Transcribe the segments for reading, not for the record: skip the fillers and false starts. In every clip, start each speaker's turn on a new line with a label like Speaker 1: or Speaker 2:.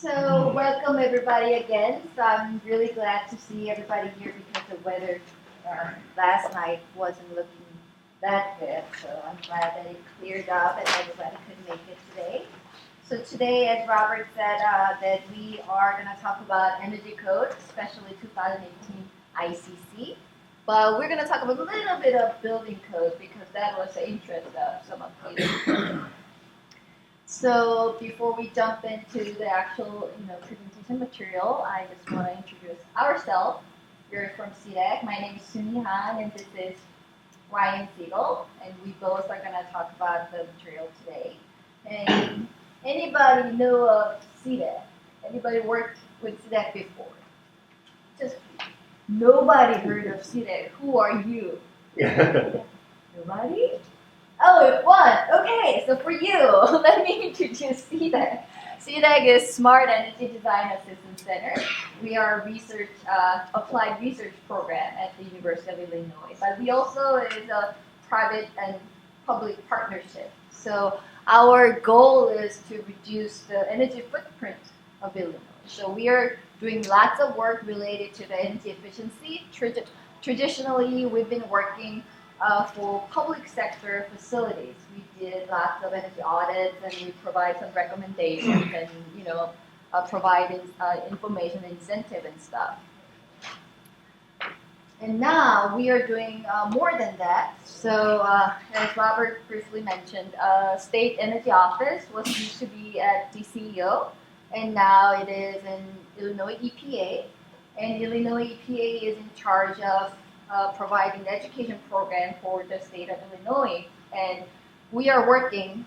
Speaker 1: So welcome everybody again. So I'm really glad to see everybody here because the weather last night wasn't looking that good. So I'm glad that it cleared up and everybody could make it today. So today, as Robert said, that we are going to talk about energy code, especially 2018 IECC. But we're going to talk about a little bit of building code because that was the interest of some of you. So before we jump into the actual, presentation material, I just want to introduce ourselves. We're from SEDAC. My name is Suni Han, and this is Ryan Siegel, and we both are going to talk about the material today. And anybody know of SEDAC? Anybody worked with SEDAC before? Just nobody heard of SEDAC. Who are you? Nobody? Oh, one. Okay, so for you, let me introduce SEDAC. SEDAC is Smart Energy Design Assistance Center. We are a applied research program at the University of Illinois, but we also is a private and public partnership. So our goal is to reduce the energy footprint of Illinois. So we are doing lots of work related to the energy efficiency. Traditionally, we've been working for public sector facilities. We did lots of energy audits and we provide some recommendations and provide information, incentive and stuff. And now we are doing more than that. So as Robert briefly mentioned, State Energy Office used to be at DCEO and now it is in Illinois EPA. And Illinois EPA is in charge of providing the education program for the state of Illinois, and we are working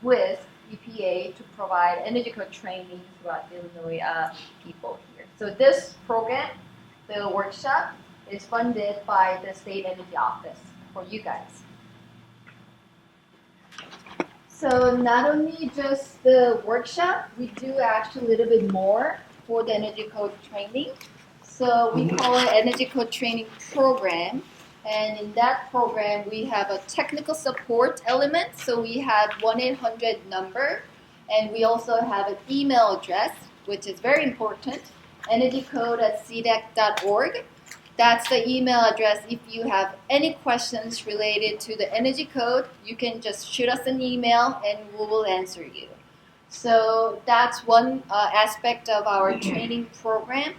Speaker 1: with EPA to provide energy code training throughout the Illinois people here. So this program, the workshop, is funded by the State Energy Office for you guys. So not only just the workshop, we do actually a little bit more for the energy code training. So we call it Energy Code Training Program. And in that program, we have a technical support element. So we have 1-800 number. And we also have an email address, which is very important, energycode@sedac.org. That's the email address. If you have any questions related to the energy code, you can just shoot us an email and we will answer you. So that's one aspect of our training program.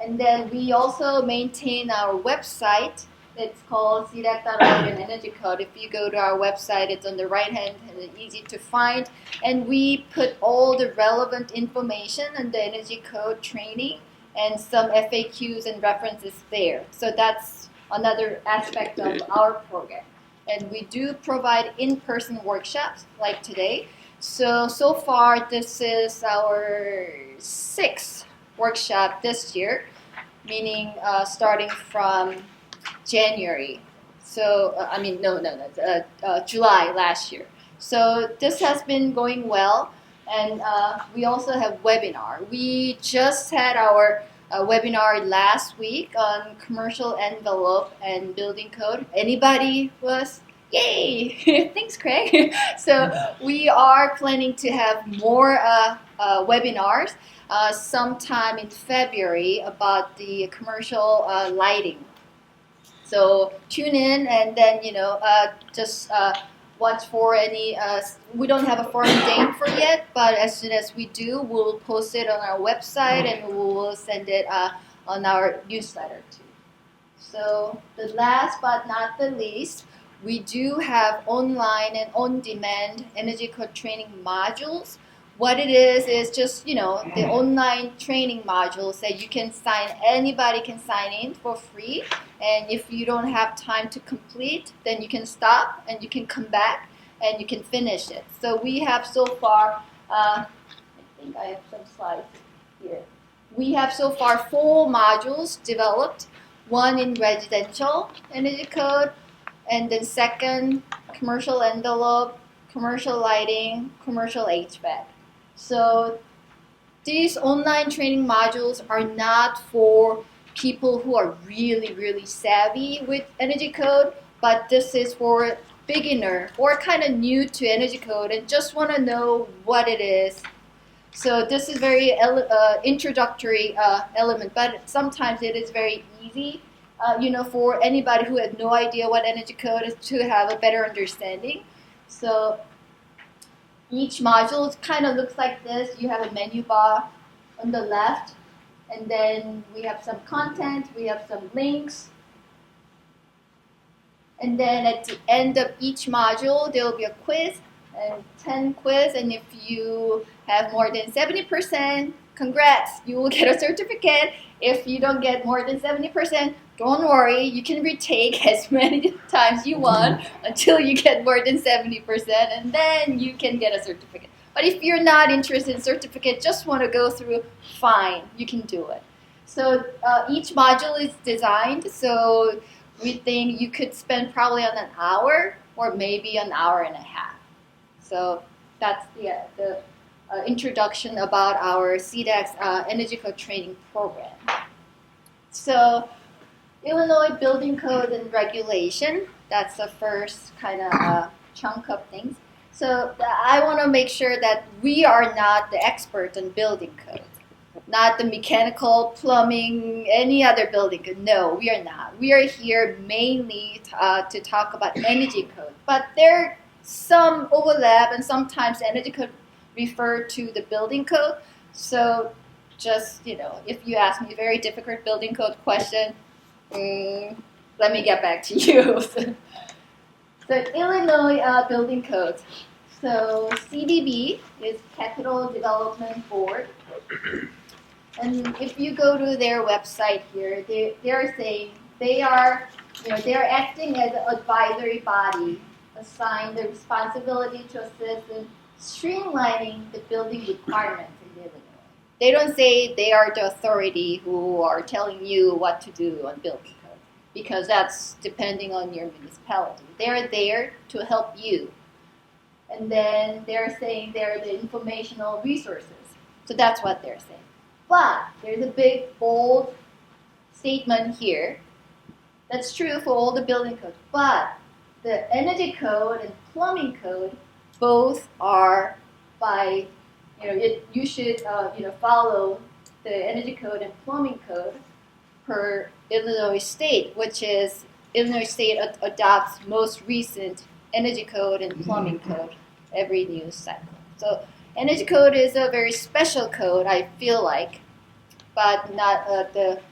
Speaker 1: And then we also maintain our website. It's called SEDAC.org and Energy Code. If you go to our website, it's on the right hand and it's easy to find. And we put all the relevant information on the energy code training and some FAQs and references there. So that's another aspect of our program. And we do provide in-person workshops like today. So far, this is our 6th workshop this year, meaning starting from January. So, July last year. So this has been going well, and we also have webinar. We just had our webinar last week on commercial envelope and building code. Anybody was? Yay! Thanks, Craig. So we are planning to have more webinars sometime in February about the commercial lighting. So tune in and then, just watch for any, we don't have a firm date for yet, but as soon as we do, we'll post it on our website and we will send it on our newsletter too. So the last but not the least, we do have online and on-demand energy code training modules. What it is just, the online training modules that you can anybody can sign in for free. And if you don't have time to complete, then you can stop and you can come back and you can finish it. So we have so far, I think I have some slides here. We have so far 4 modules developed, one in residential energy code, and then second, commercial envelope, commercial lighting, commercial HVAC. So these online training modules are not for people who are really, really savvy with energy code, but this is for beginner or kind of new to energy code and just want to know what it is So this is very introductory element, but sometimes it is very easy, for anybody who had no idea what energy code is to have a better understanding. So each module kind of looks like this. You have a menu bar on the left, and then we have some content, we have some links. And then at the end of each module, there will be a quiz, and 10 quiz, and if you have more than 70%, congrats, you will get a certificate. If you don't get more than 70%, don't worry, you can retake as many times you want until you get more than 70%, and then you can get a certificate. But if you're not interested in certificate, just want to go through, fine, you can do it. So each module is designed, so we think you could spend probably on an hour or maybe an hour and a half. So that's the introduction about our SEDAC's Energy Code Training Program. So Illinois Building Code and Regulation, that's the first kind of chunk of things. So I want to make sure that we are not the expert on building code. Not the mechanical, plumbing, any other building code. No, we are not. We are here mainly to talk about energy code. But there some overlap, and sometimes energy code refer to the building code. So just, if you ask me a very difficult building code question, let me get back to you. So Illinois Building Code. So CDB is Capital Development Board. And if you go to their website here, they are saying they are acting as an advisory body assigned the responsibility to assist in streamlining the building requirements in Illinois. They don't say they are the authority who are telling you what to do on building code, because that's depending on your municipality. They're there to help you. And then they're saying they're the informational resources. So that's what they're saying. But there's a big, bold statement here. That's true for all the building codes. But the energy code and plumbing code both are by, you should follow the energy code and plumbing code per Illinois State, which is Illinois State adopts most recent energy code and plumbing code every new cycle. So energy code is a very special code, I feel like, but not the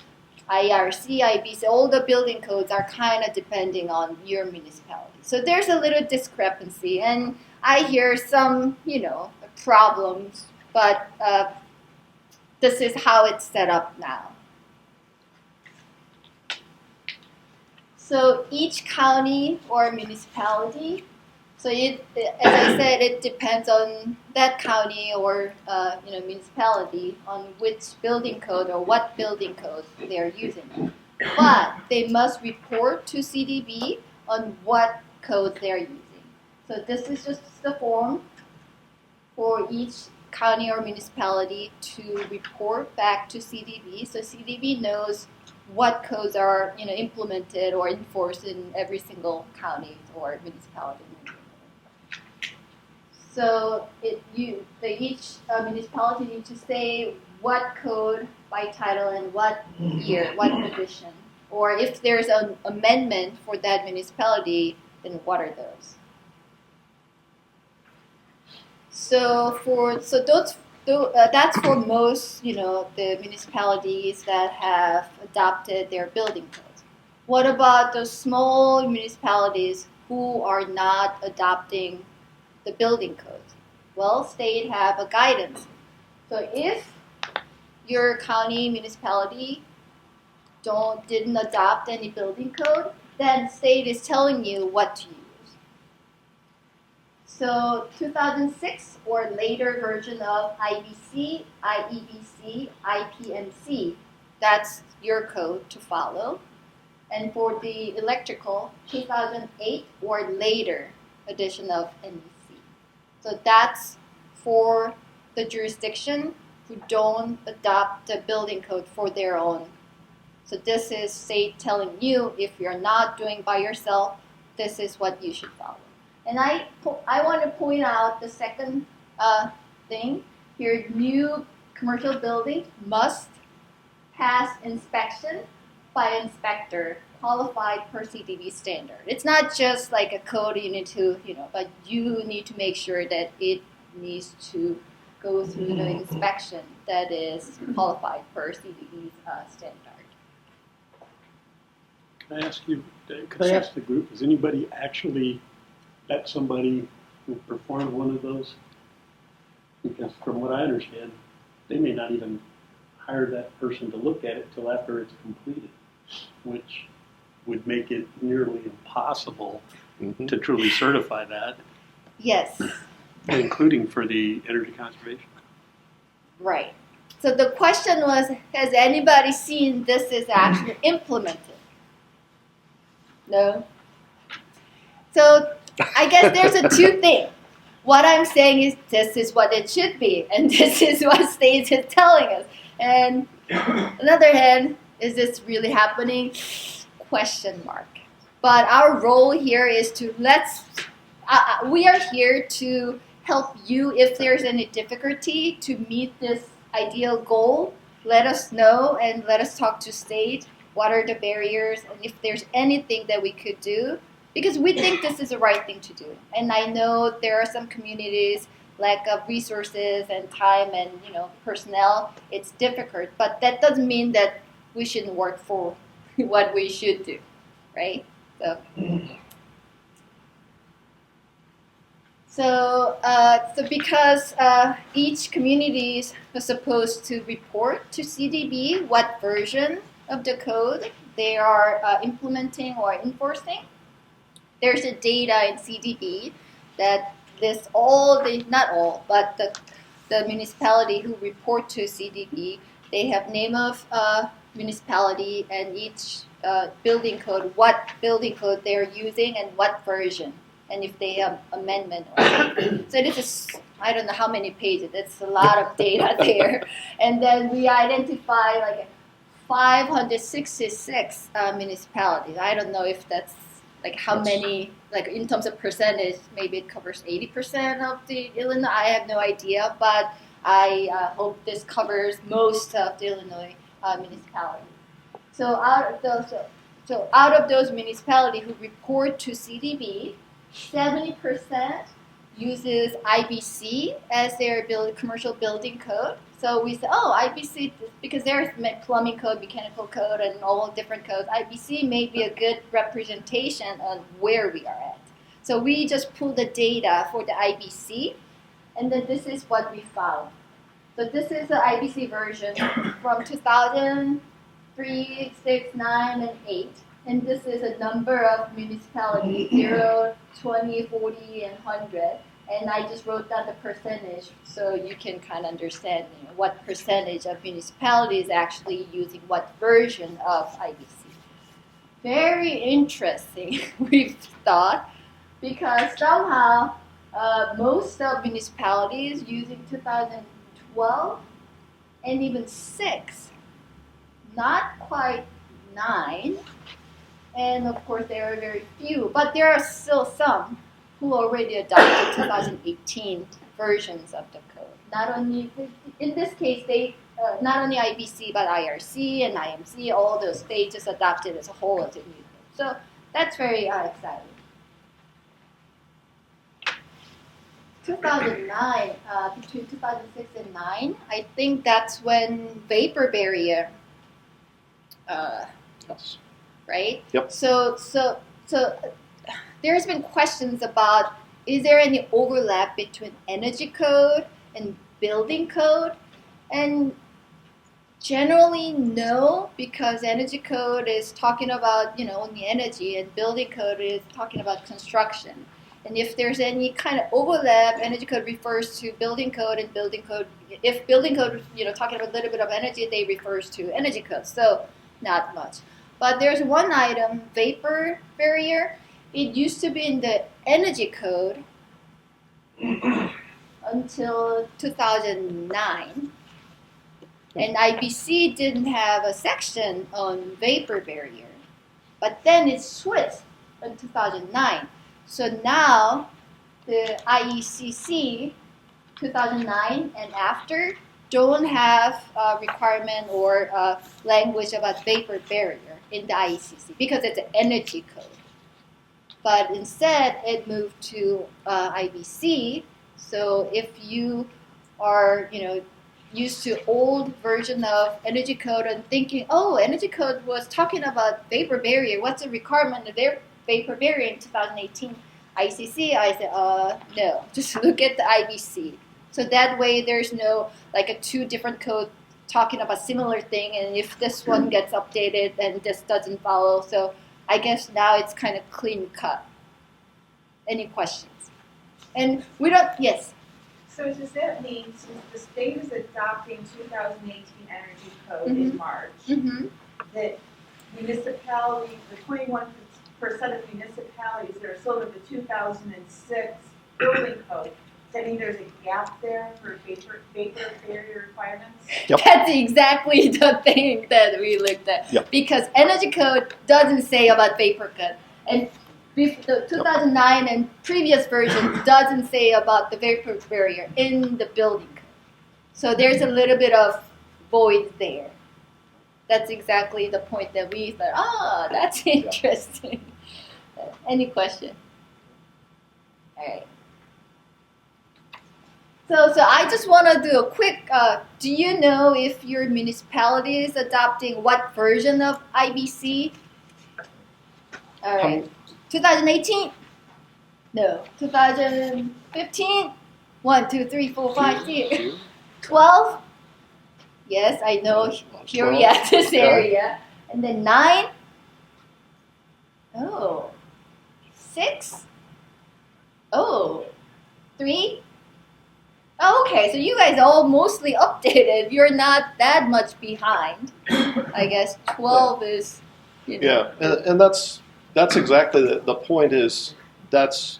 Speaker 1: IERC, IBC, all the building codes are kind of depending on your municipality. So there's a little discrepancy, and I hear some, problems, but this is how it's set up now. So each county or municipality, so as I said, it depends on that county or municipality on which building code or what building code they are using. But they must report to CDB on what code they are using. So this is just the form for each county or municipality to report back to CDB. So CDB knows what codes are implemented or enforced in every single county or municipality. So each municipality needs to say what code by title and what year, what edition. Or if there's an amendment for that municipality, then what are those? That's for most, the municipalities that have adopted their building codes. What about those small municipalities who are not adopting the building codes? Well, state have a guidance. So if your county municipality didn't adopt any building code, then state is telling you what to use. So 2006 or later version of IBC, IEBC, IPMC, that's your code to follow. And for the electrical, 2008 or later edition of NEC. So that's for the jurisdiction who don't adopt the building code for their own. So this is state telling you, if you're not doing by yourself, this is what you should follow. And I want to point out the second thing. Here, new commercial buildings must pass inspection by inspector qualified per CDB standard. It's not just like a code you need to, but you need to make sure that it needs to go through the inspection that is qualified per CDB's standard.
Speaker 2: Can I ask you, could I ask the group, has anybody actually met somebody who performed one of those? Because from what I understand, they may not even hire that person to look at it till after it's completed, which would make it nearly impossible to truly certify that.
Speaker 1: Yes.
Speaker 2: Including for the energy conservation.
Speaker 1: Right. So the question was, has anybody seen this is actually implemented? No. So I guess there's a two thing. What I'm saying is this is what it should be, and this is what states is telling us. And on the other hand, is this really happening? Question mark. But our role here is to we are here to help you if there's any difficulty to meet this ideal goal. Let us know and let us talk to state. What are the barriers, and if there's anything that we could do, because we think this is the right thing to do. And I know there are some communities lack of resources and time and personnel. It's difficult, but that doesn't mean that we shouldn't work for what we should do, right? So because each community is supposed to report to CDB what version of the code they are implementing or enforcing, there's a data in CDB that lists not all, but the municipality who report to CDB, they have name of municipality and each building code, what building code they're using and what version, and if they have amendment or something. So this is, I don't know how many pages, it's a lot of data there. And then we identify like 566 municipalities. I don't know if that's like how many, like in terms of percentage, maybe it covers 80% of the Illinois. I have no idea, but I hope this covers most of the Illinois municipalities. So out of those municipalities who report to CDB, 70% uses IBC as their commercial building code. So we say, IBC, because there's plumbing code, mechanical code, and all different codes. IBC may be a good representation of where we are at. So we just pull the data for the IBC, and then this is what we found. So this is the IBC version from 2003, 6, 9, and 8. And this is a number of municipalities, 0, 20, 40, and 100. And I just wrote down the percentage so you can kind of understand what percentage of municipalities actually using what version of IBC. Very interesting, we've thought, because somehow most of municipalities using 2012 and even 6, not quite 9, and of course there are very few, but there are still some who already adopted 2018 versions of the code. Not only, in this case, they not only IBC, but IRC and IMC, all those, they just adopted as a whole as a new code. So that's very exciting. 2009, between 2006 and 9, I think that's when vapor barrier,
Speaker 3: Yes.
Speaker 1: right?
Speaker 3: Yep.
Speaker 1: So there's been questions about, is there any overlap between energy code and building code? And generally no, because energy code is talking about only energy, and building code is talking about construction. And if there's any kind of overlap, energy code refers to building code, and building code, if building code talking about a little bit of energy, they refers to energy code. So not much. But there's one item, vapor barrier. It used to be in the energy code until 2009. And IBC didn't have a section on vapor barrier. But then it switched in 2009. So now the IECC 2009 and after don't have a requirement or language about vapor barrier in the IECC because it's an energy code. But instead, it moved to IBC. So if you are, used to old version of energy code and thinking, oh, energy code was talking about vapor barrier. What's the requirement of their vapor barrier in 2018 IECC? I said, no, just look at the IBC. So that way, there's no a two different code talking about similar thing. And if this one gets updated, then this doesn't follow. So I guess now it's kind of clean cut. Any questions? And we don't, yes?
Speaker 3: So does that mean, since the state is adopting 2018 energy code in March, that municipalities, the 21% of municipalities that are sold under the 2006 building code, does that mean there's a gap there for vapor barrier requirements?
Speaker 4: Yep.
Speaker 1: That's exactly the thing that we looked at.
Speaker 4: Yep.
Speaker 1: Because energy code doesn't say about vapor code. And the 2009 and previous version doesn't say about the vapor barrier in the building code. So there's a little bit of void there. That's exactly the point that we thought, that's interesting. Any question? All right. So I just want to do a quick, do you know if your municipality is adopting what version of IBC? All right. 2018? No. 2015? 1, 2, 3, 4, 5, 6. 12? Yes, I know. Here we are, this area. And then 9? Oh. 6? Oh. 3? Oh, okay, so you guys all mostly updated. You're not that much behind. I guess 12 is,
Speaker 4: Yeah, and that's exactly the point. Is that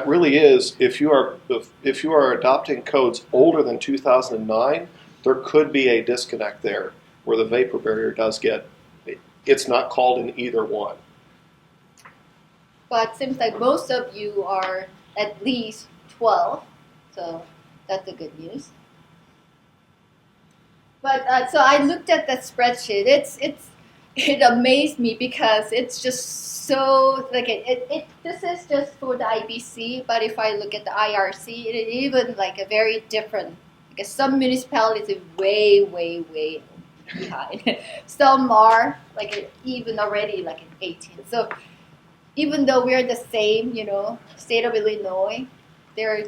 Speaker 4: really is if you are adopting codes older than 2009, there could be a disconnect there where the vapor barrier does it's not called in either one.
Speaker 1: But it seems like most of you are at least 12, so that's the good news. But so I looked at that spreadsheet. It amazed me because it's just so this is just for the IBC. But if I look at the IRC, it is even a very different. Some municipalities are way behind. Some are even already in 18. So even though we're the same, state of Illinois, there are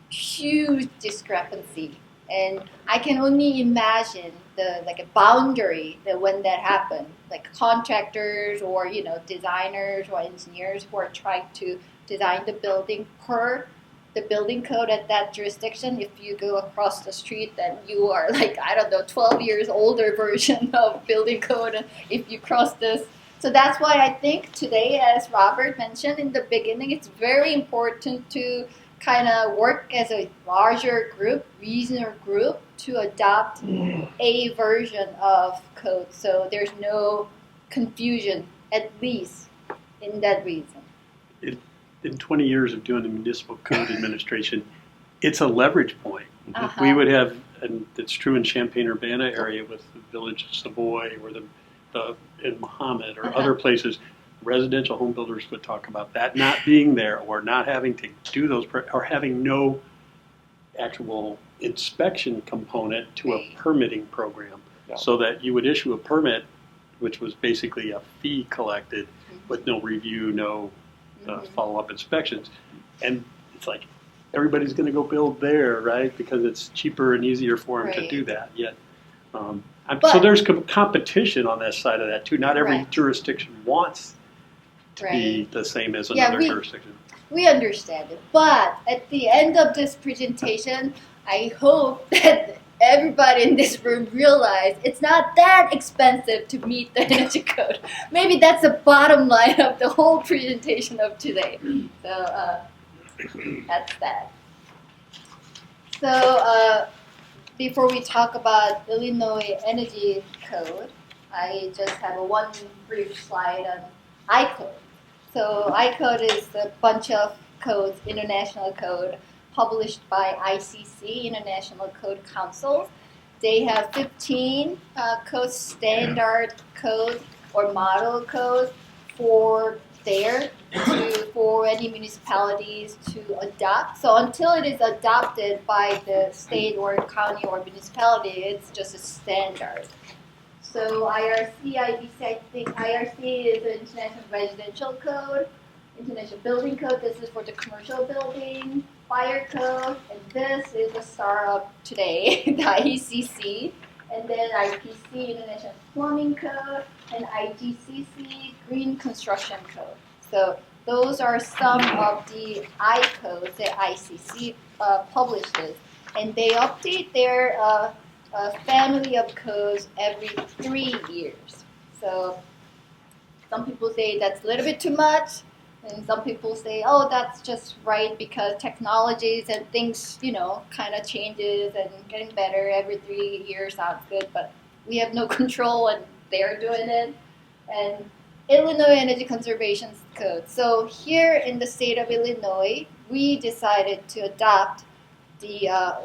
Speaker 1: huge discrepancy, and I can only imagine the a boundary that when that happened, contractors or designers or engineers who are trying to design the building per the building code at that jurisdiction. If you go across the street, then you are 12 years older version of building code. And if you cross this, so that's why I think today, as Robert mentioned in the beginning, it's very important to kind of work as a larger group, regional group, to adopt a version of code. So there's no confusion, at least in that reason.
Speaker 2: In 20 years of doing the municipal code administration, it's a leverage point.
Speaker 1: Uh-huh.
Speaker 2: We would have, and it's true in Champaign-Urbana area with the village of Savoy or in Muhammad or other places, residential home builders would talk about that not being there or not having to do those or having no actual inspection component to a permitting program.
Speaker 4: Yeah.
Speaker 2: So that you would issue a permit, which was basically a fee collected with no review, no follow-up inspections. And it's everybody's going to go build there, right? Because it's cheaper and easier for them to do that. Yet, so there's competition on that side of that too. Not every jurisdiction wants to be the same as another jurisdiction.
Speaker 1: We understand it. But at the end of this presentation, I hope that everybody in this room realize it's not that expensive to meet the energy code. Maybe that's the bottom line of the whole presentation of today. So that's that. So before we talk about Illinois Energy Code, I just have one brief slide on ICode. So ICode is a bunch of codes, international code, published by ICC, International Code Council. They have 15 code standard code or model code for for any municipalities to adopt. So until it is adopted by the state or county or municipality, it's just a standard. So IRC, IBC, I think IRC is the International Residential Code, International Building Code. This is for the commercial building, fire code, and this is the star of today, the IECC. And then IPC, International Plumbing Code, and IGCC, Green Construction Code. So those are some of the I codes that ICC publishes. And they update their family of codes every 3 years. So some people say that's a little bit too much. And some people say, oh, that's just right because technologies and things, kind of changes and getting better every 3 years sounds good, but we have no control and they're doing it. And Illinois Energy Conservation Code. So here in the state of Illinois, we decided to adopt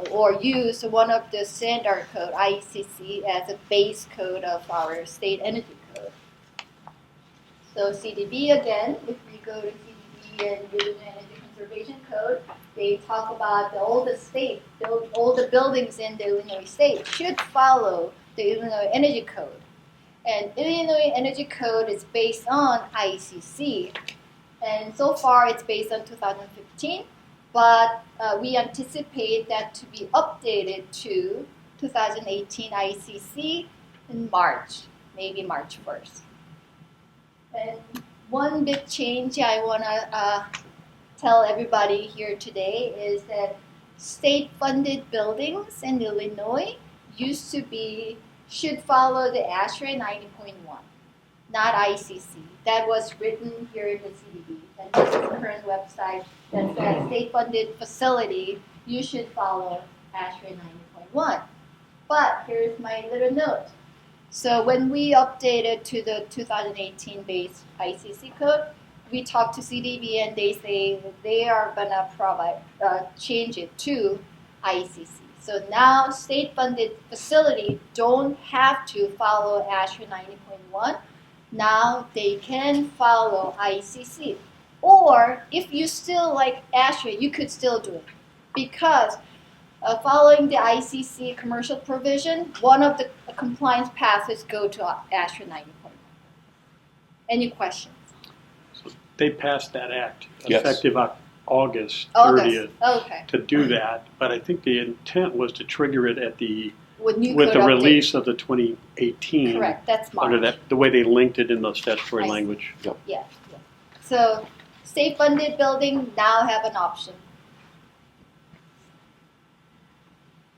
Speaker 1: or use one of the standard code, IECC, as a base code of our state energy code. So CDB again, if we go to CDB and Illinois Energy Conservation Code, they talk about all the buildings in the Illinois state should follow the Illinois Energy Code. And Illinois Energy Code is based on IECC. And so far it's based on 2015, but we anticipate that to be updated to 2018 IECC in March, maybe March 1st. And one big change I want to tell everybody here today is that state-funded buildings in Illinois should follow the ASHRAE 90.1, not IECC. That was written here in the CDB. And this is the current website that says state-funded facility, you should follow ASHRAE 90.1. But here's my little note. So when we updated to the 2018 base ICC code, we talked to CDB and they say they are gonna change it to IECC. So now state-funded facility don't have to follow ASHRAE 90.1. Now they can follow IECC. Or if you still like ASHRAE, you could still do it because following the IECC commercial provision, one of the compliance paths go to ASHRAE 90.1. Any questions?
Speaker 2: So they passed that act
Speaker 4: Yes.
Speaker 2: effective August 30th to do that, but I think the intent was to trigger it at with the release of the 2018.
Speaker 1: Correct, that's March.
Speaker 2: Under the way they linked it in the statutory language.
Speaker 4: Yep.
Speaker 1: Yeah. So state-funded building now have an option.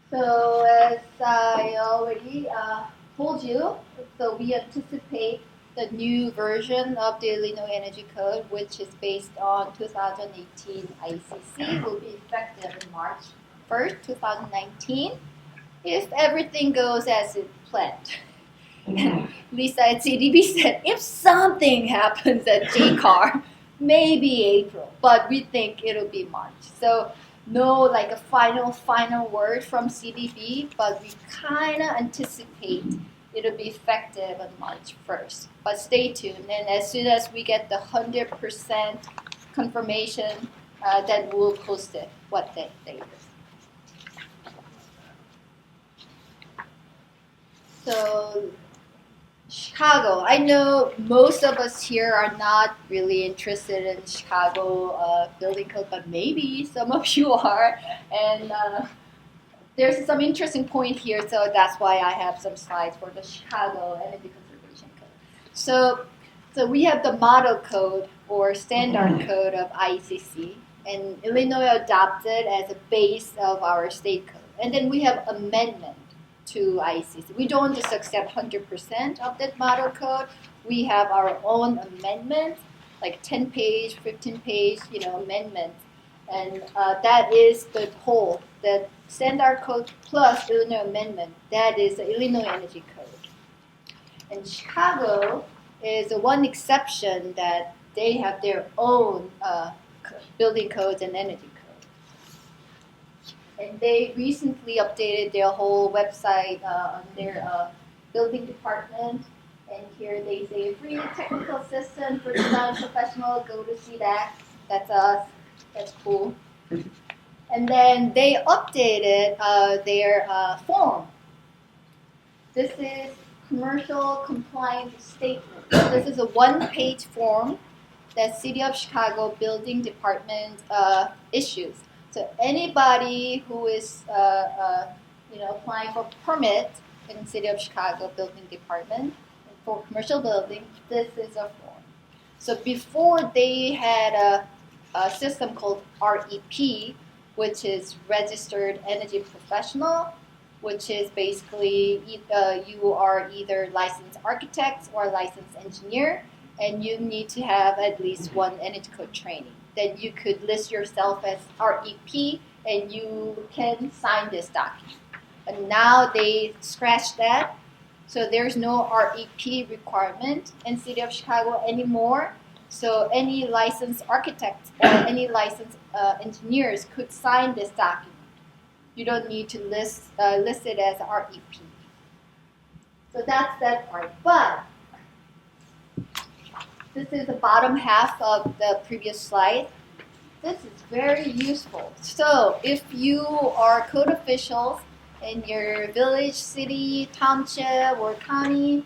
Speaker 1: So as I already told you, so we anticipate the new version of the Illinois Energy Code, which is based on 2018 IECC, will be effective in March 1st, 2019, if everything goes as it planned. Lisa at CDB said, if something happens at JCAR, maybe April, but we think it'll be March. So no like a final word from CDB, but we kind of anticipate it'll be effective on March 1st. But stay tuned, and as soon as we get the 100% confirmation, then we'll post it, what date it is. So Chicago, I know most of us here are not really interested in Chicago building code, but maybe some of you are, and there's some interesting point here, so that's why I have some slides for the Chicago Energy Conservation Code. So we have the model code or standard code of IECC, and Illinois adopted as a base of our state code. And then we have amendment to IECC. We don't just accept 100% of that model code. We have our own amendments, like 10-page, 15-page, amendments. And that is the whole, the standard code plus Illinois amendment. That is the Illinois Energy Code. And Chicago is the one exception that they have their own building codes and energy code. And they recently updated their whole website on their building department. And here they say, free technical assistance for design professional, go to SEDAC. That's us. That's cool. And then they updated their form. This is commercial compliance statement. This is a one-page form that City of Chicago Building Department issues. So anybody who is applying for permit in City of Chicago Building Department for commercial building, this is a form. So before they had a system called REP, which is Registered Energy Professional, which is basically you are either licensed architect or licensed engineer, and you need to have at least one energy code training. Then you could list yourself as REP, and you can sign this document. And now they scratched that, so there's no REP requirement in City of Chicago anymore. So any licensed architects or any licensed engineers could sign this document. You don't need to list it as REP. So that's that part. But this is the bottom half of the previous slide. This is very useful. So if you are code officials in your village, city, township, or county,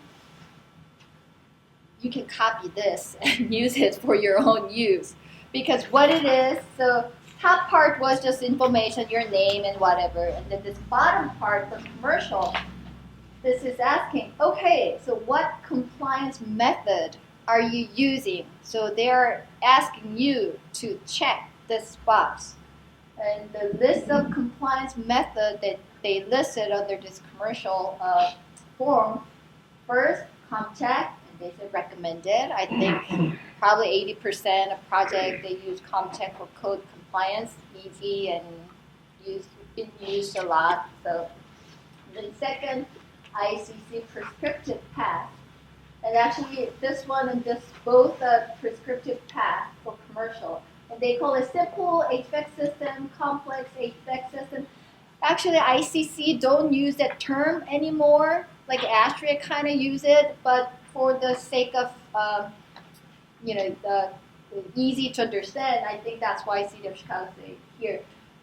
Speaker 1: you can copy this and use it for your own use. Because what it is, so top part was just information, your name and whatever. And then this bottom part, the commercial, this is asking, okay, so what compliance method are you using? So they're asking you to check this box. And the list of compliance method that they listed under this commercial form, first, ComCheck. They said recommended. I think probably 80% of projects they use ComCheck for code compliance, easy and been used a lot. So then second, IECC prescriptive path. And actually this one and this both a prescriptive path for commercial. And they call it simple HVAC system, complex HVAC system. Actually IECC don't use that term anymore. Like ASHRAE kind of use it, but for the sake of the easy to understand, I think that's why City of Chicago say here.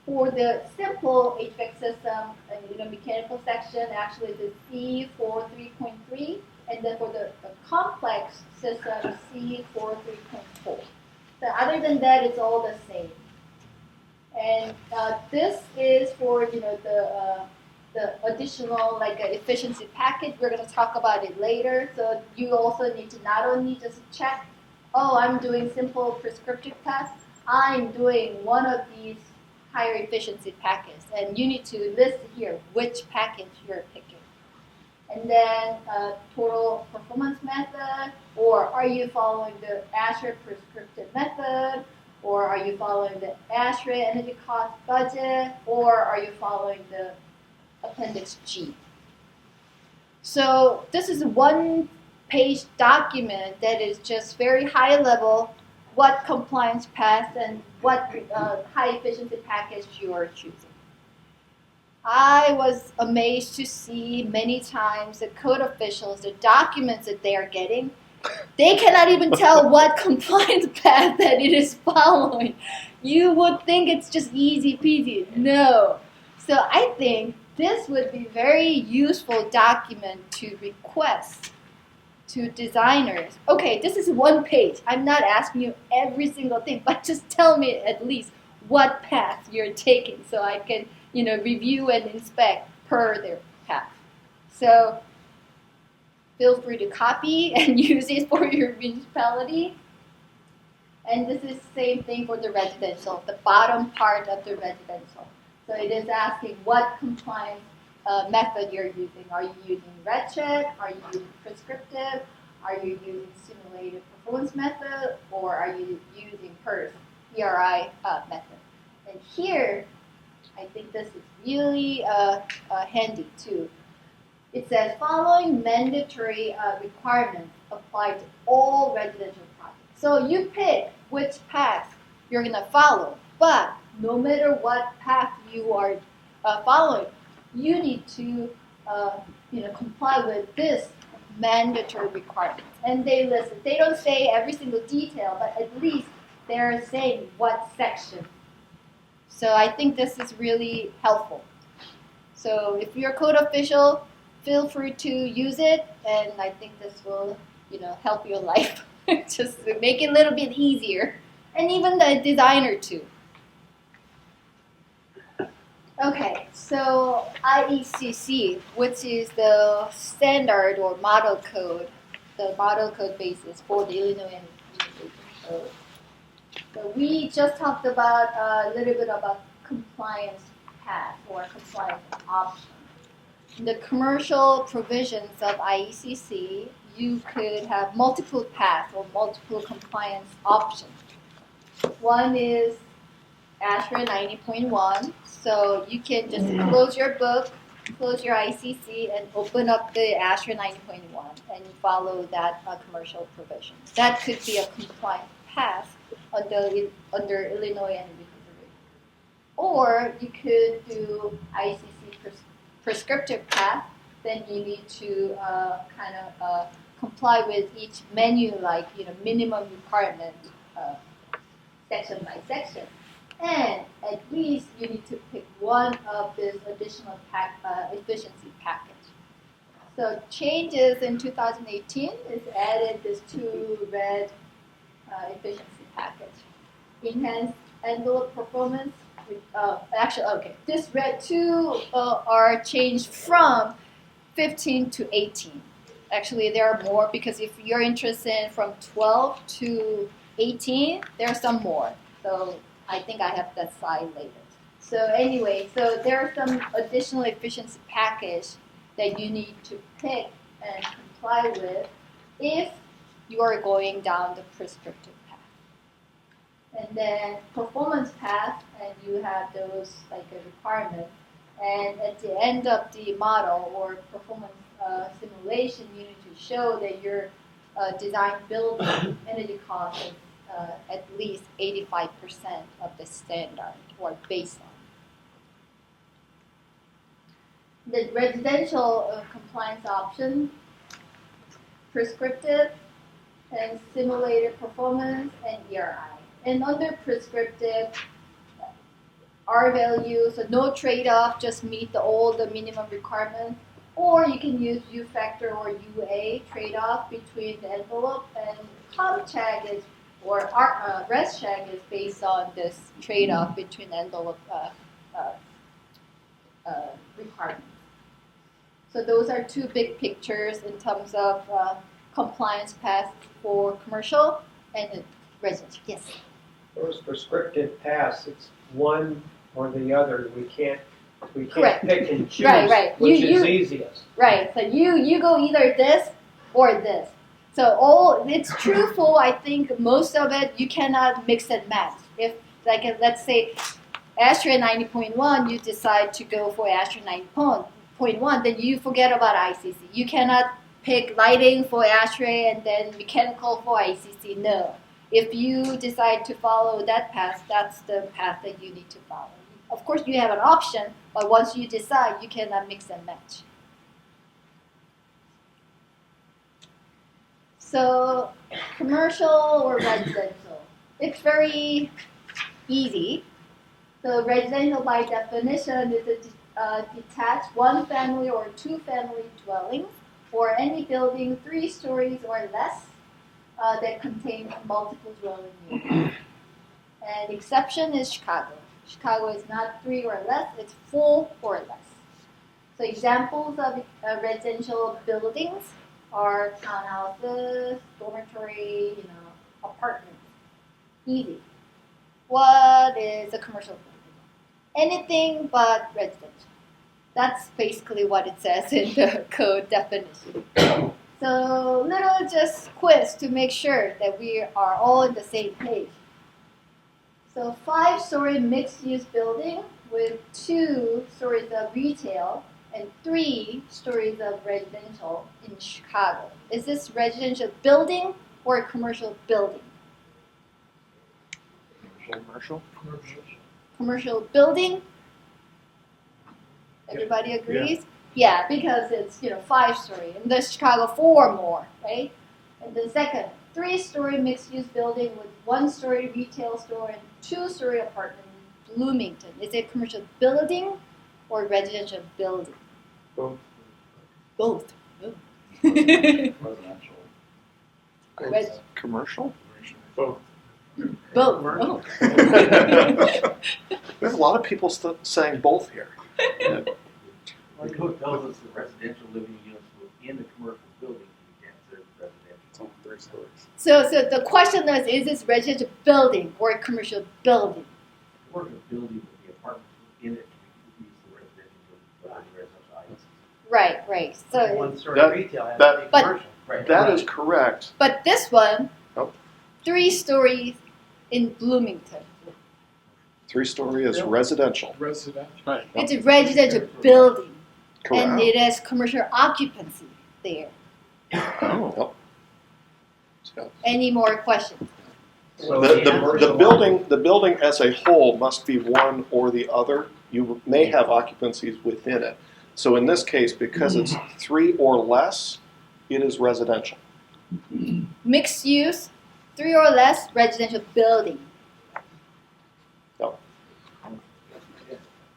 Speaker 1: For the simple HVAC system, mechanical section, actually the C43.3, and then for the complex system, C43.4. So other than that, it's all the same. And this is for the additional efficiency package. We're going to talk about it later. So you also need to not only just check, oh, I'm doing simple prescriptive path, I'm doing one of these higher efficiency packages. And you need to list here which package you're picking. And then total performance method, or are you following the ASHRAE prescriptive method, or are you following the ASHRAE energy cost budget, or are you following the Appendix G. So this is a one-page document that is just very high level, what compliance path and what high efficiency package you are choosing. I was amazed to see many times the code officials, the documents that they are getting, they cannot even tell what compliance path that it is following. You would think it's just easy peasy. No. So I think this would be very useful document to request to designers. Okay, this is one page. I'm not asking you every single thing, but just tell me at least what path you're taking so I can, review and inspect per their path. So feel free to copy and use it for your municipality. And this is the same thing for the residential, the bottom part of the residential. So it is asking what compliance method you're using. Are you using red check? Are you using prescriptive? Are you using simulated performance method? Or are you using PERS, PRI method? And here, I think this is really handy too. It says following mandatory requirements apply to all residential projects. So you pick which path you're going to follow, but no matter what path you are following. You need to comply with this mandatory requirement. And they listen. They don't say every single detail, but at least they're saying what section. So I think this is really helpful. So if you're a code official, feel free to use it, and I think this will, help your life. Just to make it a little bit easier, and even the designer too. Okay, so IECC, which is the standard or model code, the model code basis for the Illinois Innovation Code. So we just talked about a little bit about compliance path or compliance option. In the commercial provisions of IECC, you could have multiple paths or multiple compliance options. One is ASHRAE 90.1, so you can just close your book, close your ICC, and open up the ASHRAE 90.1 and follow that commercial provision. That could be a compliant path under Illinois and Missouri. Or you could do ICC prescriptive path, then you need to comply with each menu, like minimum requirement section by section. And at least you need to pick one of this additional efficiency package. So changes in 2018 is added this 2 red efficiency package. Enhanced envelope performance. This red 2 are changed from 15 to 18. Actually, there are more because if you're interested in from 12 to 18, there are some more. So I think I have that slide later. So anyway, so there are some additional efficiency package that you need to pick and comply with if you are going down the prescriptive path. And then performance path, and you have those like a requirement. And at the end of the model or performance simulation, you need to show that your design building energy cost is at least 85% of the standard or baseline. The residential compliance option, prescriptive and simulated performance, and ERI. And under prescriptive, R value, so no trade-off, just meet all the minimum requirements. Or you can use U factor or UA trade-off between the envelope, and COM check is, or rest check is based on this trade-off between envelope requirements. So those are 2 big pictures in terms of compliance path for commercial and residential. Yes?
Speaker 5: Those prescriptive paths, it's one or the other. We can't
Speaker 1: Correct.
Speaker 5: pick and choose
Speaker 1: Right.
Speaker 5: which is easiest.
Speaker 1: Right. So you go either this or this. So it's truthful. I think most of it you cannot mix and match. If let's say ASHRAE 90.1, you decide to go for ASHRAE 90.1, then you forget about ICC. You cannot pick lighting for ASHRAE and then mechanical for ICC. No. If you decide to follow that path, that's the path that you need to follow. Of course, you have an option, but once you decide, you cannot mix and match. So, commercial or residential? It's very easy. So, residential by definition is a detached 1-family or 2-family dwelling, or any building 3 stories or less that contains multiple dwelling units. And exception is Chicago. Chicago is not 3 or less, it's 4 or less. So examples of residential buildings are townhouses, dormitory, apartments. Easy. What is a commercial building? Anything but residential. That's basically what it says in the code definition. So little just quiz to make sure that we are all on the same page. So 5-story mixed-use building with 2 stories of retail and 3 stories of residential in Chicago. Is this residential building or a commercial building?
Speaker 4: Commercial.
Speaker 1: Commercial building? Everybody agrees? Yeah, because it's 5-story. In the Chicago, 4 more, right? And the second, 3-story mixed-use building with 1-story retail store and 2-story apartment in Bloomington. Is it commercial building or residential building?
Speaker 6: Both.
Speaker 1: Both.
Speaker 6: Residential.
Speaker 1: Res-
Speaker 4: Commercial?
Speaker 6: Both.
Speaker 1: Both. Oh.
Speaker 4: We have a lot of people saying both here.
Speaker 7: The code tells us that residential living units within the commercial building can be considered residential.
Speaker 6: It's only 3 stories.
Speaker 1: So the question is this residential building or a commercial building?
Speaker 7: Commercial building with the apartments within it can be used for residential building, residential IECC.
Speaker 1: Right. So,
Speaker 5: 1-story
Speaker 4: That-
Speaker 5: retail has
Speaker 4: that-
Speaker 5: to be
Speaker 1: But-
Speaker 5: commercial.
Speaker 7: Right.
Speaker 4: That is correct.
Speaker 1: but this one,
Speaker 4: Oh.
Speaker 1: 3 stories in Bloomington.
Speaker 4: 3-story is residential.
Speaker 6: Residential.
Speaker 2: Right.
Speaker 1: It's a residential building,
Speaker 4: Correct.
Speaker 1: and it has commercial occupancy there.
Speaker 4: Oh. So
Speaker 1: Any more questions?
Speaker 5: So
Speaker 4: the building as a whole must be one or the other. You may have occupancies within it. So in this case, because it's 3 or less, it is residential.
Speaker 1: Mixed use, 3 or less residential building.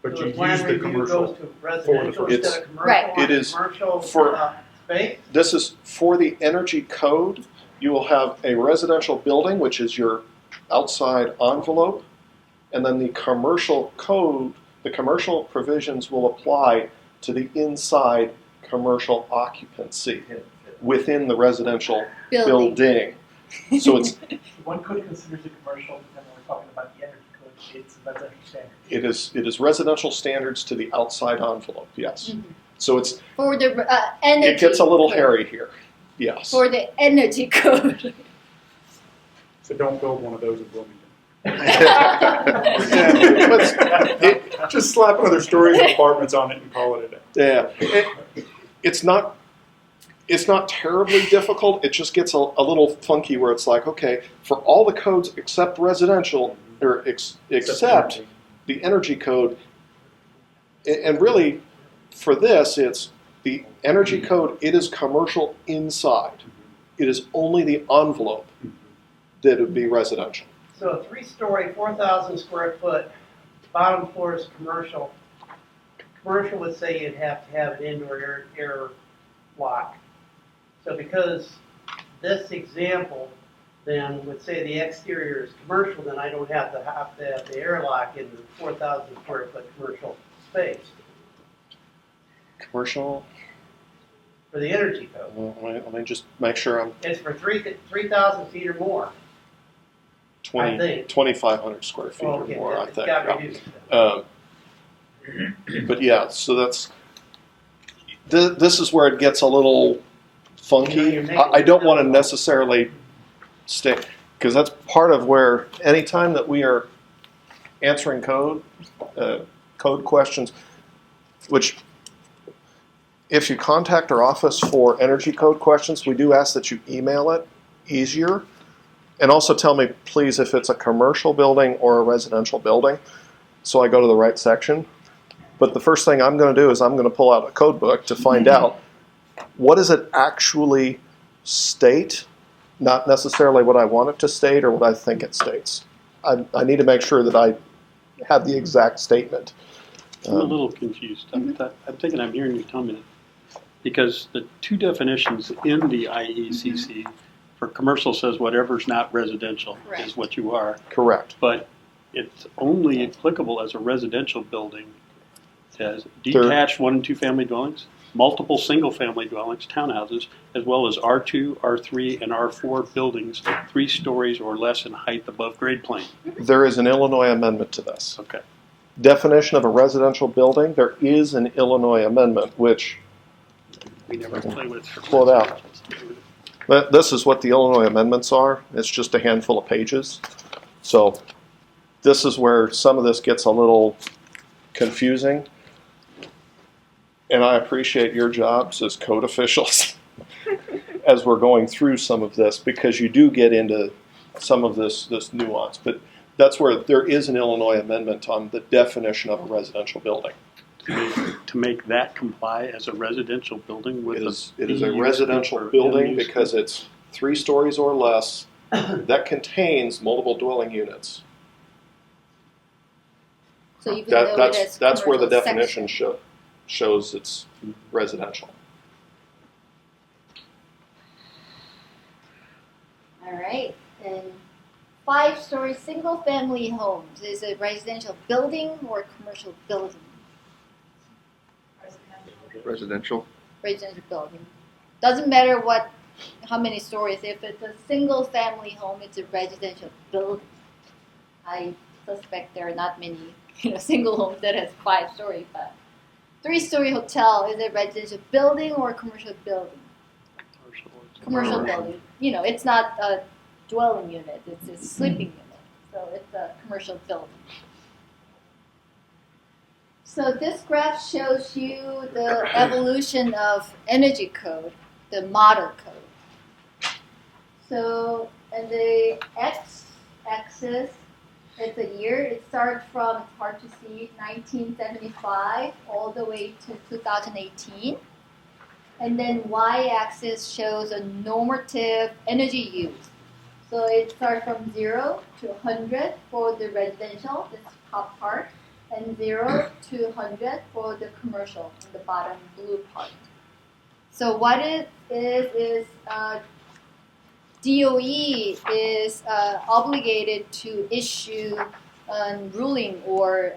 Speaker 6: But
Speaker 5: So
Speaker 6: you
Speaker 5: the plan
Speaker 6: use the
Speaker 5: review
Speaker 6: commercial.
Speaker 5: goes to residential
Speaker 4: It's-
Speaker 5: instead of commercial
Speaker 1: Right.
Speaker 5: on
Speaker 4: It is
Speaker 5: commercial
Speaker 4: for-
Speaker 5: space?
Speaker 4: This is for the energy code. You will have a residential building, which is your outside envelope, and then the commercial code, the commercial provisions will apply to the inside commercial occupancy within the residential building. So it's
Speaker 8: One code considers it commercial, and when we're talking about the energy code, it's residential standard.
Speaker 4: it is residential standards to the outside envelope. Yes.
Speaker 1: Mhm.
Speaker 4: So it's
Speaker 1: For the energy.
Speaker 4: it gets a little
Speaker 1: code.
Speaker 4: hairy here. Yes.
Speaker 1: For the energy code.
Speaker 6: So don't build one of those in Bloomington.
Speaker 4: Yeah, but
Speaker 6: Just slap another story of apartments on it and call it a day.
Speaker 4: yeah. It's not terribly difficult. It just gets a little funky where it's like, okay, for all the codes except residential or except the energy code, and really for this, it's the energy code. It is commercial inside. It is only the envelope that would be residential.
Speaker 5: So a 3-story, 4,000 square foot, bottom floor is commercial. Commercial would say you'd have to have an indoor air lock. So because this example then would say the exterior is commercial, then I don't have to have the airlock in the 4,000 square foot commercial space
Speaker 4: Commercial.
Speaker 5: for the energy code.
Speaker 4: Well, let me just make sure I'm
Speaker 5: It's for 3,000 feet or more.
Speaker 4: 2,500 square feet or
Speaker 5: Okay,
Speaker 4: more, I
Speaker 5: it's
Speaker 4: think.
Speaker 5: got
Speaker 4: Yeah.
Speaker 5: reduced.
Speaker 4: But yeah, so that's this is where it gets a little funky.
Speaker 5: You're making
Speaker 4: I don't want to
Speaker 5: it
Speaker 4: necessarily stay because that's part of where anytime that we are answering code questions, which if you contact our office for energy code questions, we do ask that you email it easier. And also tell me, please, if it's a commercial building or a residential building, so I go to the right section. But the first thing I'm going to do is I'm going to pull out a code book to find out what does it actually state, not necessarily what I want it to state or what I think it states. I need to make sure that I have the exact statement.
Speaker 2: I'm a little confused. I'm thinking I'm hearing you tell me that because the two definitions in the IECC for commercial says whatever's not residential
Speaker 1: Correct.
Speaker 2: is what you are,
Speaker 4: Correct.
Speaker 2: but it's only applicable as a residential building as detached 1 and 2 family dwellings, multiple single family dwellings, townhouses, as well as R2, R3, and R4 buildings 3 stories or less in height above grade plane.
Speaker 4: There is an Illinois amendment to this.
Speaker 2: Okay.
Speaker 4: Definition of a residential building, there is an Illinois amendment, which
Speaker 2: We never play with.
Speaker 4: Pull it out. This is what the Illinois amendments are. It's just a handful of pages. So this is where some of this gets a little confusing. And I appreciate your jobs as code officials as we're going through some of this because you do get into some of this nuance. But that's where there is an Illinois amendment on the definition of a residential building.
Speaker 2: to make that comply as a residential building with
Speaker 4: It is a
Speaker 2: use
Speaker 4: residential
Speaker 2: or
Speaker 4: building
Speaker 2: use?
Speaker 4: because it's 3 stories or less that contains multiple dwelling units.
Speaker 1: So even though it is
Speaker 4: That's where the
Speaker 1: commercial
Speaker 4: definition
Speaker 1: section.
Speaker 4: shows it's residential.
Speaker 1: All right, and 5-story single-family homes is a residential building or commercial building?
Speaker 4: Residential.
Speaker 1: Residential building. Doesn't matter how many stories. If it's a single-family home, it's a residential building. I suspect there are not many single homes that has 5 stories, but 3-story hotel is a residential building or a commercial building? Commercial building. It's not a dwelling unit, it's a sleeping unit. So it's a commercial building. So this graph shows you the evolution of energy code, the model code. So in the x-axis, it's a year. It starts from, it's hard to see, 1975 all the way to 2018. And then y-axis shows a normative energy use. So it starts from 0 to 100 for the residential, this top part, and 0 to 100 for the commercial, in the bottom blue part. So what it is DOE is obligated to issue a ruling or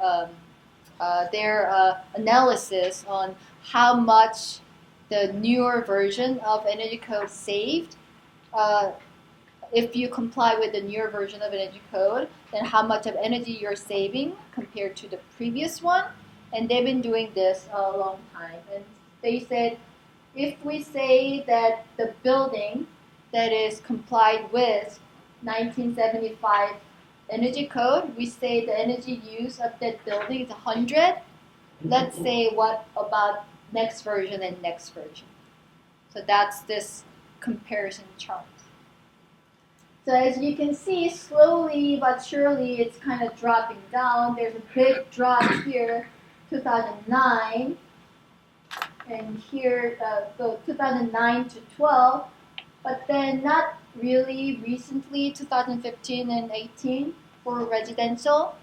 Speaker 1: their analysis on how much the newer version of Energy Code saved. If you comply with the newer version of Energy Code, then how much of energy you're saving compared to the previous one. And they've been doing this a long time. And they said, if we say that the building that is complied with 1975 Energy Code, we say the energy use of that building is 100. Let's say what about next version and next version. So that's this comparison chart. So as you can see, slowly but surely it's kind of dropping down. There's a big drop here, 2009. And here, so 2009 to 12. But then not really recently, 2015 and 18 for residential.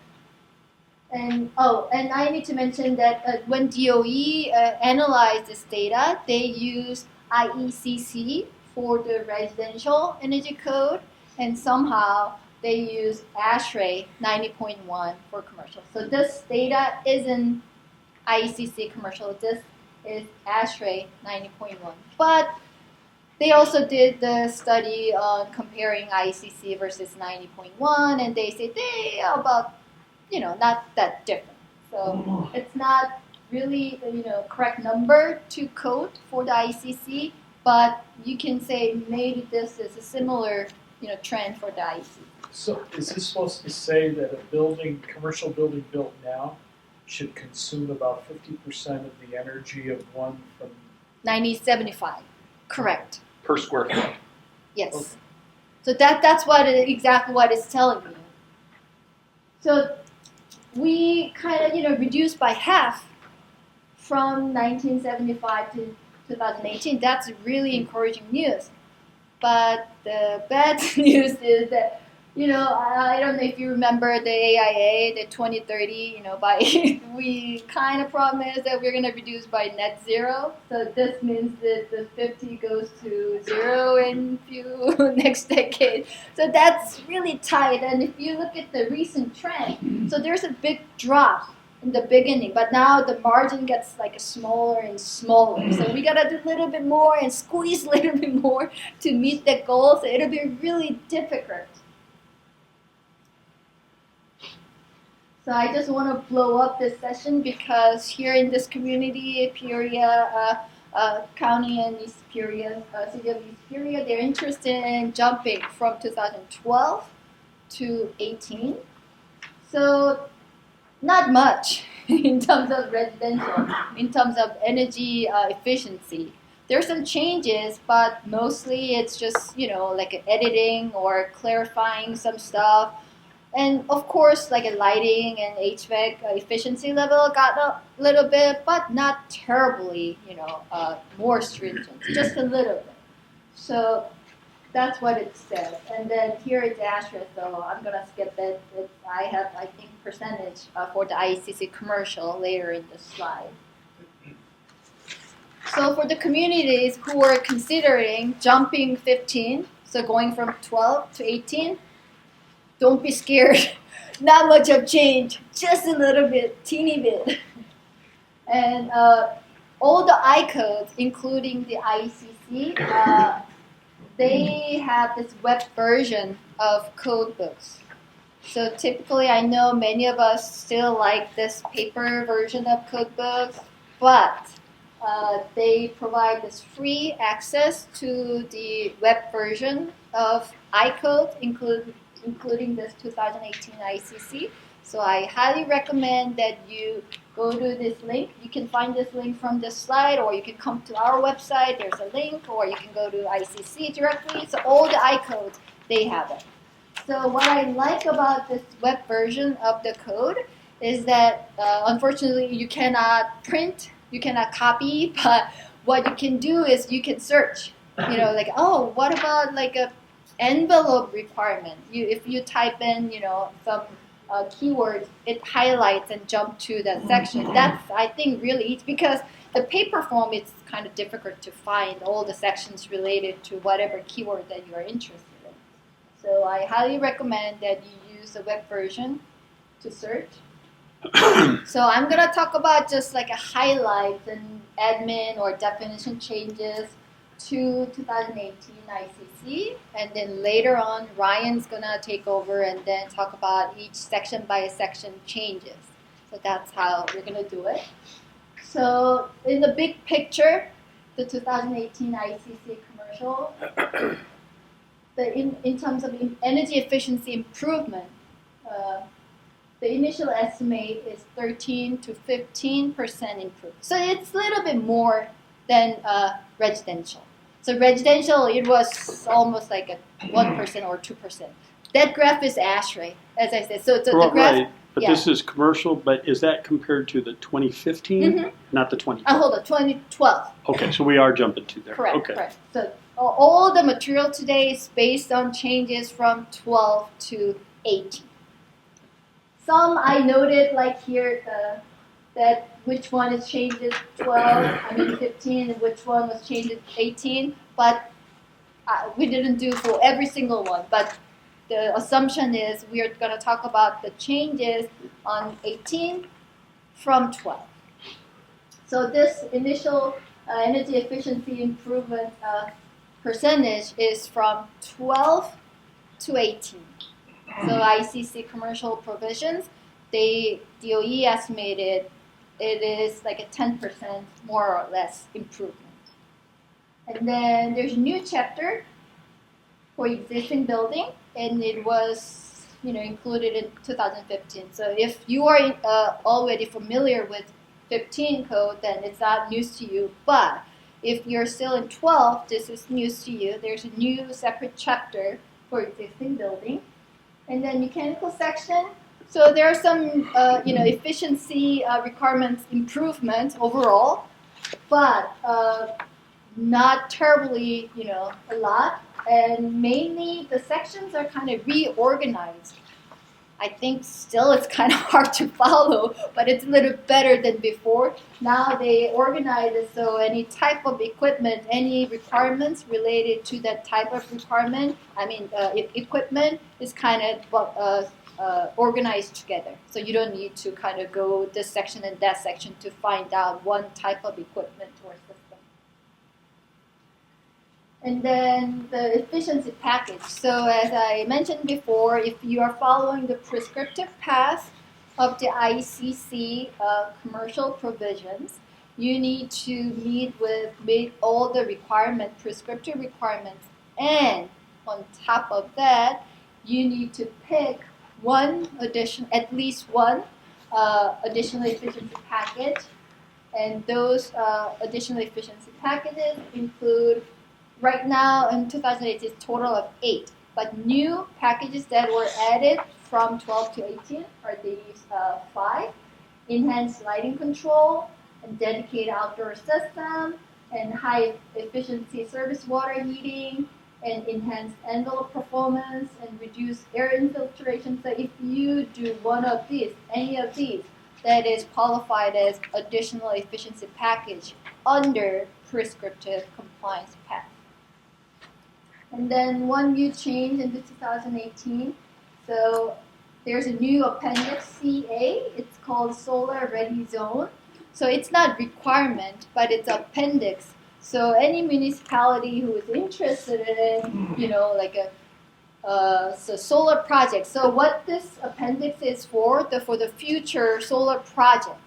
Speaker 1: And I need to mention that when DOE analyzed this data, they used IECC for the residential energy code, and somehow they use ASHRAE 90.1 for commercial. So this data isn't IECC commercial. This is ASHRAE 90.1. But they also did the study on comparing IECC versus 90.1, and they said they are about, not that different. So it's not really, correct number to code for the IECC, but you can say maybe this is a similar, trend for the IECC.
Speaker 9: So is this supposed to say that a commercial building built now should consume about 50% of the energy of one from
Speaker 1: 1975, correct.
Speaker 4: Per square foot.
Speaker 1: Yes.
Speaker 9: Okay.
Speaker 1: So that's exactly what it's telling you. So we kind of, reduced by half from 1975 to 2018. That's really encouraging news. But the bad news is that, I don't know if you remember the AIA, the 2030, we kind of promised that we're going to reduce by net zero. So this means that the 50 goes to 0 in next decade. So that's really tight. And if you look at the recent trend, so there's a big drop in the beginning, but now the margin gets like smaller and smaller. So we got to do a little bit more and squeeze a little bit more to meet that goal. So it'll be really difficult. So I just want to blow up this session because here in this community, Peoria County and East Peoria, City of East Peoria, they're interested in jumping from 2012 to 18. So not much in terms of residential, in terms of energy efficiency. There's some changes, but mostly it's just, like editing or clarifying some stuff. And of course, like a lighting and HVAC efficiency level got a little bit, but not terribly, more stringent, just a little bit. So that's what it says. And then here is the asterisk, so I'm going to skip it. I have, I think, percentage for the IECC commercial later in the slide. So for the communities who are considering jumping 15, so going from 12 to 18, don't be scared. Not much of change, just a little bit, teeny bit. And all the I codes, including the IECC, they have this web version of code books. So typically, I know many of us still like this paper version of code books, but they provide this free access to the web version of iCode, including this 2018 IECC. So I highly recommend that you go to this link. You can find this link from this slide, or you can come to our website. There's a link, or you can go to IECC directly. So all the iCodes, they have it. So what I like about this web version of the code is that unfortunately you cannot print, you cannot copy, but what you can do is you can search. Like, oh, what about like a envelope requirement? If you type in, some keywords, it highlights and jumps to that section. That's, I think, really easy because the paper form is kind of difficult to find all the sections related to whatever keyword that you are interested in. So I highly recommend that you use the web version to search. So I'm going to talk about just like a highlights and admin or definition changes to 2018 IECC, and then later on Ryan's going to take over and then talk about each section by section changes. So that's how we're going to do it. So in the big picture, the 2018 IECC commercial, in terms of energy efficiency improvement, the initial estimate is 13 to 15% improvement. So it's a little bit more than residential. So residential, it was almost like a 1% or 2%. That graph is ASHRAE, as I said. So the graph,
Speaker 2: right, but
Speaker 1: yeah.
Speaker 2: this is commercial, but is that compared to the 2015, not the 2012?
Speaker 1: Hold on, 2012.
Speaker 2: Okay, so we are jumping to there.
Speaker 1: Correct,
Speaker 2: okay.
Speaker 1: correct. So all the material today is based on changes from 12 to 18. Some I noted, like here, that which one is changed 15, and which one was changed 18, but we didn't do for every single one. But the assumption is we are going to talk about the changes on 18 from 12. So this initial energy efficiency improvement percentage is from 12 to 18. So IECC commercial provisions, DOE estimated it is like a 10% more or less improvement. And then there's a new chapter for existing building, and it was included in 2015. So if you are already familiar with 15 code, then it's not news to you. But if you're still in 12, this is news to you. There's a new separate chapter for existing building. And then mechanical section. So there are some, efficiency requirements improvements overall, but not terribly, a lot. And mainly the sections are kind of reorganized. I think still it's kind of hard to follow, but it's a little better than before. Now they organize it so any type of equipment, any requirements related to that type of requirement, equipment is kind of organized together. So you don't need to kind of go this section and that section to find out one type of equipment or system. And then the efficiency package. So as I mentioned before, if you are following the prescriptive path of the IECC commercial provisions, you need to meet all the prescriptive requirements. And on top of that, you need to pick at least one additional efficiency package. And those additional efficiency packages include, right now in 2008, it's a total of 8. But new packages that were added from 12 to 18 are these 5. Enhanced lighting control, and dedicated outdoor system, and high efficiency service water heating, and enhanced envelope performance, and reduce air infiltration. So if you do one of these, any of these, that is qualified as additional efficiency package under prescriptive compliance path. And then one new change in the 2018. So there's a new appendix CA. It's called Solar Ready Zone. So it's not requirement, but it's appendix. So any municipality who is interested in, like so solar project. So what this appendix is for the future solar project.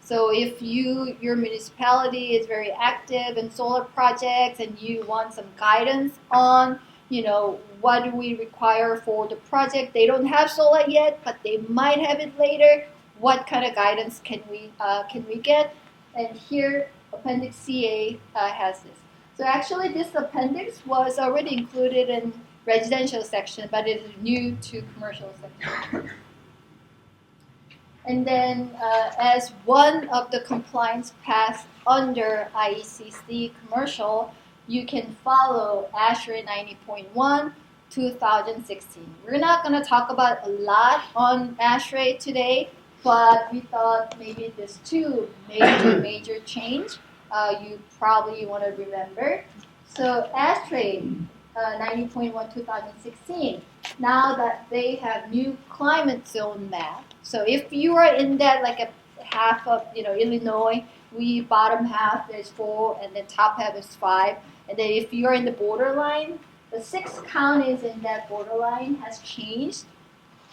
Speaker 1: So if your municipality is very active in solar projects and you want some guidance on, what do we require for the project? They don't have solar yet, but they might have it later. What kind of guidance can we get? And here, Appendix CA has this. So actually, this appendix was already included in residential section, but it is new to commercial section. And then, as one of the compliance paths under IECC commercial, you can follow ASHRAE 90.1 2016. We're not going to talk about a lot on ASHRAE today, but we thought maybe there's 2 major change you probably want to remember. So ASHRAE 90.1 2016, now that they have new climate zone map. So if you are in that like a half of Illinois, we bottom half is 4 and the top half is 5. And then if you're in the borderline, the 6 counties in that borderline has changed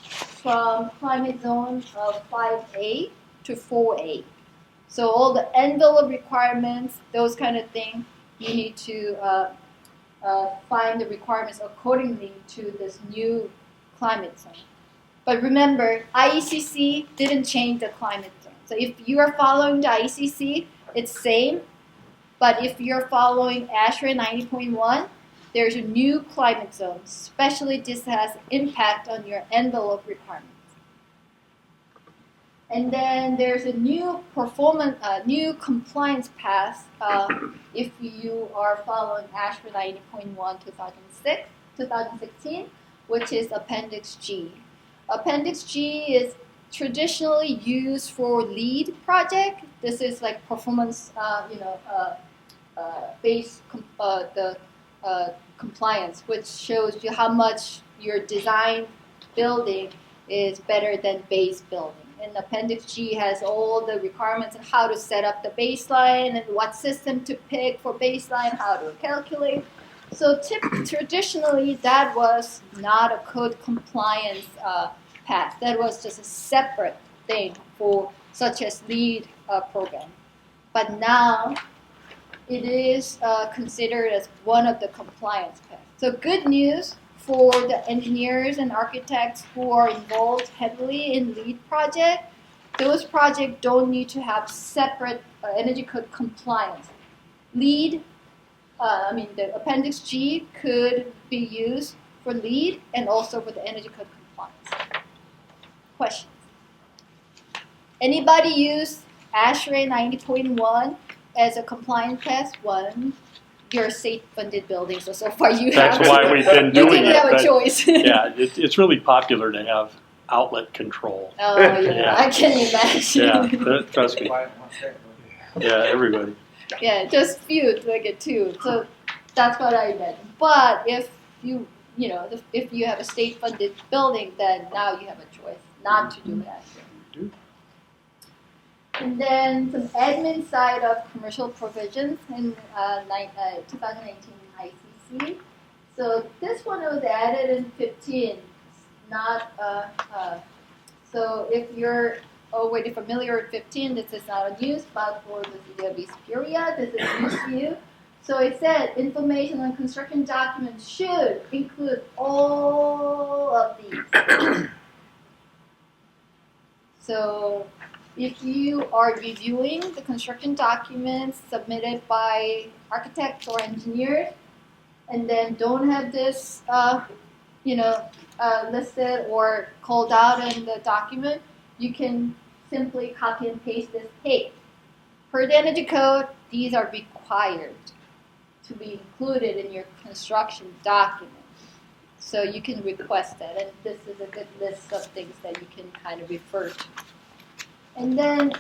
Speaker 1: from climate zone of 5A to 4A. So all the envelope requirements, those kind of things, you need to find the requirements accordingly to this new climate zone. But remember, IECC didn't change the climate zone. So if you are following the IECC, it's same. But if you're following ASHRAE 90.1, there's a new climate zone. Especially this has impact on your envelope requirements. And then there's a new new compliance path if you are following ASHRAE 90.1 2016, which is Appendix G. Appendix G is traditionally used for LEED project. This is like performance, based compliance, which shows you how much your design building is better than base building. And Appendix G has all the requirements on how to set up the baseline and what system to pick for baseline, how to calculate. So traditionally, that was not a code compliance path. That was just a separate thing for such as LEED program. But now, it is considered as one of the compliance paths. So good news for the engineers and architects who are involved heavily in LEED project. Those projects don't need to have separate energy code compliance. LEED, the Appendix G could be used for LEED and also for the energy code compliance. Questions? Anybody use ASHRAE 90.1 as a compliance path? 1. You're a state-funded building, so far you have.
Speaker 2: That's why we've been doing it.
Speaker 1: You didn't have a choice.
Speaker 2: Yeah, it's really popular to have outlet control.
Speaker 1: Oh yeah, I can imagine.
Speaker 2: Yeah, trust me. Yeah, everybody.
Speaker 1: Yeah, just few like it too. So that's what I meant. But if if you have a state-funded building, then now you have a choice not to do that. And then some admin side of commercial provisions in 2019 ICC. So this one was added in 15. Not so if you're already familiar with 15, this is not a news, but for the city of Superior, this is news to you. So it said information on construction documents should include all of these. So if you are reviewing the construction documents submitted by architects or engineers, and then don't have this, listed or called out in the document, you can simply copy and paste this. Hey, per the energy code, these are required to be included in your construction document. So you can request that, and this is a good list of things that you can kind of refer to. And then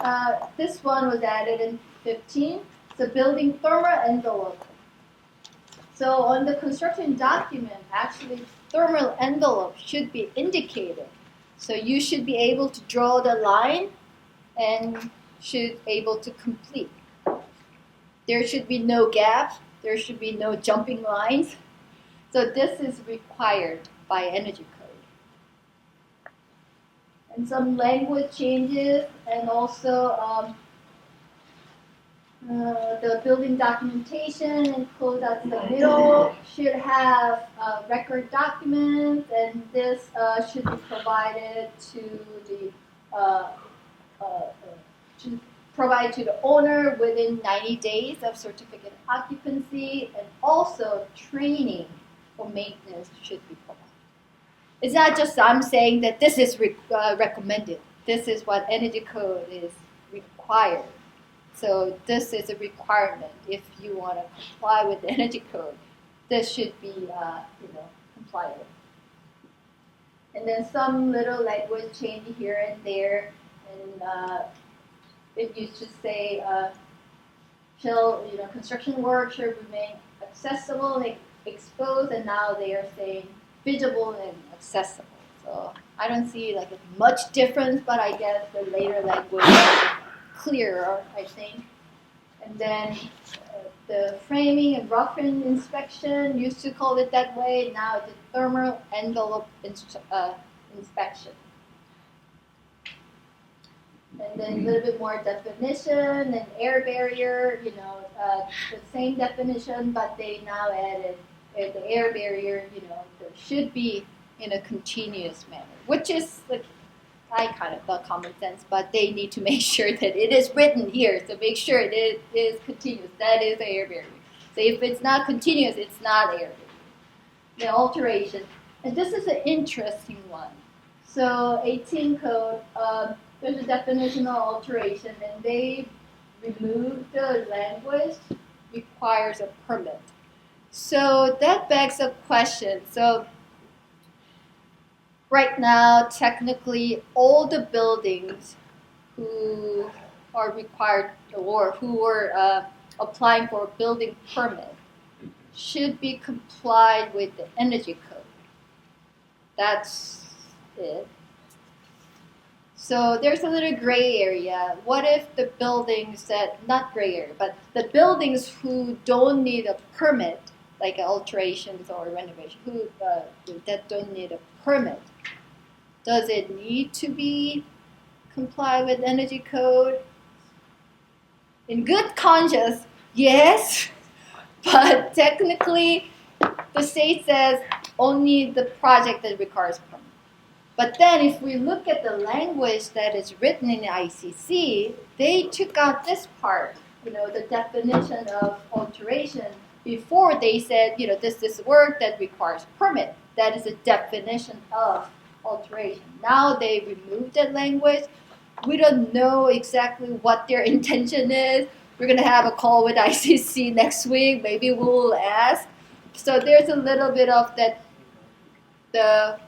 Speaker 1: this one was added in 15, the building thermal envelope. So on the construction document, actually thermal envelope should be indicated. So you should be able to draw the line and should able to complete. There should be no gaps. There should be no jumping lines. So this is required by energy code. And some language changes, and also the building documentation and code at the middle should have record documents, and this should be provided to the provide to the owner within 90 days of certificate of occupancy, and also training for maintenance should be provided. It's not just I'm saying that this is recommended. This is what energy code is required. So this is a requirement. If you want to comply with the energy code, this should be complied with. And then some little language change here and there, and it used to say construction work should remain accessible and exposed, and now they are saying visible and accessible. So I don't see like much difference, but I guess the later language is clearer, I think. And then the framing and rough-in inspection used to call it that way. Now it's a thermal envelope inspection. And then a little bit more definition and air barrier, the same definition, but they now added the air barrier, there should be in a continuous manner, which is like, I kind of thought common sense, but they need to make sure that it is written here to make sure that it is continuous. That is the air barrier. So if it's not continuous, it's not air barrier. The alteration, and this is an interesting one. So 18 code, there's a definitional alteration, and they removed the language requires a permit. So that begs a question. So right now, technically, all the buildings who are required or who are applying for a building permit should be complied with the energy code. That's it. So there's a little gray area. What if the buildings that, not gray area, but the buildings who don't need a permit, like alterations or renovation, that don't need a permit, does it need to be comply with energy code? In good conscience, yes, but technically the state says only the project that requires permit. But then if we look at the language that is written in the IECC, they took out this part, the definition of alteration. Before they said, this is work that requires permit. That is a definition of alteration. Now they removed that language. We don't know exactly what their intention is. We're going to have a call with IECC next week. Maybe we'll ask. So there's a little bit of that, the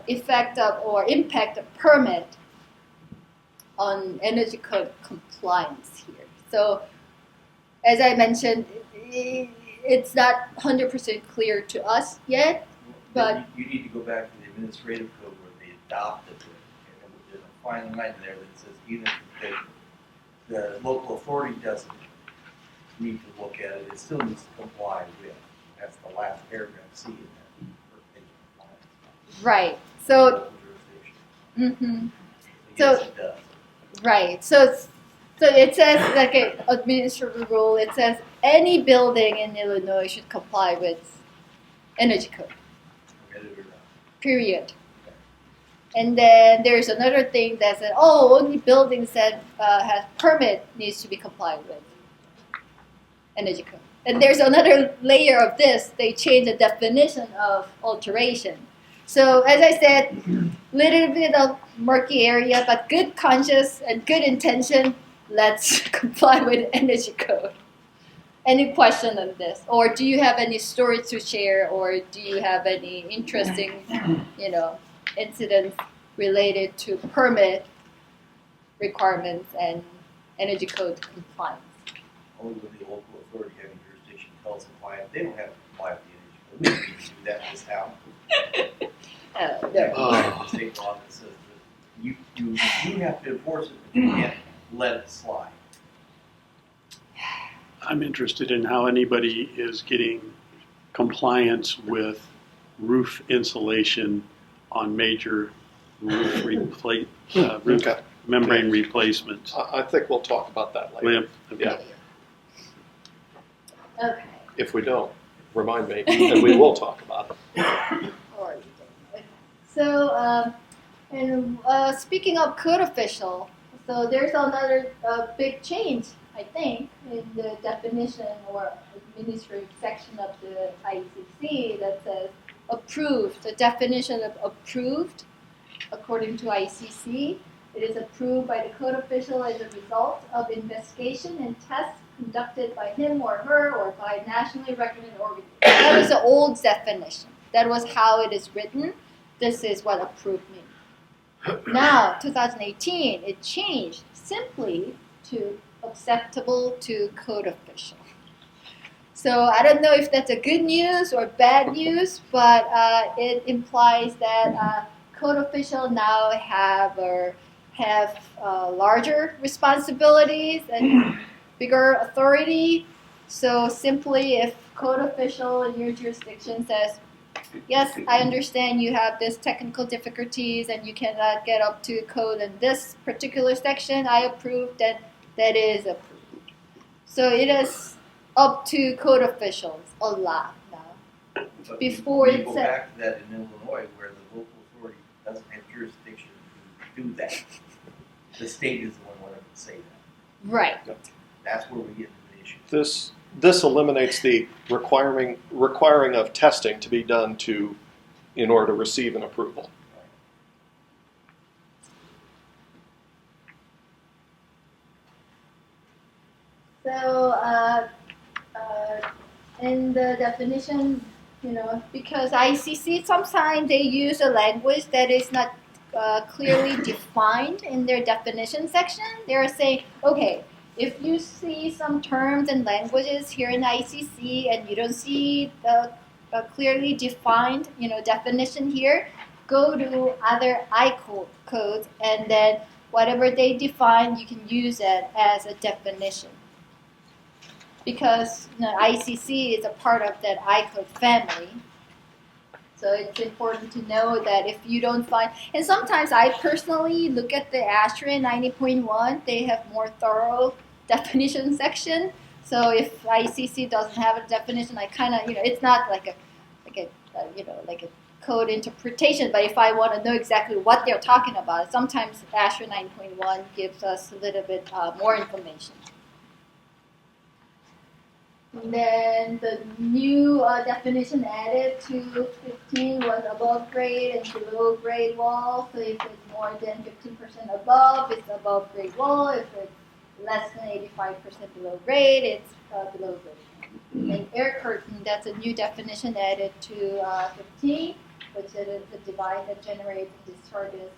Speaker 1: effect of or impact of permit on energy code compliance here. So as I mentioned, it's not 100% clear to us yet, but
Speaker 7: you need to go back to the administrative code where they adopted it, and there's a fine line there that says even if the local authority doesn't need to look at it, it still needs to comply with. That's the last paragraph C in that.
Speaker 1: Right. So,
Speaker 7: Yes, it does.
Speaker 1: Right. So it says like an administrative rule. It says any building in Illinois should comply with energy code. Period. And then there's another thing that says, only buildings that have permit needs to be complied with energy code. And there's another layer of this. They change the definition of alteration. So as I said, little bit of murky area, but good conscience and good intention. Let's comply with energy code. Any question on this? Or do you have any stories to share, or do you have any interesting, incidents related to permit requirements and energy code compliance?
Speaker 7: Only when the local authority having jurisdiction tells the client they don't have to comply with the energy code. We need to do that in this town.
Speaker 1: No.
Speaker 7: State law that says that you have to enforce it, but you can't let it slide.
Speaker 2: I'm interested in how anybody is getting compliance with roof insulation on major roof roof
Speaker 4: Okay.
Speaker 2: membrane replacements.
Speaker 4: I think we'll talk about that later. Yeah.
Speaker 1: Okay.
Speaker 4: If we don't, remind me, and we will talk about it.
Speaker 1: Or you don't. Okay. So, speaking of code official, so there's another big change, I think, in the definition or administrative section of the IECC that says approved. The definition of approved, according to IECC, it is approved by the code official as a result of investigation and tests conducted by him or her or by nationally recognized organization. That was the old definition. That was how it is written. This is what approved means. Now, 2018, it changed simply to acceptable to code official. So I don't know if that's a good news or bad news, but it implies that code official now have larger responsibilities and bigger authority. So simply, if code official in your jurisdiction says, yes, I understand you have this technical difficulties and you cannot get up to code in this particular section, I approve, then that is approved. So it is up to code officials a lot now.
Speaker 7: But
Speaker 1: Before
Speaker 7: we
Speaker 1: it
Speaker 7: go
Speaker 1: said-
Speaker 7: back to that in Illinois where the local authority doesn't have jurisdiction to do that. The state is the one wanting to say that.
Speaker 1: Right.
Speaker 7: That's where we get into the issue.
Speaker 4: This eliminates the requiring of testing to be done in order to receive an approval.
Speaker 1: So in the definition, because ICC sometimes they use a language that is not clearly defined in their definition section. They're saying, okay, if you see some terms and languages here in ICC and you don't see the clearly defined, definition here, go to other codes and then whatever they define, you can use it as a definition. Because ICC is a part of that ICode family. So it's important to know that if you don't find, and sometimes I personally look at the ASHRAE 90.1, they have more thorough definition section. So if ICC doesn't have a definition, I kind of, it's not like a code interpretation, but if I want to know exactly what they're talking about, sometimes ASHRAE 9.1 gives us a little bit more information. And then the new definition added to 15 was above grade and below grade wall. So if it's more than 15% above, it's above grade wall. If it's less than 85% below grade, it's below grade. And air curtain, that's a new definition added to 15, which is a device that generates and discharges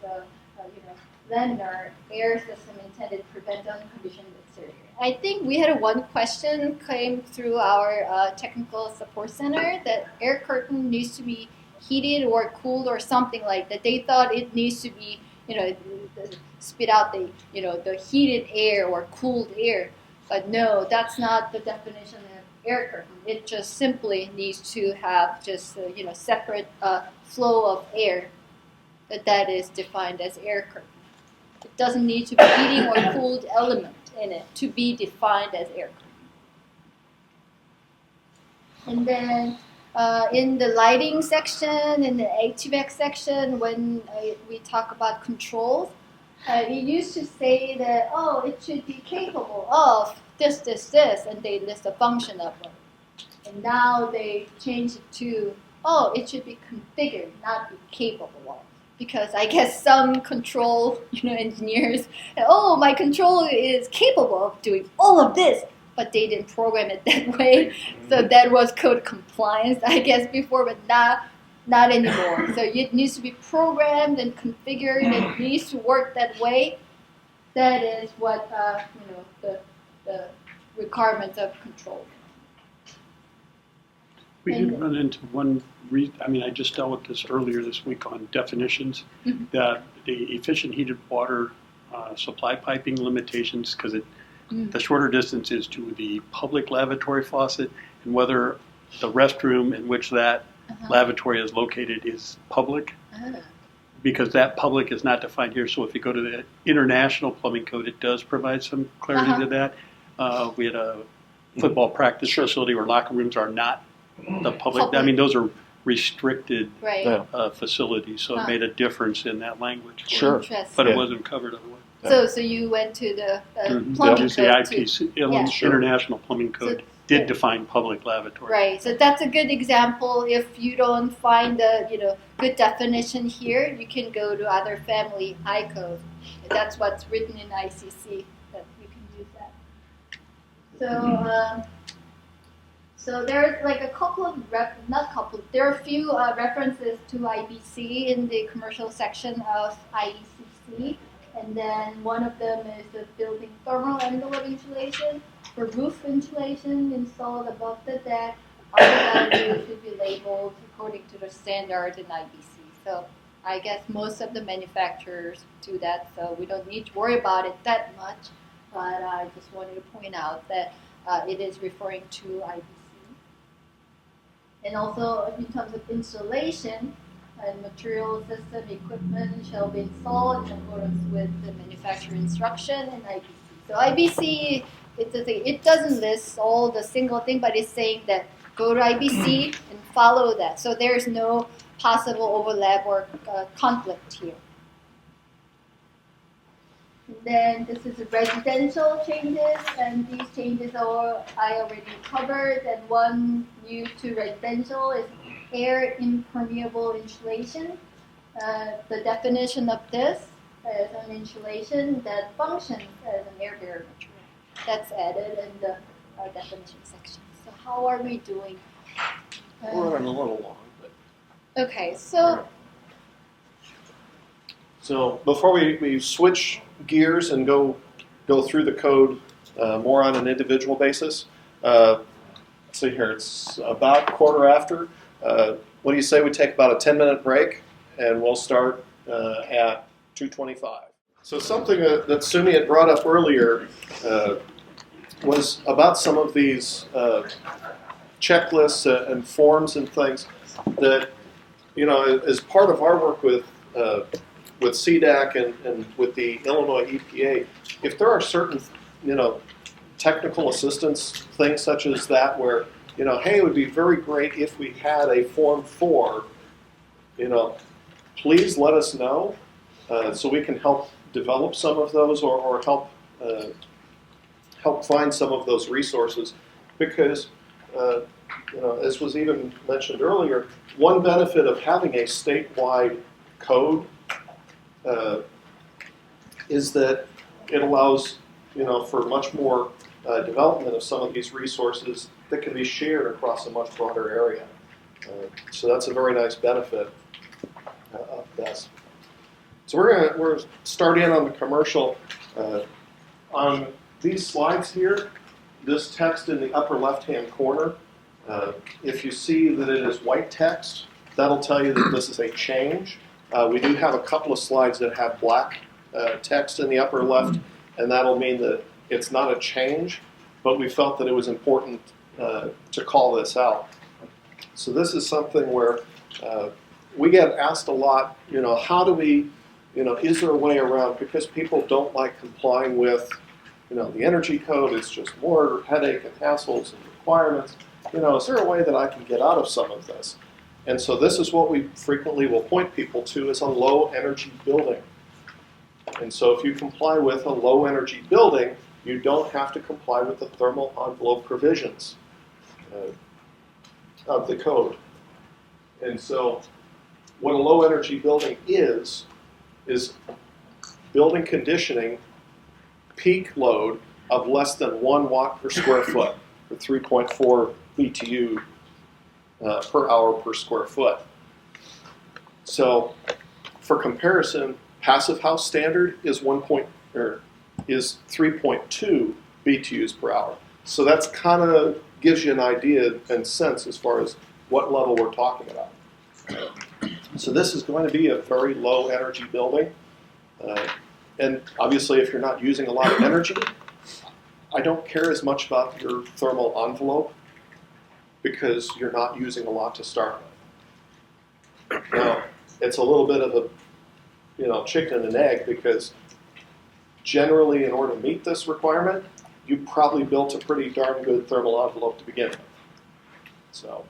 Speaker 1: laminar air system intended to prevent unconditioned exterior. I think we had one question came through our technical support center that air curtain needs to be heated or cooled or something like that. They thought it needs to be, spit out the heated air or cooled air. But no, that's not the definition of air curtain. It just simply needs to have just separate flow of air that is defined as air curtain. It doesn't need to be heating or cooled element in it to be defined as air curtain. And then in the lighting section, in the HVAC section, when we talk about controls, we used to say that, it should be capable of this, and they list a function of it. And now they changed it to, oh, it should be configured, not be capable of. Because I guess some control, engineers, oh, my controller is capable of doing all of this, but they didn't program it that way. So that was code compliance, I guess, before, but not anymore. So it needs to be programmed and configured. It needs to work that way. That is what the requirements of control.
Speaker 2: We did run into one. I just dealt with this earlier this week on definitions. That the efficient heated water supply piping limitations, because the shorter distance is to the public lavatory faucet, and whether the restroom in which that lavatory is located is public. Because that public is not defined here. So if you go to the International Plumbing Code, it does provide some clarity to that. We had a football practice facility where locker rooms are not the public. Those are restricted facilities, so it made a difference in that language.
Speaker 4: Sure.
Speaker 2: But it wasn't covered
Speaker 1: So
Speaker 2: otherwise.
Speaker 1: you went to the plumbing code.
Speaker 2: The IPC, International Plumbing Code did define public lavatory.
Speaker 1: Right. So that's a good example. If you don't find the good definition here, you can go to other family I codes. That's what's written in IECC. That you can use that. So there's like a couple of there are a few references to IBC in the commercial section of IECC, and then one of them is the building thermal envelope insulation. For roof insulation installed above the deck, other values should be labeled according to the standard in IBC. So I guess most of the manufacturers do that, so we don't need to worry about it that much. But I just wanted to point out that it is referring to IBC. And also, in terms of installation, material system equipment shall be installed in accordance with the manufacturer instruction in IBC. So IBC, it doesn't list all the single thing, but it's saying that go to IBC and follow that. So there's no possible overlap or conflict here. And then this is the residential changes, and these changes I already covered. And one new to residential is air impermeable insulation. The definition of this is an insulation that functions as an air barrier material. That's added in the definition section. So how are we doing?
Speaker 4: We're running a little long, but
Speaker 1: okay. So
Speaker 4: before we switch gears and go through the code more on an individual basis, see here, it's about 1/4 after. What do you say we take about a 10-minute break, and we'll start at 2:25. So something that Sumi had brought up earlier was about some of these checklists and forms and things that, as part of our work with SEDAC and with the Illinois EPA, if there are certain, technical assistance things such as that where, hey, it would be very great if we had a Form 4, please let us know so we can help develop some of those or help find some of those resources. Because, as was even mentioned earlier, one benefit of having a statewide code is that it allows, for much more development of some of these resources that can be shared across a much broader area. So that's a very nice benefit of this. So we're starting on the commercial. On these slides here, this text in the upper left-hand corner, if you see that it is white text, that'll tell you that this is a change. We do have a couple of slides that have black text in the upper left, and that'll mean that it's not a change, but we felt that it was important to call this out. So this is something where we get asked a lot, how do we, is there a way around, because people don't like complying with, the energy code, it's just more headache and hassles and requirements. Is there a way that I can get out of some of this? And so this is what we frequently will point people to as a low energy building. And so if you comply with a low energy building, you don't have to comply with the thermal envelope provisions. of the code. And so what a low energy building is building conditioning peak load of less than 1 watt per square foot, or 3.4 BTU per hour per square foot. So for comparison, passive house standard is 3.2 BTUs per hour. So that's kind of gives you an idea and sense as far as what level we're talking about. So this is going to be a very low energy building. And obviously if you're not using a lot of energy, I don't care as much about your thermal envelope because you're not using a lot to start with. Now, it's a little bit of a chicken and egg because generally in order to meet this requirement, you probably built a pretty darn good thermal envelope to begin with. So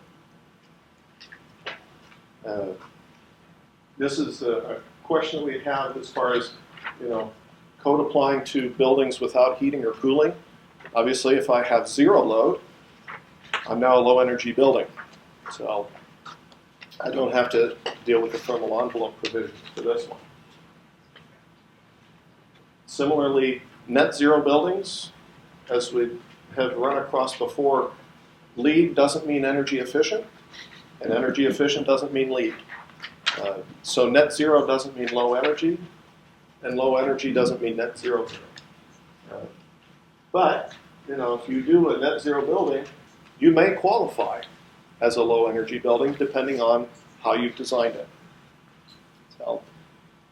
Speaker 4: this is a question that we have as far as code applying to buildings without heating or cooling. Obviously, if I have zero load, I'm now a low energy building. So I don't have to deal with the thermal envelope provisions for this one. Similarly, net zero buildings, as we have run across before, LEED doesn't mean energy efficient, and energy efficient doesn't mean LEED. So net zero doesn't mean low energy, and low energy doesn't mean net zero. But if you do a net zero building, you may qualify as a low energy building depending on how you've designed it. So,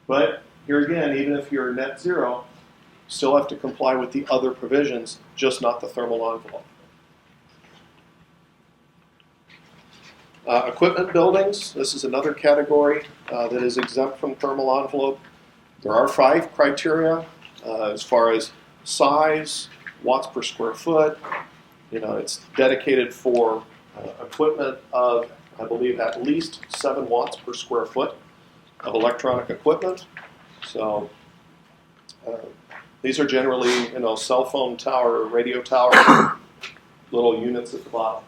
Speaker 4: but here again, even if you're net zero, you still have to comply with the other provisions, just not the thermal envelope. Equipment buildings, this is another category that is exempt from thermal envelope. There are 5 criteria as far as size, watts per square foot. It's dedicated for equipment of, I believe, at least 7 watts per square foot of electronic equipment. So these are generally, cell phone tower, radio tower, little units at the bottom.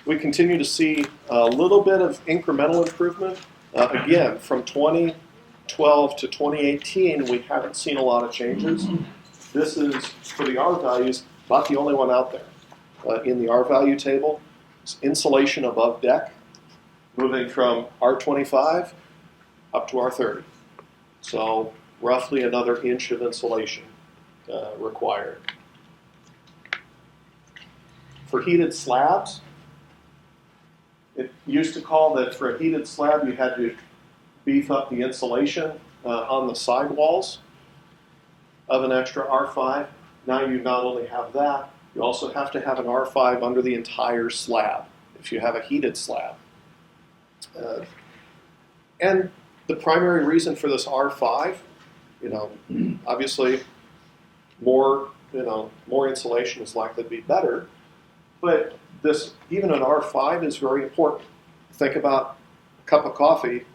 Speaker 4: We continue to see a little bit of incremental improvement. Again, from 2012 to 2018, we haven't seen a lot of changes. This is, for the R values, about the only one out there. In the R value table, it's insulation above deck, moving from R25 up to R30. So roughly another inch of insulation required. For heated slabs, it used to call that for a heated slab you had to beef up the insulation on the sidewalls of an extra R5. Now you not only have that, you also have to have an R5 under the entire slab if you have a heated slab. And the primary reason for this R5, obviously more insulation is likely to be better, but this, even an R5 is very important. Think about a cup of coffee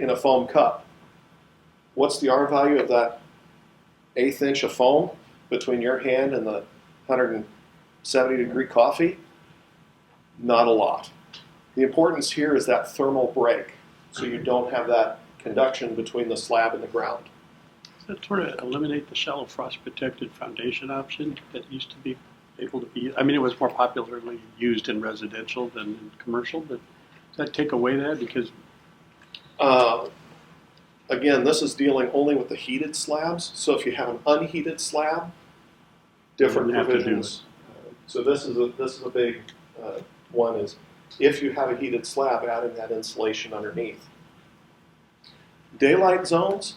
Speaker 4: in a foam cup. What's the R value of that 1/8 inch of foam between your hand and the 170-degree coffee? Not a lot. The importance here is that thermal break, so you don't have that conduction between the slab and the ground.
Speaker 2: Does that sort of eliminate the shallow frost protected foundation option that used to be able to be? I mean, it was more popularly used in residential than in commercial, but does that take away that? Because
Speaker 4: again, this is dealing only with the heated slabs. So if you have an unheated slab, different provisions. So this is a big one. Is if you have a heated slab, adding that insulation underneath. Daylight zones,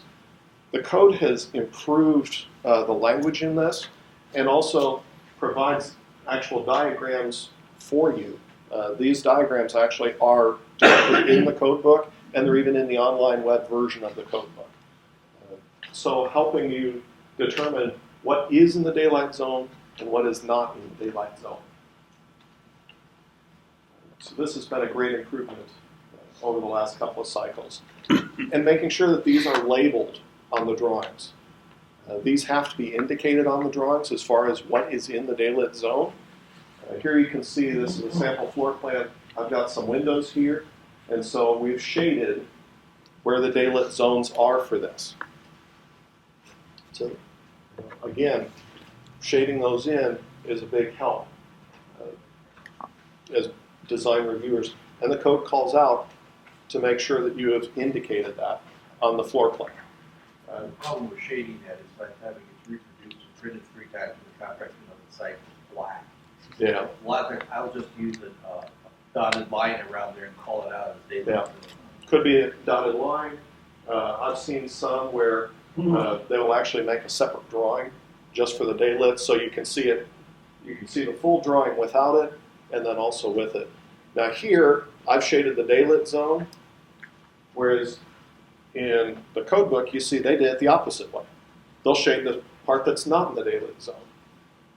Speaker 4: the code has improved the language in this, and also provides actual diagrams for you. These diagrams actually are in the code book, and they're even in the online web version of the code book. So helping you determine what is in the daylight zone and what is not in the daylight zone. So this has been a great improvement over the last couple of cycles. And making sure that these are labeled on the drawings. These have to be indicated on the drawings as far as what is in the daylit zone. Here you can see this is a sample floor plan. I've got some windows here, and so we've shaded where the daylit zones are for this. So again, shading those in is a big help as design reviewers. And the code calls out to make sure that you have indicated that on the floor plan.
Speaker 7: The problem with shading that is like having it reproduced and printed 3 times and the contractor on the site black.
Speaker 4: Yeah.
Speaker 7: A lot of times I'll just use a dotted line around there and call it out as daylit.
Speaker 4: Yeah. Could be a dotted line. I've seen some where they will actually make a separate drawing just for the daylit, so you can see it. You can see the full drawing without it, and then also with it. Now here, I've shaded the daylit zone, whereas in the code book, you see they did it the opposite way. They'll shade the part that's not in the daylit zone.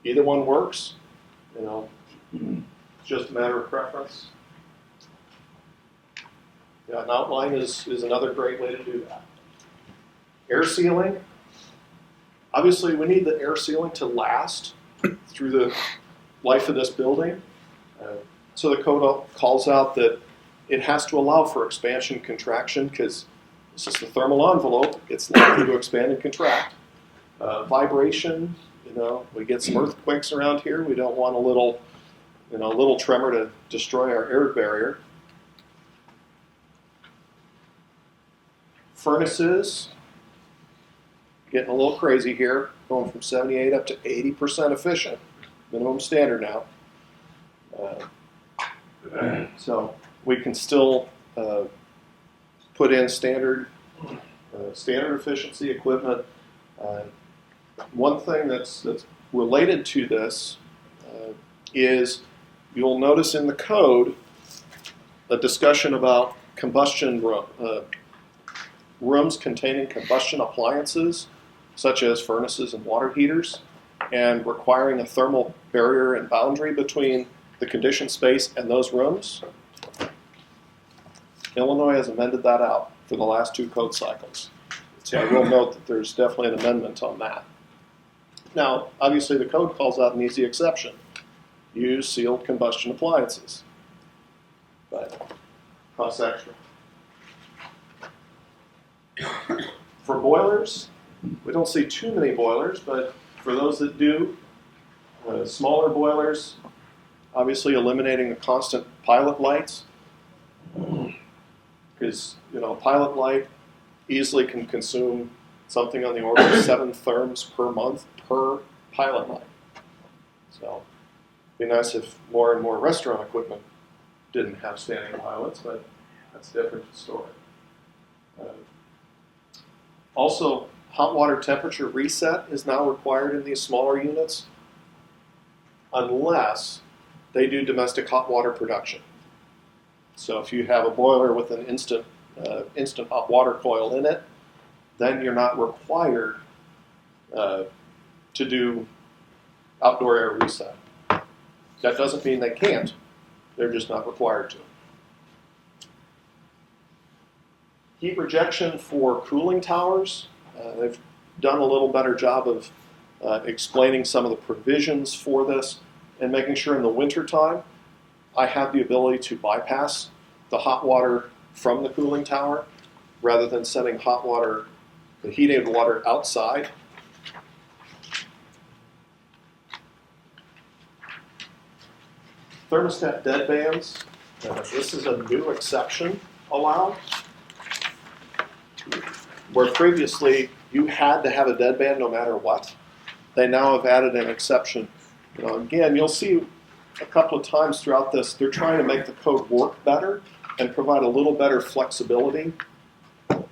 Speaker 4: Either one works, you know, it's just a matter of preference. Yeah, an outline is another great way to do that. Air sealing. Obviously, we need the air sealing to last through the life of this building. So the code calls out that it has to allow for expansion, contraction, because this is the thermal envelope. It's likely to expand and contract. Vibration, you know, we get some earthquakes around here. We don't want a little tremor to destroy our air barrier. Furnaces, getting a little crazy here, going from 78 up to 80% efficient, minimum standard now. So we can still put in standard efficiency equipment. One thing that's related to this is you'll notice in the code a discussion about combustion rooms containing combustion appliances, such as furnaces and water heaters, and requiring a thermal barrier and boundary between the conditioned space and those rooms. Illinois has amended that out for the last 2 code cycles. So I will note that there's definitely an amendment on that. Now, obviously the code calls out an easy exception. Use sealed combustion appliances. But costs extra. For boilers, we don't see too many boilers, but for those that do, smaller boilers, obviously eliminating the constant pilot lights, because a pilot light easily can consume something on the order of 7 therms per month per pilot light. So it'd be nice if more and more restaurant equipment didn't have standing pilots, but that's a different story. Also, hot water temperature reset is now required in these smaller units unless they do domestic hot water production. So if you have a boiler with an instant hot water coil in it, then you're not required to do outdoor air reset. That doesn't mean they can't. They're just not required to. Heat rejection for cooling towers. They've done a little better job of explaining some of the provisions for this and making sure in the wintertime I have the ability to bypass the hot water from the cooling tower rather than sending the heated water outside. Thermostat deadbands. This is a new exception allowed. Where previously you had to have a deadband no matter what, they now have added an exception. Again, you'll see a couple of times throughout this, they're trying to make the code work better and provide a little better flexibility.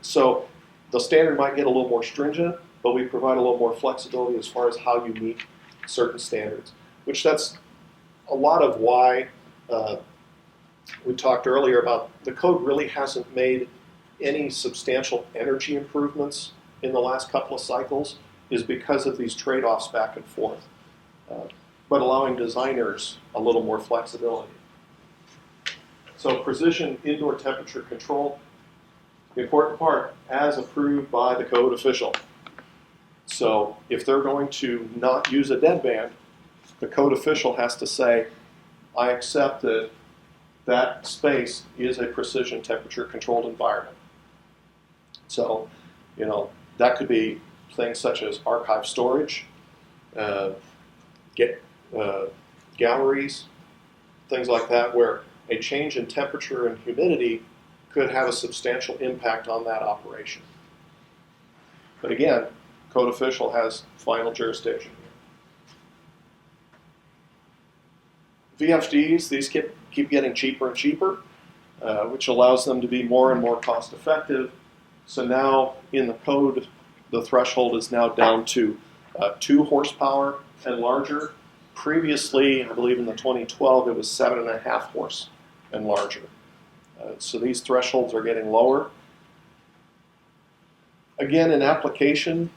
Speaker 4: So the standard might get a little more stringent, but we provide a little more flexibility as far as how you meet certain standards, which that's a lot of why we talked earlier about the code really hasn't made any substantial energy improvements in the last couple of cycles is because of these trade-offs back and forth, but allowing designers a little more flexibility. So precision indoor temperature control, the important part, as approved by the code official. So if they're going to not use a deadband, the code official has to say, I accept that that space is a precision temperature controlled environment. So, that could be things such as archive storage, galleries, things like that, where a change in temperature and humidity could have a substantial impact on that operation. But again, code official has final jurisdiction. VFDs, these keep getting cheaper and cheaper, which allows them to be more and more cost effective. So now in the code, the threshold is now down to 2 horsepower and larger. Previously, I believe in the 2012, it was 7.5 horse and larger. So these thresholds are getting lower. Again, in application,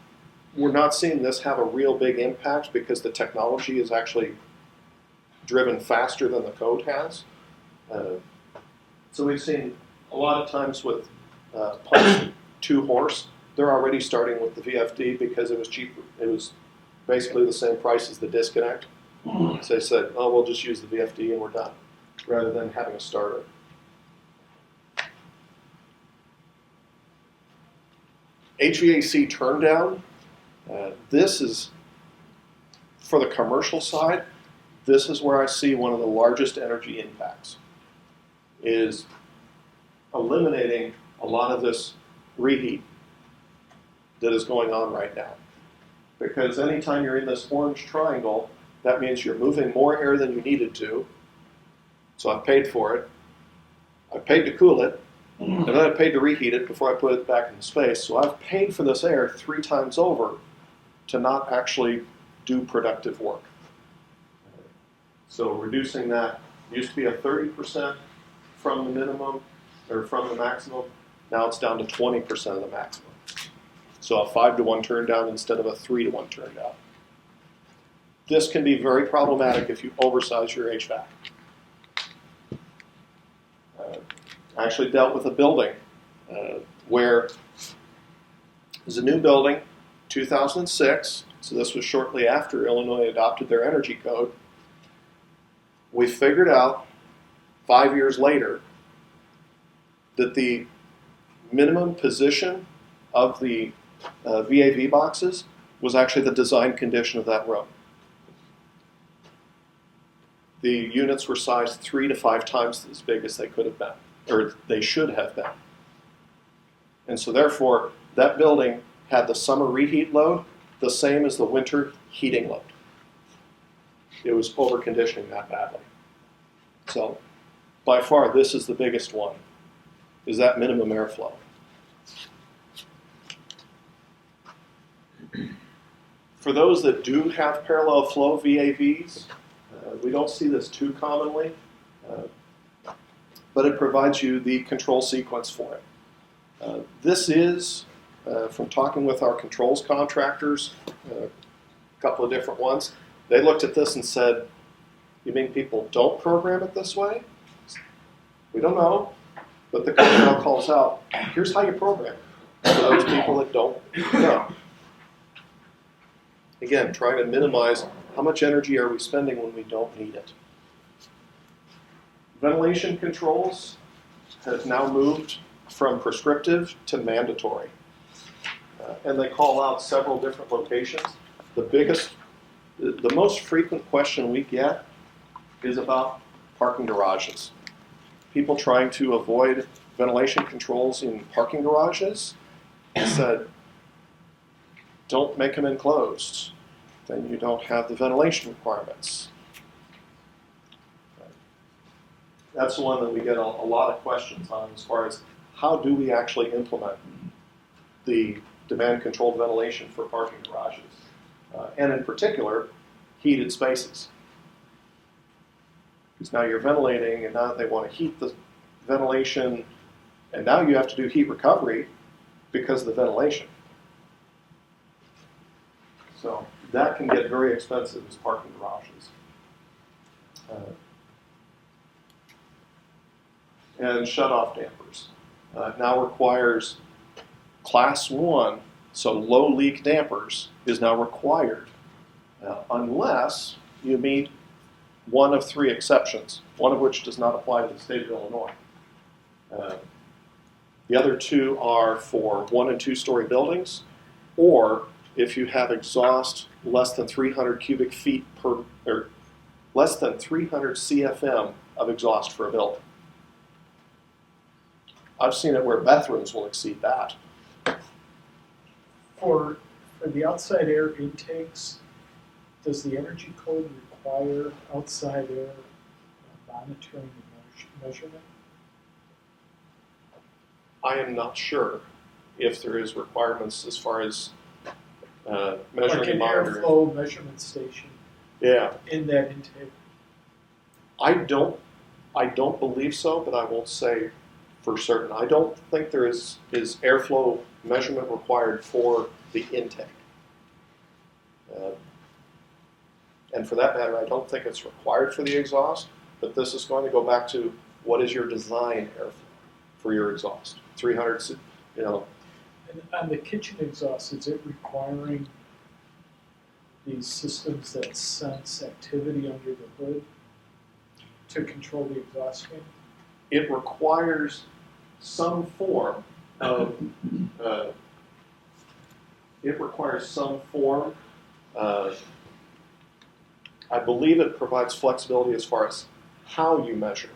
Speaker 4: we're not seeing this have a real big impact because the technology is actually driven faster than the code has. So we've seen a lot of times with pumps 2 horse, they're already starting with the VFD because it was cheaper. It was basically the same price as the disconnect. So they said, oh, we'll just use the VFD and we're done, rather than having a starter. HVAC turndown. This is, for the commercial side, this is where I see one of the largest energy impacts, is eliminating a lot of this reheat that is going on right now. Because anytime you're in this orange triangle, that means you're moving more air than you needed to. So I've paid for it. I've paid to cool it, and then I paid to reheat it before I put it back in space. So I've paid for this air 3 times over to not actually do productive work. So reducing that used to be a 30% from the minimum, or from the maximum. Now it's down to 20% of the maximum. So a 5-to-1 turn down instead of a 3-to-1 turn down. This can be very problematic if you oversize your HVAC. I actually dealt with a building where it was a new building, 2006, so this was shortly after Illinois adopted their energy code. We figured out 5 years later that the minimum position of the VAV boxes was actually the design condition of that room. The units were sized 3 to 5 times as big as they could have been, or they should have been. And so therefore, that building had the summer reheat load the same as the winter heating load. It was over-conditioning that badly. So by far, this is the biggest one, is that minimum airflow. For those that do have parallel flow VAVs, we don't see this too commonly, but it provides you the control sequence for it. This is, from talking with our controls contractors, a couple of different ones, they looked at this and said, you mean people don't program it this way? We don't know, but the code now calls out, here's how you program it, for those people that don't know. Again, trying to minimize how much energy are we spending when we don't need it. Ventilation controls have now moved from prescriptive to mandatory. And they call out several different locations. The most frequent question we get is about parking garages. People trying to avoid ventilation controls in parking garages said, don't make them enclosed. Then you don't have the ventilation requirements. That's the one that we get a lot of questions on as far as how do we actually implement the demand-controlled ventilation for parking garages, and in particular, heated spaces. Because now you're ventilating, and now they want to heat the ventilation, and now you have to do heat recovery because of the ventilation. So that can get very expensive as parking garages. And shut-off dampers now requires Class 1 So low leak dampers is now required unless you meet one of 3 exceptions, one of which does not apply to the state of Illinois. The other 2 are for 1- and 2-story buildings, or if you have exhaust less than 300 cubic feet per, or less than 300 CFM of exhaust for a building. I've seen it where bathrooms will exceed that.
Speaker 9: For the outside air intakes, does the energy code require outside air monitoring and measurement?
Speaker 4: I am not sure if there is requirements as far as measuring
Speaker 9: Like
Speaker 4: and
Speaker 9: an
Speaker 4: monitoring.
Speaker 9: airflow measurement station
Speaker 4: Yeah,
Speaker 9: in that intake?
Speaker 4: I don't believe so, but I won't say for certain. I don't think there is airflow measurement required for the intake. And for that matter, I don't think it's required for the exhaust, but this is going to go back to what is your design airflow for your exhaust. 300,
Speaker 9: And on the kitchen exhaust, is it requiring these systems that sense activity under the hood to control the exhaust fan?
Speaker 4: it requires some form of, I believe it provides flexibility as far as how you measure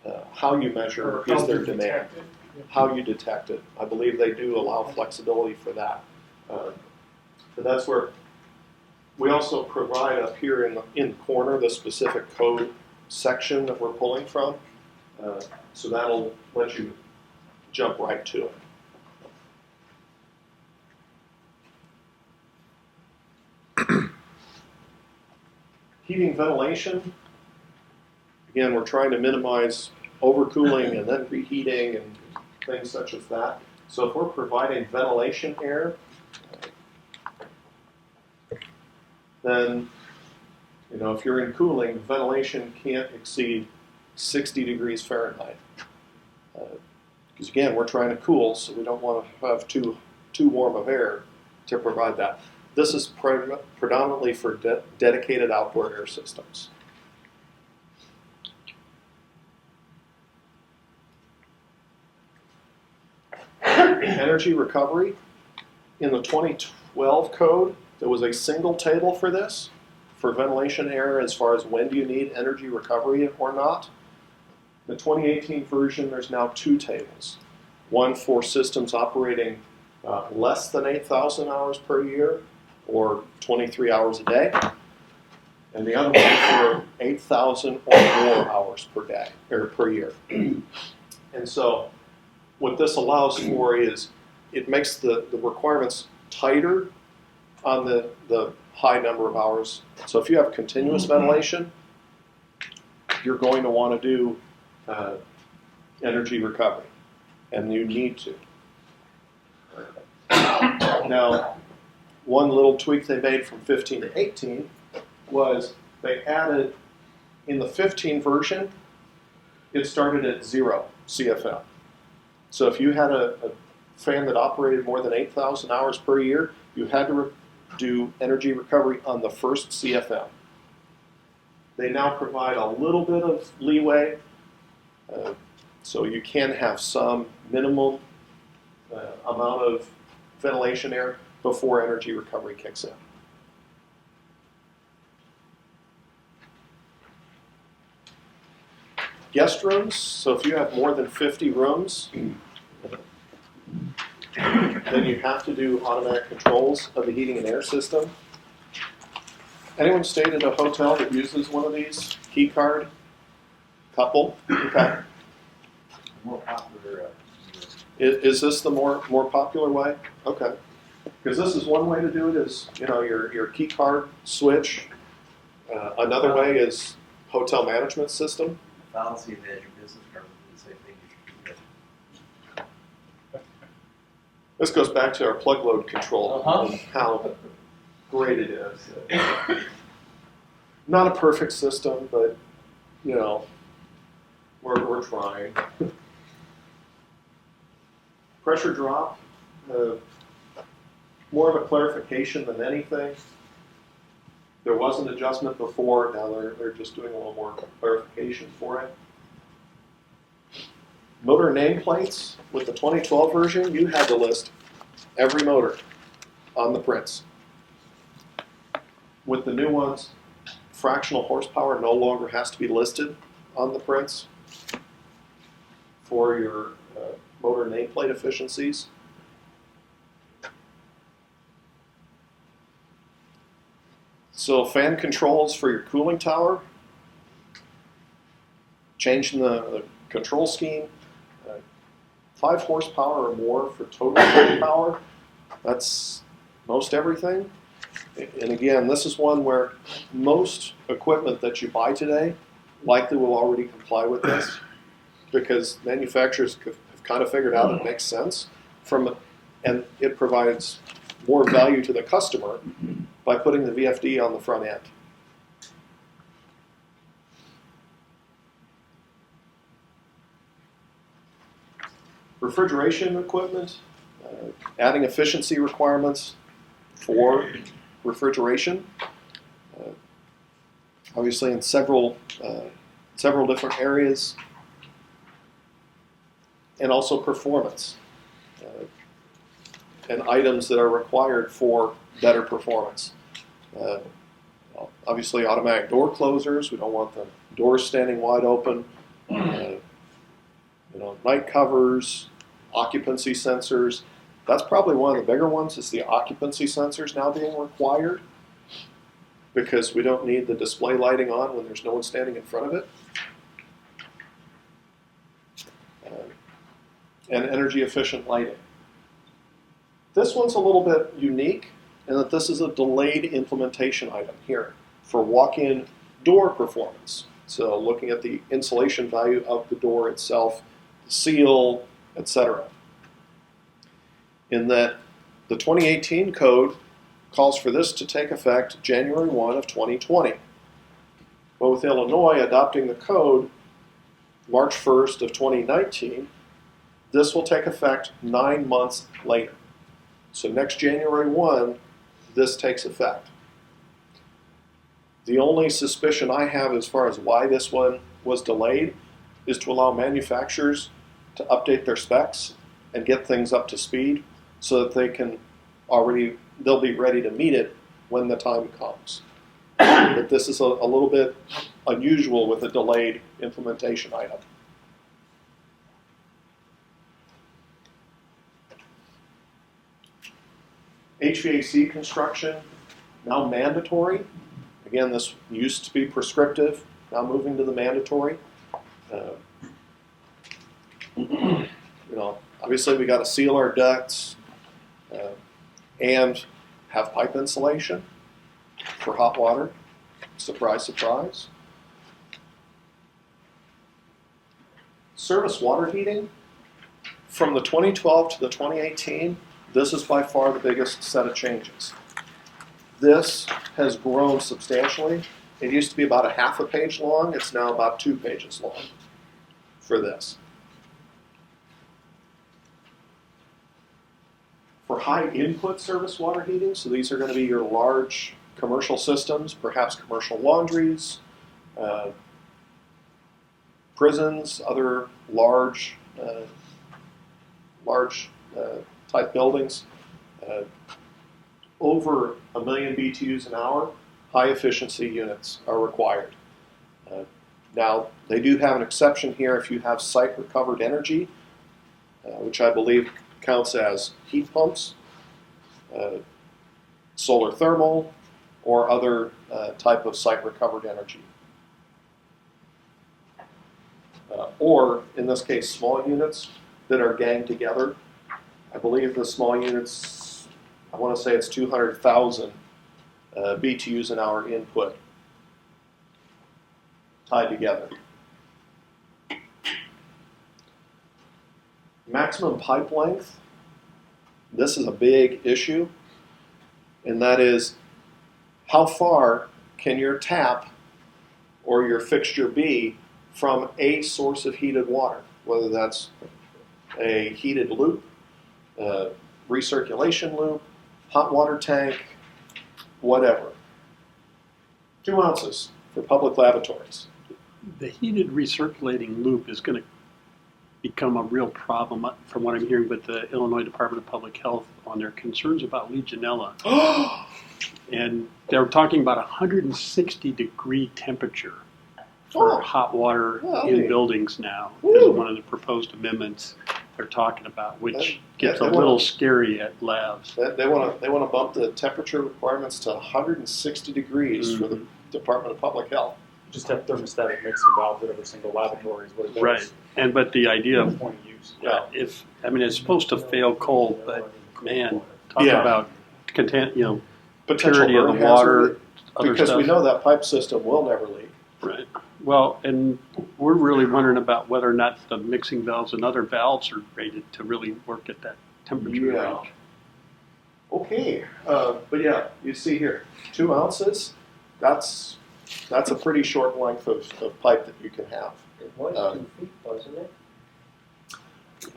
Speaker 4: that. How you measure
Speaker 9: Or
Speaker 4: is
Speaker 9: how
Speaker 4: there
Speaker 9: you
Speaker 4: demand.
Speaker 9: detect it? Yeah.
Speaker 4: How you detect it. I believe they do allow flexibility for that. But that's where we also provide up here in the corner the specific code section that we're pulling from. So that'll let you jump right to it. Heating, ventilation. Again, we're trying to minimize overcooling and then reheating and things such as that. So if we're providing ventilation air, then, if you're in cooling, ventilation can't exceed 60 degrees Fahrenheit. Because again, we're trying to cool, so we don't want to have too warm of air to provide that. This is predominantly for dedicated outdoor air systems. Energy recovery. In the 2012 code, there was a single table for this, for ventilation air as far as when do you need energy recovery or not. In the 2018 version, there's now 2 tables. One for systems operating less than 8,000 hours per year, or 23 hours a day, and the other one for 8,000 or more hours per day, or per year. And so what this allows for is it makes the requirements tighter on the high number of hours. So if you have continuous ventilation, you're going to want to do energy recovery, and you need to. Now, one little tweak they made from 15 to 18 was they added, in the 15 version, it started at 0 CFM. So if you had a fan that operated more than 8,000 hours per year, you had to do energy recovery on the first CFM. They now provide a little bit of leeway, so you can have some minimum amount of ventilation air before energy recovery kicks in. Guest rooms, so if you have more than 50 rooms, then you have to do automatic controls of the heating and air system. Anyone stayed at a hotel that uses one of these? Key card? Couple? Okay.
Speaker 7: More popular.
Speaker 4: Is this the more popular way? Okay. Because this is one way to do it is, your key card switch. Another way is hotel management system.
Speaker 7: Fallacy that your business card would do the same thing you should do.
Speaker 4: This goes back to our plug load control and how great it is. Not a perfect system, but we're trying. Pressure drop. more of a clarification than anything. There was an adjustment before, now they're just doing a little more clarification for it. Motor nameplates, with the 2012 version, you had to list every motor on the prints. With the new ones, fractional horsepower no longer has to be listed on the prints for your motor nameplate efficiencies. So fan controls for your cooling tower, changing the control scheme, 5 horsepower or more for total cooling power. That's most everything. And again, this is one where most equipment that you buy today likely will already comply with this, because manufacturers have kind of figured out it makes sense and it provides more value to the customer by putting the VFD on the front end. Refrigeration equipment, adding efficiency requirements for refrigeration, obviously in several different areas, and also performance and items that are required for better performance. Obviously, automatic door closers. We don't want the doors standing wide open. Night covers, occupancy sensors. That's probably one of the bigger ones, is the occupancy sensors now being required, because we don't need the display lighting on when there's no one standing in front of it. And energy efficient lighting. This one's a little bit unique in that this is a delayed implementation item here for walk-in door performance. So looking at the insulation value of the door itself, the seal, etc. In that the 2018 code calls for this to take effect January 1 of 2020. But with Illinois adopting the code March 1st of 2019, this will take effect 9 months later. So next January 1, this takes effect. The only suspicion I have as far as why this one was delayed is to allow manufacturers to update their specs and get things up to speed so that they'll be ready to meet it when the time comes. But this is a little bit unusual with a delayed implementation item. HVAC construction, now mandatory. Again, this used to be prescriptive, now moving to the mandatory. Obviously we got to seal our ducts and have pipe insulation for hot water. Surprise, surprise. Service water heating, from the 2012 to the 2018, this is by far the biggest set of changes. This has grown substantially. It used to be about a half a page long. It's now about 2 pages long for this. For high input service water heating, so these are going to be your large commercial systems, perhaps commercial laundries, prisons, other large type buildings. Over 1 million BTUs an hour, high efficiency units are required. Now, they do have an exception here if you have site recovered energy, which I believe counts as heat pumps, solar thermal, or other type of site recovered energy. Or, in this case, small units that are ganged together. I believe the small units, I want to say it's 200,000 BTUs an hour input tied together. Maximum pipe length. This is a big issue, and that is how far can your tap or your fixture be from a source of heated water, whether that's a heated loop, recirculation loop, hot water tank, whatever. 2 ounces for public lavatories.
Speaker 2: The heated recirculating loop is going to become a real problem, from what I'm hearing, with the Illinois Department of Public Health on their concerns about Legionella. And they're talking about 160-degree temperature for hot water in buildings now. Is one of the proposed amendments they're talking about, which gets a little scary at labs.
Speaker 4: They want to bump the temperature requirements to 160 degrees for the Department of Public Health.
Speaker 6: Just have thermostatic mixing valves at every single laboratory is what it does.
Speaker 2: Right. But the idea of,
Speaker 6: Point of use.
Speaker 2: it's supposed to fail cold, but man, talk about
Speaker 4: Potential
Speaker 2: purity of the
Speaker 4: burn
Speaker 2: water,
Speaker 4: hazard,
Speaker 2: other
Speaker 4: because
Speaker 2: stuff.
Speaker 4: we know that pipe system will never leak.
Speaker 2: Right. Well, and we're really wondering about whether or not the mixing valves and other valves are rated to really work at that temperature range.
Speaker 4: Okay, but yeah, you see here, 2 ounces. That's a pretty short length of pipe that you can have.
Speaker 10: It was 2 feet, wasn't it?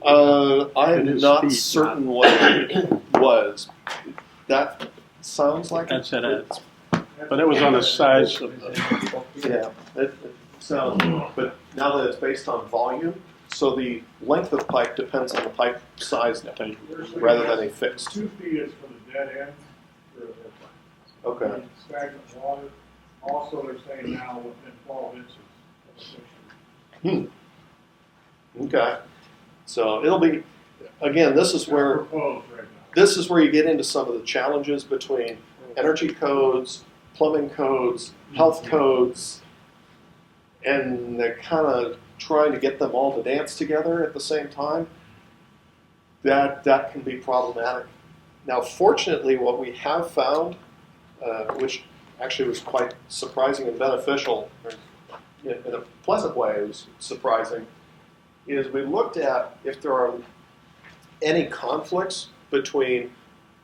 Speaker 4: I'm
Speaker 2: It is
Speaker 4: not
Speaker 2: feet,
Speaker 4: certain what it was. That sounds like
Speaker 2: That's it. But it was on the size of
Speaker 4: Yeah, it sounds, but now that it's based on volume, so the length of pipe depends on the pipe size now, rather than a fixed.
Speaker 11: 2 feet is for the dead end.
Speaker 4: Okay.
Speaker 11: Stagnant water. Also, they're saying now within 12 inches of the fixture.
Speaker 4: Okay. So it'll be, again, this is where
Speaker 11: Proposed right now.
Speaker 4: this is where you get into some of the challenges between energy codes, plumbing codes, health codes, and they're kind of trying to get them all to dance together at the same time. That can be problematic. Now, fortunately, what we have found, which actually was quite surprising and beneficial, in a pleasant way, it was surprising, is we looked at if there are any conflicts between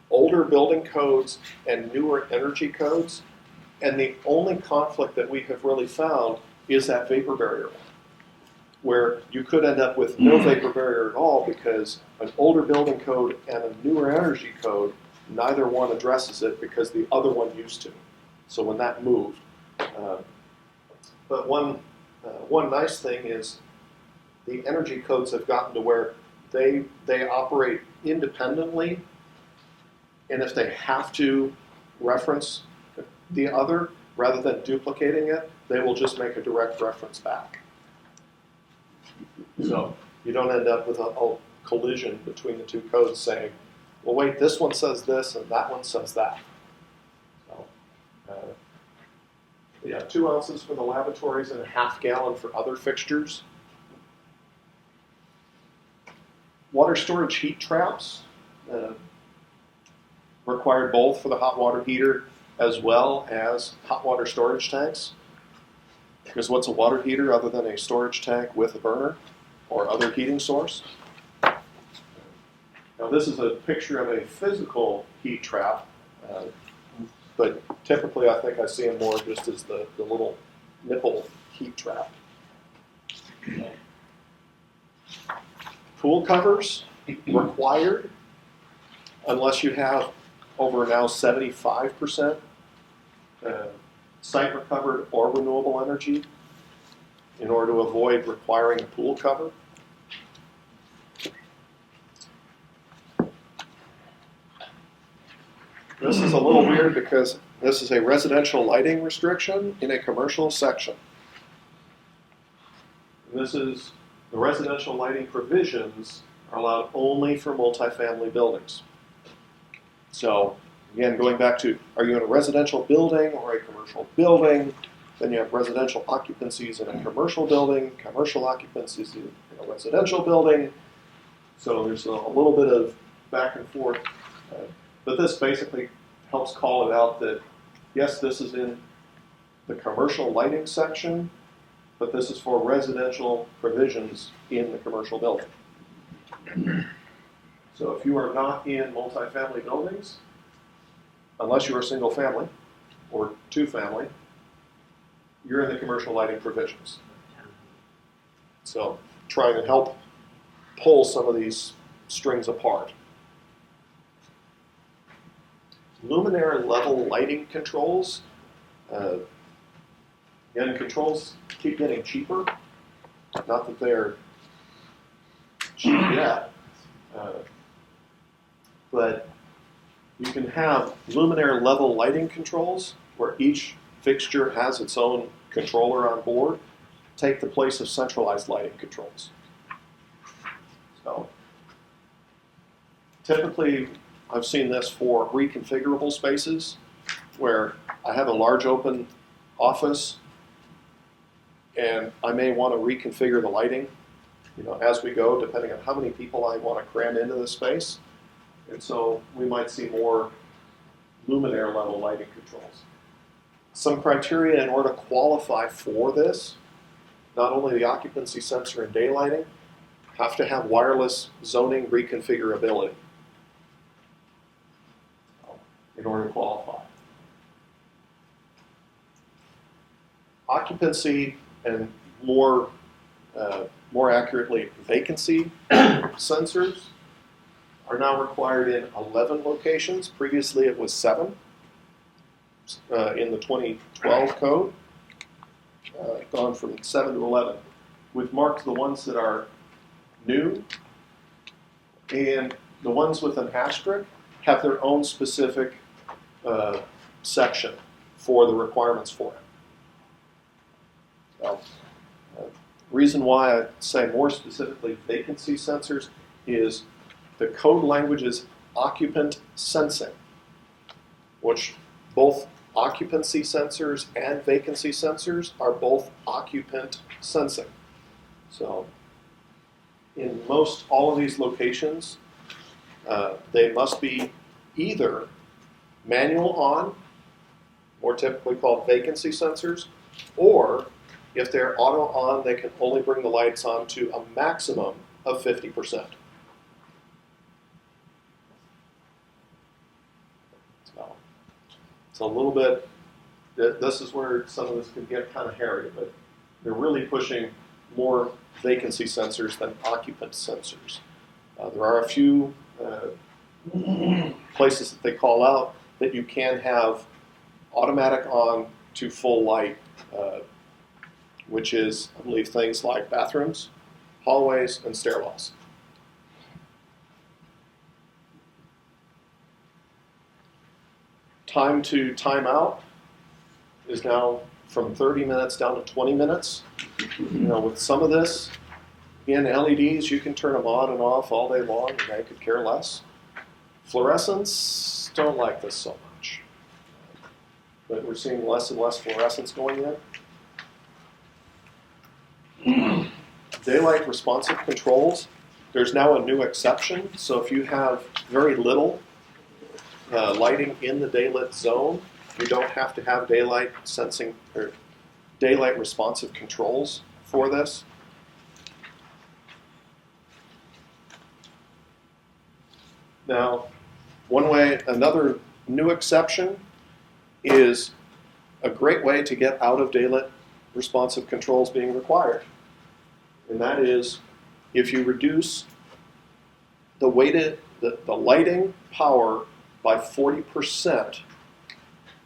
Speaker 4: older building codes and newer energy codes, and the only conflict that we have really found is that vapor barrier, where you could end up with no vapor barrier at all because an older building code and a newer energy code, neither one addresses it because the other one used to. So when that moved. But one nice thing is the energy codes have gotten to where they operate independently, and if they have to reference the other, rather than duplicating it, they will just make a direct reference back. So you don't end up with a collision between the two codes saying, well, wait, this one says this and that one says that. So, yeah, 2 ounces for the lavatories and a half gallon for other fixtures. Water storage heat traps, required both for the hot water heater as well as hot water storage tanks. Because what's a water heater other than a storage tank with a burner or other heating source? Now this is a picture of a physical heat trap, but typically I think I see them more just as the little nipple heat trap. Pool covers required unless you have over now 75% site recovered or renewable energy in order to avoid requiring a pool cover. This is a little weird because this is a residential lighting restriction in a commercial section. This is the residential lighting provisions are allowed only for multifamily buildings. So again, going back to, are you in a residential building or a commercial building? Then you have residential occupancies in a commercial building, commercial occupancies in a residential building. So there's a little bit of back and forth. But this basically helps call it out that, yes, this is in the commercial lighting section, but this is for residential provisions in the commercial building. So if you are not in multifamily buildings, unless you are single family or two family, you're in the commercial lighting provisions. So trying to help pull some of these strings apart. luminaire level lighting controls. Again, controls keep getting cheaper. Not that they're cheap yet, but you can have luminaire level lighting controls where each fixture has its own controller on board, take the place of centralized lighting controls. So typically, I've seen this for reconfigurable spaces where I have a large open office and I may want to reconfigure the lighting, as we go, depending on how many people I want to cram into the space. And so we might see more luminaire level lighting controls. Some criteria in order to qualify for this, not only the occupancy sensor and daylighting, have to have wireless zoning reconfigurability in order to qualify. Occupancy and more accurately, vacancy sensors are now required in 11 locations. Previously it was 7 in the 2012 code. Gone from 7 to 11. We've marked the ones that are new, and the ones with an asterisk have their own specific section for the requirements for it. So, reason why I say more specifically vacancy sensors is the code language is occupant sensing, which both occupancy sensors and vacancy sensors are both occupant sensing. So in most all of these locations, they must be either manual on, more typically called vacancy sensors, or if they're auto on, they can only bring the lights on to a maximum of 50%. So it's a little bit, this is where some of this can get kind of hairy, but they're really pushing more vacancy sensors than occupant sensors. There are a few places that they call out that you can have automatic on to full light, which is, I believe, things like bathrooms, hallways, and stairwells. Time to time out is now from 30 minutes down to 20 minutes. With some of this, again, LEDs, you can turn them on and off all day long, and they could care less. Fluorescents don't like this so much. But we're seeing less and less fluorescents going in. Daylight responsive controls, there's now a new exception. So if you have very little lighting in the daylit zone, you don't have to have daylight sensing or daylight responsive controls for this. Now, another new exception is a great way to get out of daylit responsive controls being required. And that is if you reduce the lighting power by 40%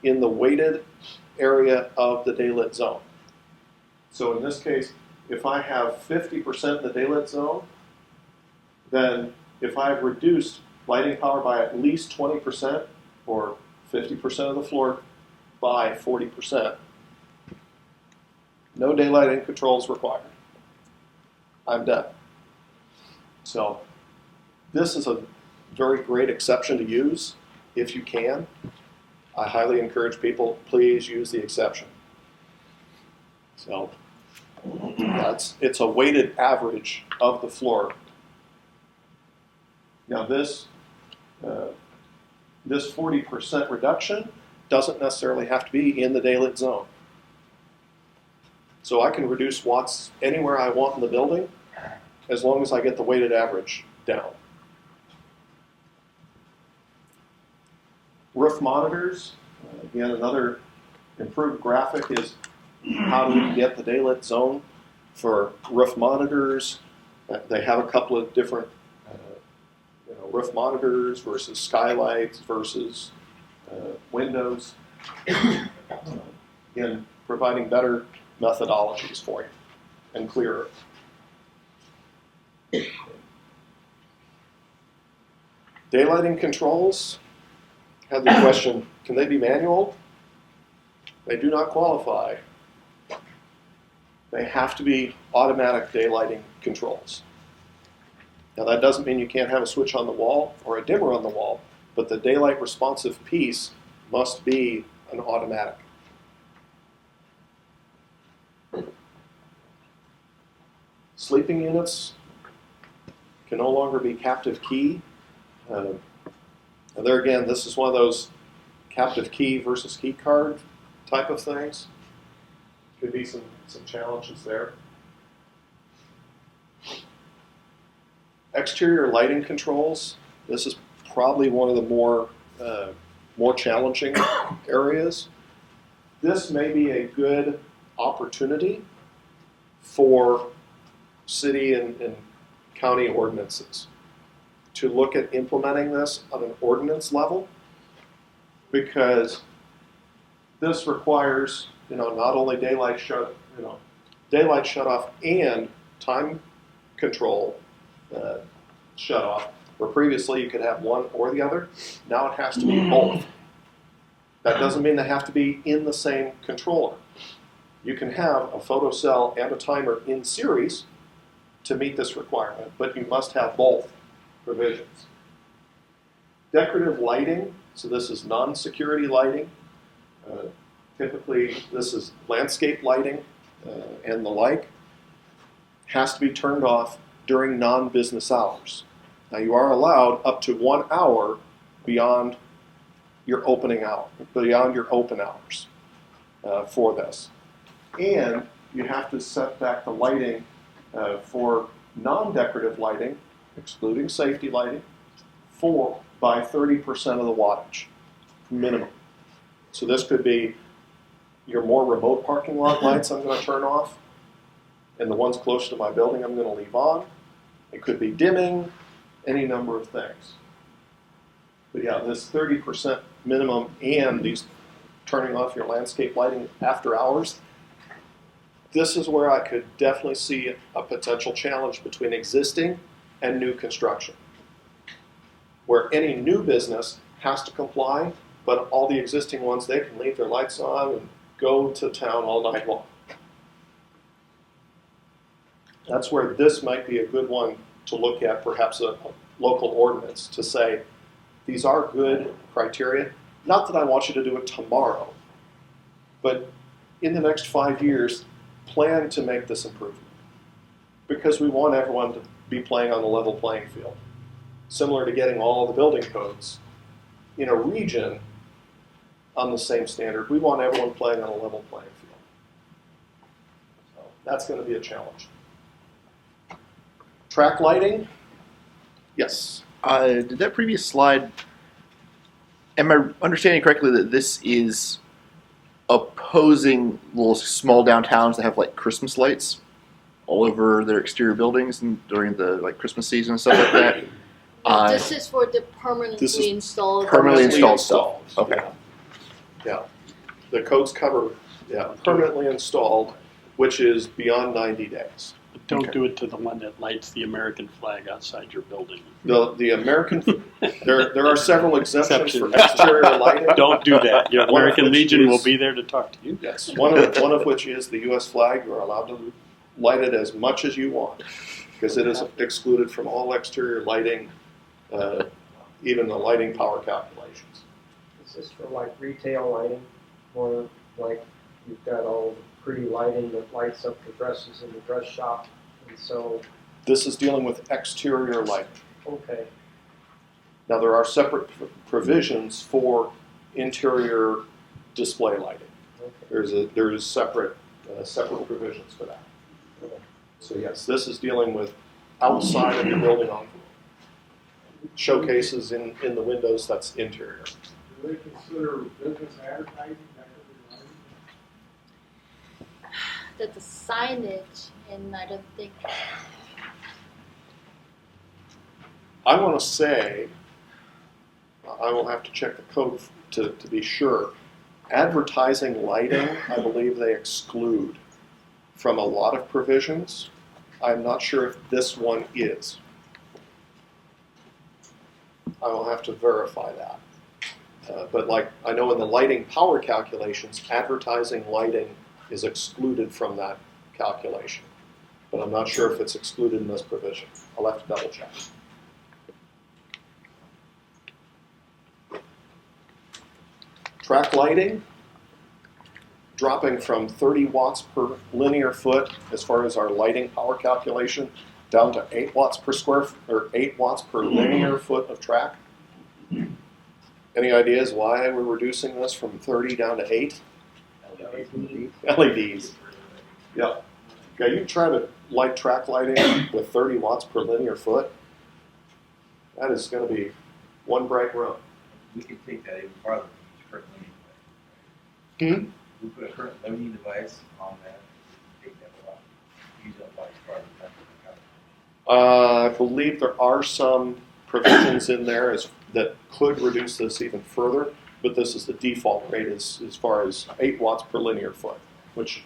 Speaker 4: in the weighted area of the daylit zone. So in this case, if I have 50% in the daylit zone, then if I've reduced lighting power by at least 20% or 50% of the floor by 40%, no daylighting controls required. I'm done. So this is a very great exception to use if you can. I highly encourage people, please use the exception. So it's a weighted average of the floor. Now this 40% reduction doesn't necessarily have to be in the daylit zone. So I can reduce watts anywhere I want in the building as long as I get the weighted average down. Roof monitors, again, another improved graphic is how do we get the daylit zone for roof monitors. They have a couple of different roof monitors versus skylights versus windows, in providing better methodologies for you and clearer. Daylighting controls had the question, can they be manual? They do not qualify. They have to be automatic daylighting controls. Now that doesn't mean you can't have a switch on the wall or a dimmer on the wall, but the daylight responsive piece must be an automatic. Sleeping units can no longer be captive key. And there again, this is one of those captive key versus key card type of things. Could be some challenges there. Exterior lighting controls. This is probably one of the more challenging areas. This may be a good opportunity for city and county ordinances to look at implementing this on an ordinance level, because this requires, not only daylight shut off and time control shut off, where previously you could have one or the other. Now it has to be both. That doesn't mean they have to be in the same controller. You can have a photocell and a timer in series to meet this requirement, but you must have both provisions. Decorative lighting, so this is non-security lighting. Typically, this is landscape lighting and the like. Has to be turned off during non-business hours. Now, you are allowed up to 1 hour beyond your opening hour, beyond your open hours for this. And you have to set back the lighting for non-decorative lighting, excluding safety lighting, by 30% of the wattage, minimum. So this could be your more remote parking lot lights I'm going to turn off, and the ones close to my building I'm going to leave on. It could be dimming, any number of things. But yeah, this 30% minimum and these turning off your landscape lighting after hours, this is where I could definitely see a potential challenge between existing and new construction, where any new business has to comply, but all the existing ones, they can leave their lights on and go to town all night long. That's where this might be a good one to look at, perhaps a local ordinance, to say, these are good criteria. Not that I want you to do it tomorrow, but in the next 5 years, plan to make this improvement. Because we want everyone to be playing on a level playing field. Similar to getting all the building codes in a region on the same standard, we want everyone playing on a level playing field. So that's going to be a challenge. Track lighting? Yes.
Speaker 12: Did that previous slide, am I understanding correctly that this is opposing little small downtowns that have like Christmas lights all over their exterior buildings and during the Christmas season and stuff like that?
Speaker 1: This is for the permanently installed.
Speaker 12: Permanently installed stuff. Okay.
Speaker 4: Yeah. The codes cover permanently installed, which is beyond 90 days.
Speaker 2: But don't do it to the one that lights the American flag outside your building.
Speaker 4: The American, there are several exemptions for exterior lighting.
Speaker 2: Don't do that. Your American Legion will be there to talk to you.
Speaker 4: Yes, one of which is the U.S. flag. You are allowed to light it as much as you want, because it is excluded from all exterior lighting, even the lighting power calculations.
Speaker 10: Is this for retail lighting, or you've got all the pretty lighting that lights up the dresses in the dress shop, and so?
Speaker 4: This is dealing with exterior lighting.
Speaker 10: Okay.
Speaker 4: Now there are separate provisions for interior display lighting. Okay. There's separate provisions for that. Okay. So yes, this is dealing with outside of your building envelope. Showcases in the windows, that's interior.
Speaker 11: Do they consider business advertising?
Speaker 1: That's a signage, and I don't think.
Speaker 4: I want to say, I will have to check the code to be sure. Advertising lighting, I believe they exclude from a lot of provisions. I'm not sure if this one is. I will have to verify that. But like, I know in the lighting power calculations, advertising lighting is excluded from that calculation. But I'm not sure if it's excluded in this provision. I'll have to double check. Track lighting, dropping from 30 watts per linear foot as far as our lighting power calculation, down to 8 watts per or 8 watts per linear foot of track. Any ideas why we're reducing this from 30 down to 8? LEDs. Yeah. Yeah, you try to light track lighting with 30 watts per linear foot. That is going to be one bright room.
Speaker 7: We could take that even farther. Current limiting device. We put a current limiting device on that. Take that a lot. Use that light farther.
Speaker 4: I believe there are some provisions in there that could reduce this even further, but this is the default rate as far as 8 watts per linear foot, which,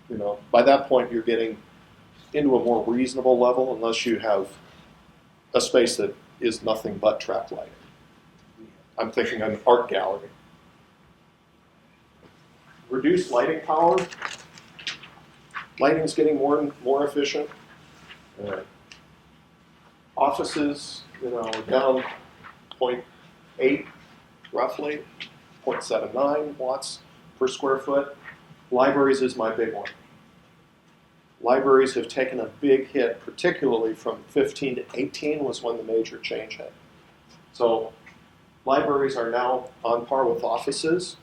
Speaker 4: you know, by that point you're getting into a more reasonable level unless you have a space that is nothing but track lighting. I'm thinking an art gallery. Reduced lighting power. Lighting's getting more and more efficient. Offices, you know, are down 0.8 roughly, 0.79 watts per square foot. Libraries is my big one. Libraries have taken a big hit, particularly from 15 to 18 was when the major change hit. So libraries are now on par with offices.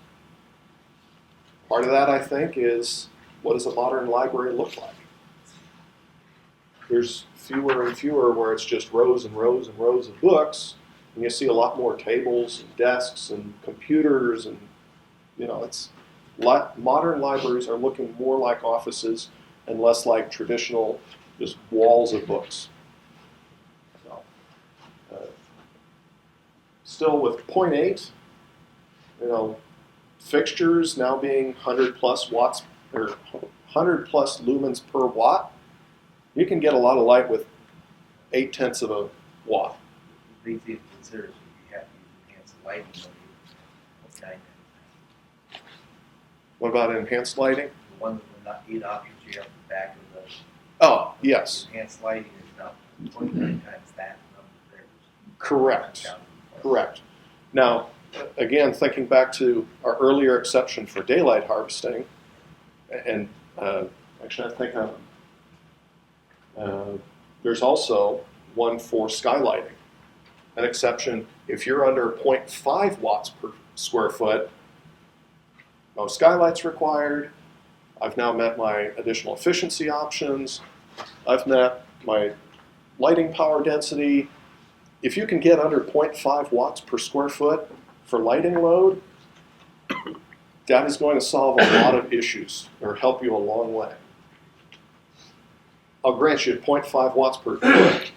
Speaker 4: Part of that, I think, is what does a modern library look like? There's fewer and fewer where it's just rows and rows and rows of books, and you see a lot more tables and desks and computers, and you know, it's modern libraries are looking more like offices and less like traditional just walls of books. So, still with 0.8, you know, fixtures now being 100 plus watts or 100 plus lumens per watt. You can get a lot of light with 0.8 of a watt.
Speaker 7: The big thing to consider is you have to use enhanced lighting. Okay.
Speaker 4: What about enhanced lighting?
Speaker 7: The one with the 8 options you have at the back of the.
Speaker 4: Oh, yes.
Speaker 7: Enhanced lighting is now 29 times that number there.
Speaker 4: Correct. Correct. Now, again, thinking back to our earlier exception for daylight harvesting, and actually I think there's also one for skylighting. An exception, if you're under 0.5 watts per square foot, no skylights required. I've now met my additional efficiency options. I've met my lighting power density. If you can get under 0.5 watts per square foot for lighting load, that is going to solve a lot of issues or help you a long way. I'll grant you 0.5 watts per foot.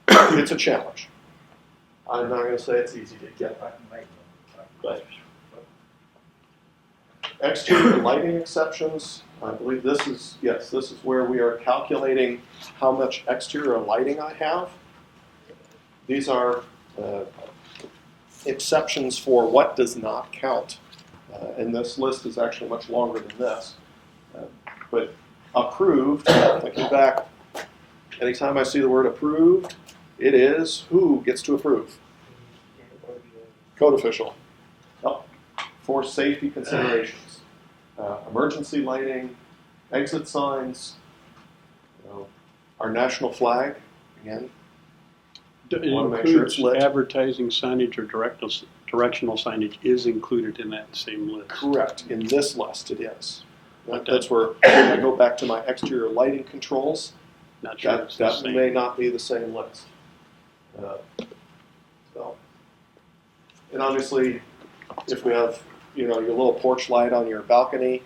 Speaker 4: It's a challenge. I'm not going to say it's easy to get. But exterior lighting exceptions, I believe this is where we are calculating how much exterior lighting I have. These are exceptions for what does not count. And this list is actually much longer than this. But approved, thinking back, anytime I see the word approved, it is who gets to approve? Code official. Oh, for safety considerations. Emergency lighting, exit signs, our national flag, again.
Speaker 2: It
Speaker 4: Want to make sure it's
Speaker 2: includes
Speaker 4: lit.
Speaker 2: advertising signage or directional signage is included in that same list.
Speaker 4: Correct. In this list, it is. That's where I go back to my exterior lighting controls.
Speaker 2: Not sure it's the
Speaker 4: That
Speaker 2: same.
Speaker 4: may not be the same list. And obviously, if we have your little porch light on your balcony,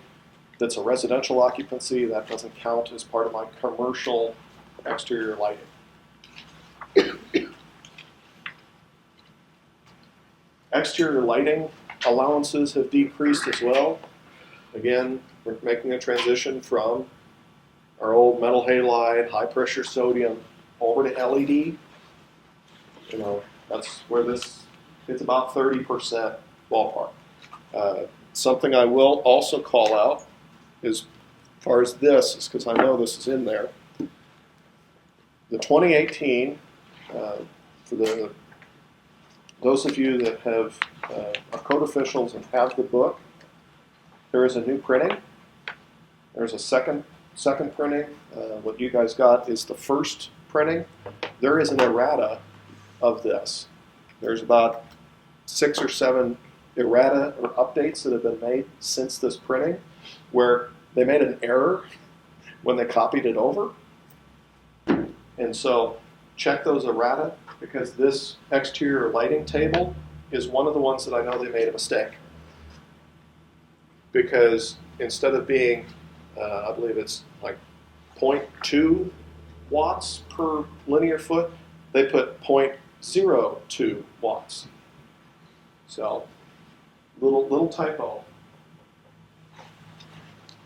Speaker 4: that's a residential occupancy. That doesn't count as part of my commercial exterior lighting. Exterior lighting, allowances have decreased as well. Again, we're making a transition from our old metal halide, high pressure sodium, over to LED. You know, that's where it's about 30% ballpark. Something I will also call out as far as this is, because I know this is in there. The 2018, for those of you that have are code officials and have the book, there is a new printing. There's a second printing. What you guys got is the first printing. There is an errata of this. There's about 6 or 7 errata or updates that have been made since this printing, where they made an error when they copied it over. And so check those errata, because this exterior lighting table is one of the ones that I know they made a mistake. Because instead of being, I believe it's like 0.2 watts per linear foot, they put 0.02 watts. So, little typo.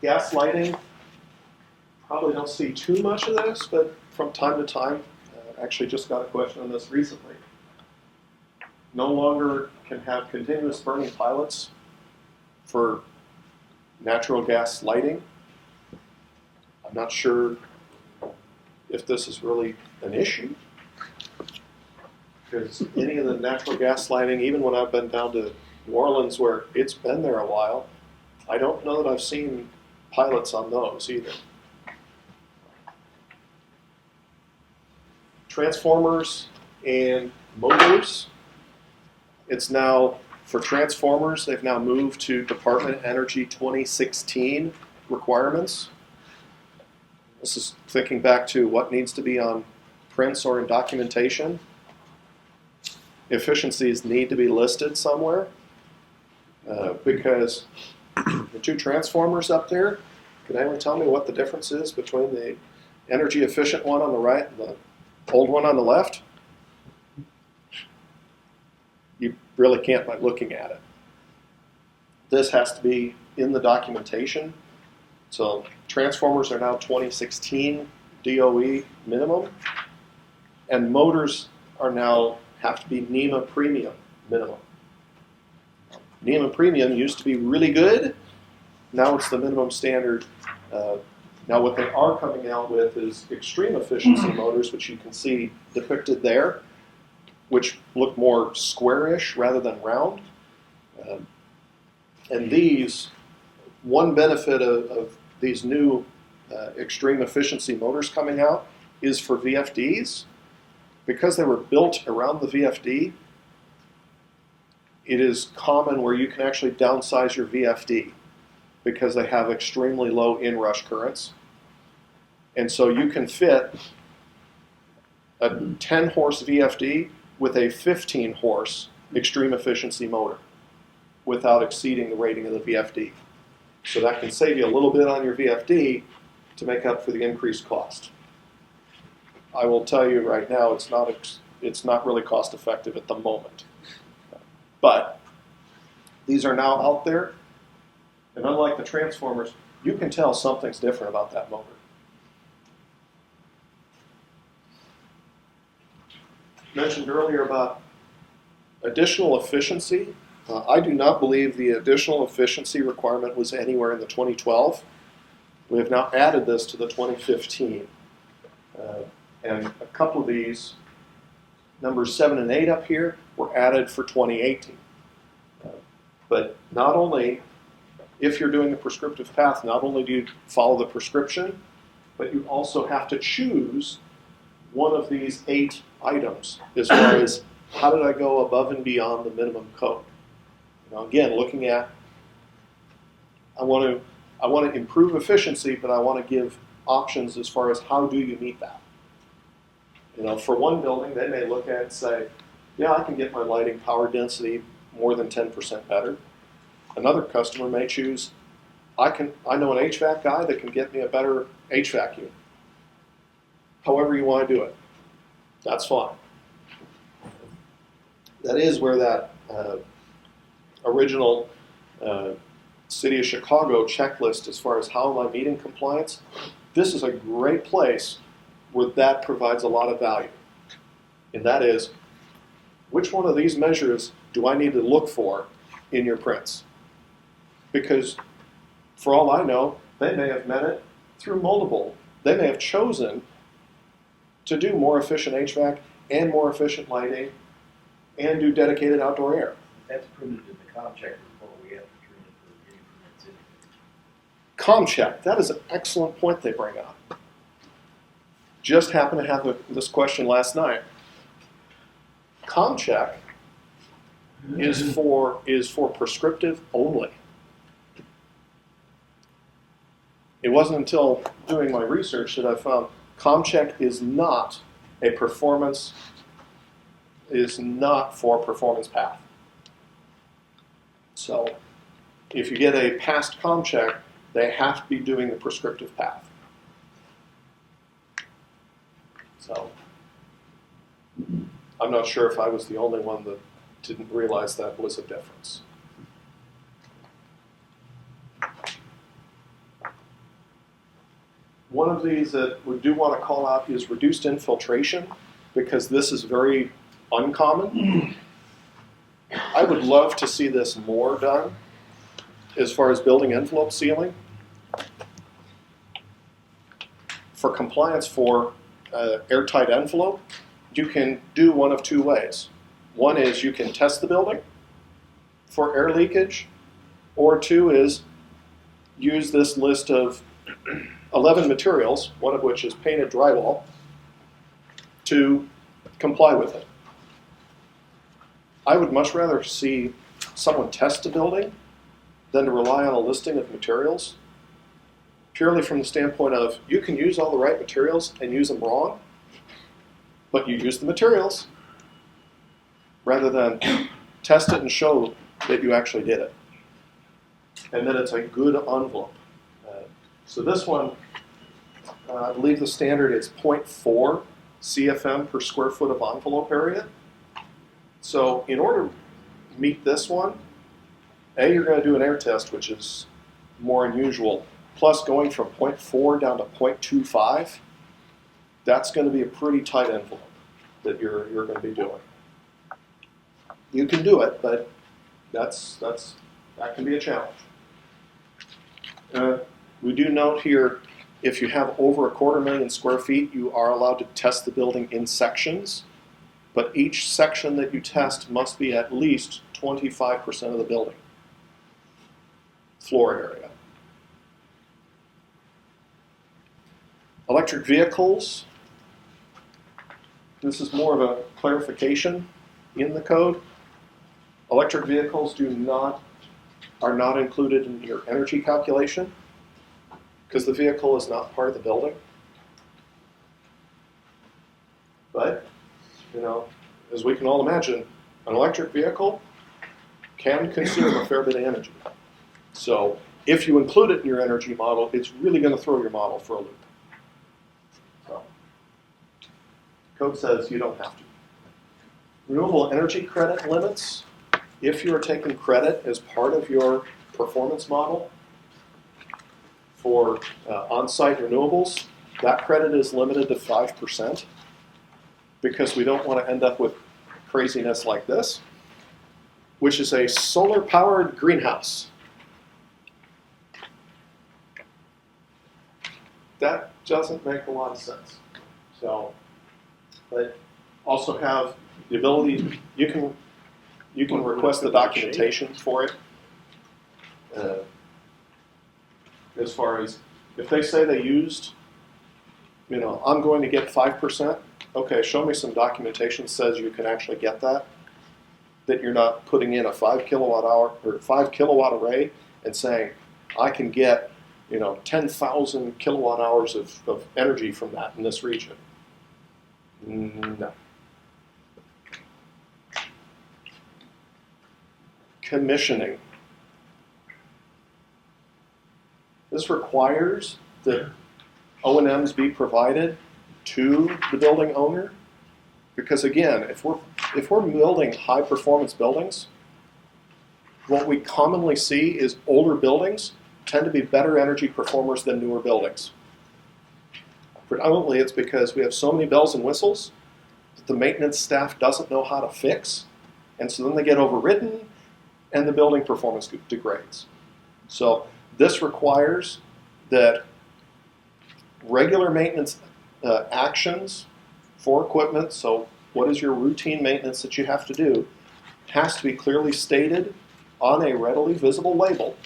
Speaker 4: Gas lighting, probably don't see too much of this, but from time to time, actually just got a question on this recently. No longer can have continuous burning pilots for natural gas lighting. I'm not sure if this is really an issue, because any of the natural gas lighting, even when I've been down to New Orleans where it's been there a while, I don't know that I've seen pilots on those either. Transformers and motors. It's now, for transformers, they've now moved to Department of Energy 2016 requirements. This is thinking back to what needs to be on prints or in documentation. Efficiencies need to be listed somewhere, because the 2 transformers up there, can anyone tell me what the difference is between the energy efficient one on the right and the old one on the left? You really can't by looking at it. This has to be in the documentation. So transformers are now 2016 DOE minimum, and motors are now have to be NEMA premium minimum. NEMA premium used to be really good. Now it's the minimum standard. Now what they are coming out with is extreme efficiency motors, which you can see depicted there, which look more squarish rather than round. And these, one benefit of these new extreme efficiency motors coming out is for VFDs. Because they were built around the VFD, it is common where you can actually downsize your VFD because they have extremely low inrush currents. And so you can fit a 10-horse VFD with a 15-horse extreme efficiency motor without exceeding the rating of the VFD. So that can save you a little bit on your VFD to make up for the increased cost. I will tell you right now, it's not really cost effective at the moment. But these are now out there, and unlike the transformers, you can tell something's different about that motor. Mentioned earlier about additional efficiency. I do not believe the additional efficiency requirement was anywhere in the 2012. We have now added this to the 2015. And a couple of these, numbers 7 and 8 up here, were added for 2018. But not only, if you're doing the prescriptive path, not only do you follow the prescription, but you also have to choose one of these 8 items as far as how did I go above and beyond the minimum code. Now again, looking at, I want to improve efficiency, but I want to give options as far as how do you meet that. You know, for one building, they may look at it and say, yeah, I can get my lighting power density more than 10% better. Another customer may choose, I know an HVAC guy that can get me a better HVAC unit. However you want to do it, that's fine. That is where that original City of Chicago checklist as far as how am I meeting compliance, this is a great place where that provides a lot of value. And that is, which one of these measures do I need to look for in your prints? Because for all I know, they may have met it through multiple. They may have chosen to do more efficient HVAC and more efficient lighting and do dedicated outdoor air.
Speaker 7: That's printed in the ComCheck report we have to turn in for getting permits in.
Speaker 4: ComCheck, that is an excellent point they bring up. Just happened to have this question last night. ComCheck is for prescriptive only. It wasn't until doing my research that I found ComCheck is not a performance, is not for performance path. So if you get a past ComCheck, they have to be doing the prescriptive path. So I'm not sure if I was the only one that didn't realize that was a difference. One of these that we do want to call out is reduced infiltration, because this is very uncommon. I would love to see this more done as far as building envelope sealing. For compliance for airtight envelope, you can do one of two ways. One is you can test the building for air leakage, or two is use this list of 11 materials, one of which is painted drywall, to comply with it. I would much rather see someone test a building than to rely on a listing of materials, purely from the standpoint of you can use all the right materials and use them wrong, but you use the materials rather than test it and show that you actually did it. And then it's a good envelope. So this one, I believe the standard is 0.4 CFM per square foot of envelope area. So in order to meet this one, you're going to do an air test, which is more unusual. Plus going from 0.4 down to 0.25, that's going to be a pretty tight envelope that you're going to be doing. You can do it, but that can be a challenge. We do note here, if you have over 250,000 square feet, you are allowed to test the building in sections, but each section that you test must be at least 25% of the building floor area. Electric vehicles. This is more of a clarification in the code. Electric vehicles are not included in your energy calculation because the vehicle is not part of the building. But, as we can all imagine, an electric vehicle can consume a fair bit of energy. So if you include it in your energy model, it's really going to throw your model for a loop. So, code says you don't have to. Renewable energy credit limits. If you're taking credit as part of your performance model for on-site renewables, that credit is limited to 5% because we don't want to end up with craziness like this, which is a solar-powered greenhouse. That doesn't make a lot of sense. So, but also have the ability, you can request the documentation for it. As far as, if they say they used, I'm going to get 5%, okay, show me some documentation that says you can actually get that you're not putting in a 5 kilowatt hour or 5 kilowatt array and saying, I can get 10,000 kilowatt hours of energy from that in this region. No. Commissioning. This requires that O&Ms be provided to the building owner, because again, if we're building high performance buildings, what we commonly see is older buildings tend to be better energy performers than newer buildings. Predominantly it's because we have so many bells and whistles that the maintenance staff doesn't know how to fix, and so then they get overridden and the building performance degrades. So this requires that regular maintenance actions for equipment, so what is your routine maintenance that you have to do, has to be clearly stated on a readily visible label.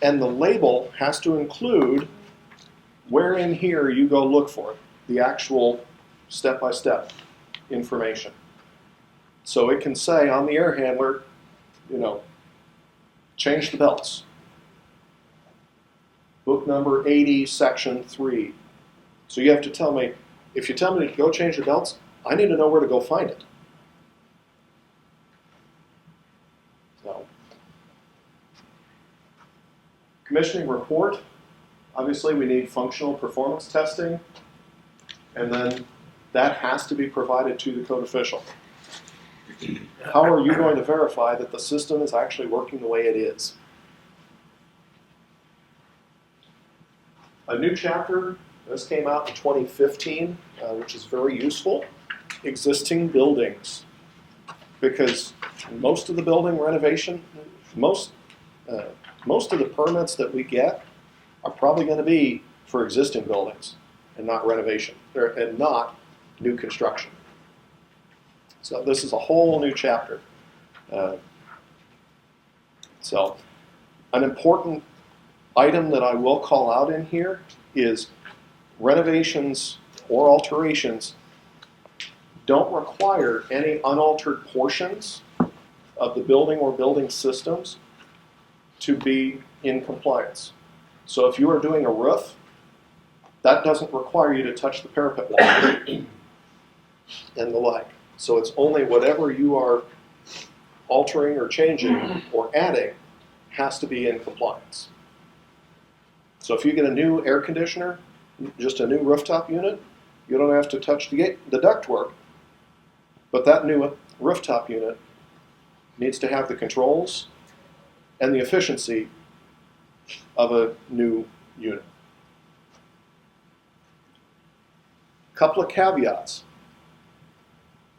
Speaker 4: And the label has to include where in here you go look for it, the actual step-by-step information. So it can say on the air handler, change the belts. Book number 80, section 3. So you have to tell me, if you tell me to go change the belts, I need to know where to go find it. So, commissioning report. Obviously, we need functional performance testing, and then that has to be provided to the code official. How are you going to verify that the system is actually working the way it is? A new chapter, this came out in 2015, which is very useful. Existing buildings. Because most of the building renovation, most of the permits that we get are probably going to be for existing buildings and not renovation, and not new construction. So this is a whole new chapter. So an important item that I will call out in here is renovations or alterations don't require any unaltered portions of the building or building systems to be in compliance. So if you are doing a roof, that doesn't require you to touch the parapet wall and the like. So it's only whatever you are altering or changing or adding has to be in compliance. So if you get a new air conditioner, just a new rooftop unit, you don't have to touch the ductwork, but that new rooftop unit needs to have the controls and the efficiency of a new unit. A couple of caveats,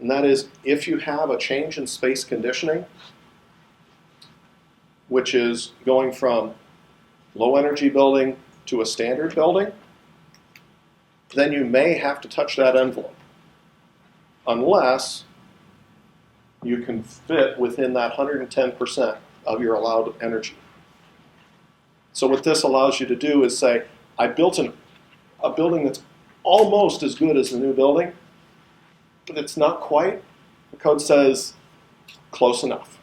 Speaker 4: and that is if you have a change in space conditioning, which is going from low energy building to a standard building, then you may have to touch that envelope unless you can fit within that 110% of your allowed energy. So what this allows you to do is say, I built a building that's almost as good as the new building, but it's not quite. The code says close enough.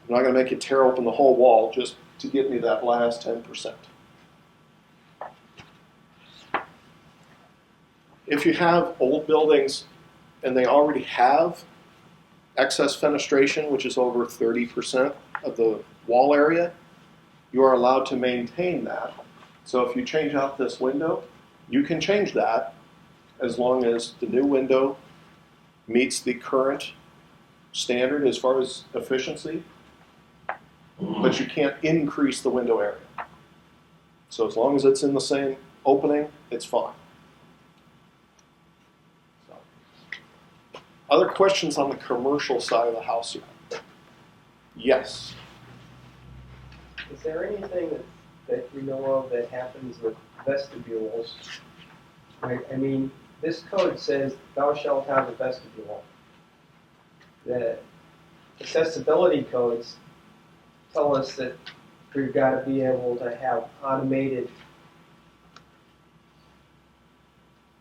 Speaker 4: I'm not going to make you tear open the whole wall just to get me that last 10%. If you have old buildings and they already have excess fenestration, which is over 30% of the wall area, you are allowed to maintain that. So if you change out this window, you can change that as long as the new window meets the current standard as far as efficiency, but you can't increase the window area. So as long as it's in the same opening, it's fine. So, other questions on the commercial side of the house here? Yes.
Speaker 10: Is there anything that you know of that happens with vestibules? Right? I mean, this code says thou shalt have a vestibule. The accessibility codes tell us that we've got to be able to have automated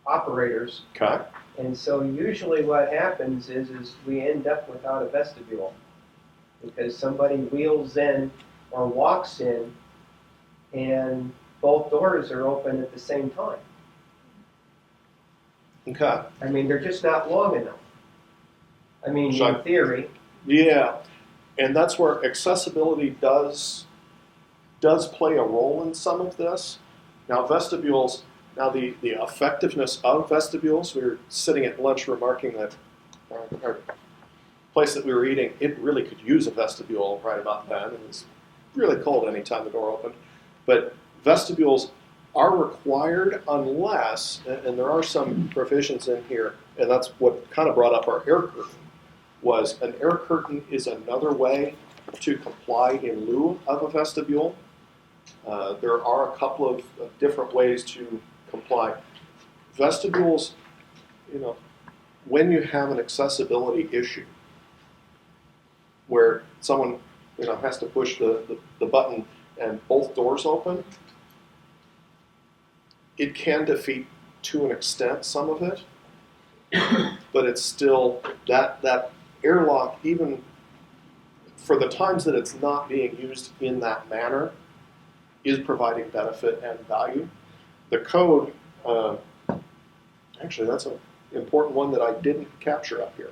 Speaker 10: operators.
Speaker 4: Okay.
Speaker 10: And so usually what happens is we end up without a vestibule because somebody wheels in or walks in and both doors are open at the same time.
Speaker 4: Okay.
Speaker 10: I mean, they're just not long enough. I mean,
Speaker 4: So
Speaker 10: in theory.
Speaker 4: Yeah, and that's where accessibility does play a role in some of this. Now vestibules, the effectiveness of vestibules, we were sitting at lunch remarking that place that we were eating, it really could use a vestibule right about then. It was really cold any time the door opened. But vestibules are required unless, and there are some provisions in here, and that's what kind of brought up our air curtain, was an air curtain is another way to comply in lieu of a vestibule. There are a couple of different ways to comply. Vestibules, when you have an accessibility issue where someone has to push the button and both doors open, it can defeat to an extent some of it, but it's still that airlock, even for the times that it's not being used in that manner, is providing benefit and value. The code, actually that's an important one that I didn't capture up here,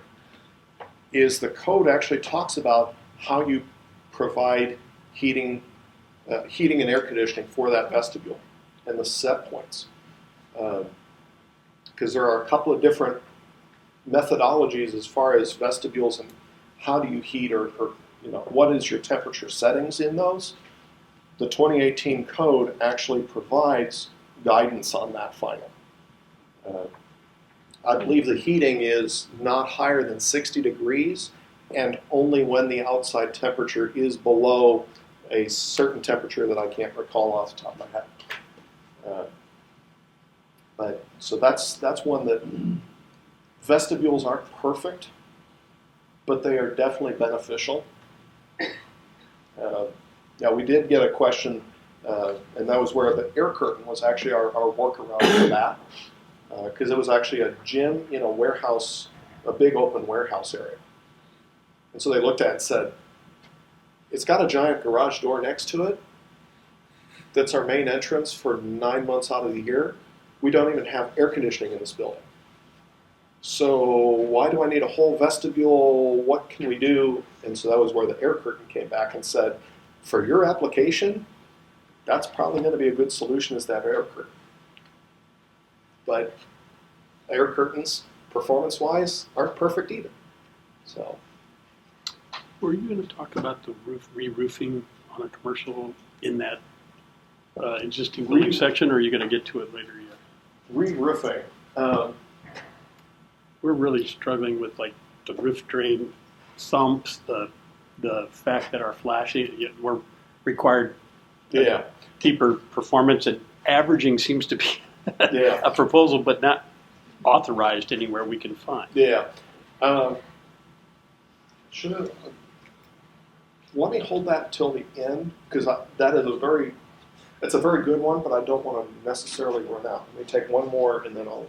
Speaker 4: is the code actually talks about how you provide heating and air conditioning for that vestibule and the set points. Because there are a couple of different methodologies as far as vestibules and how do you heat or what is your temperature settings in those. The 2018 code actually provides guidance on that final. I believe the heating is not higher than 60 degrees and only when the outside temperature is below a certain temperature that I can't recall off the top of my head. So that's one that vestibules aren't perfect, but they are definitely beneficial. Now we did get a question, and that was where the air curtain was actually our workaround for that, because it was actually a gym in a warehouse, a big open warehouse area. And so they looked at it and said, it's got a giant garage door next to it. That's our main entrance for 9 months out of the year. We don't even have air conditioning in this building. So why do I need a whole vestibule? What can we do? And so that was where the air curtain came back and said, for your application, that's probably going to be a good solution, is that air curtain. But air curtains, performance-wise, aren't perfect either. So,
Speaker 2: were you going to talk about the re-roofing on a commercial in that existing building section, or are you going to get to it later yet?
Speaker 4: Re-roofing.
Speaker 2: We're really struggling with like the roof drain sumps, the fact that our flashing, we're required deeper performance, and averaging seems to be a proposal, but not authorized anywhere we can find.
Speaker 4: Let me hold that till the end, because it's a very good one, but I don't want to necessarily run out. Let me take one more and then I'll.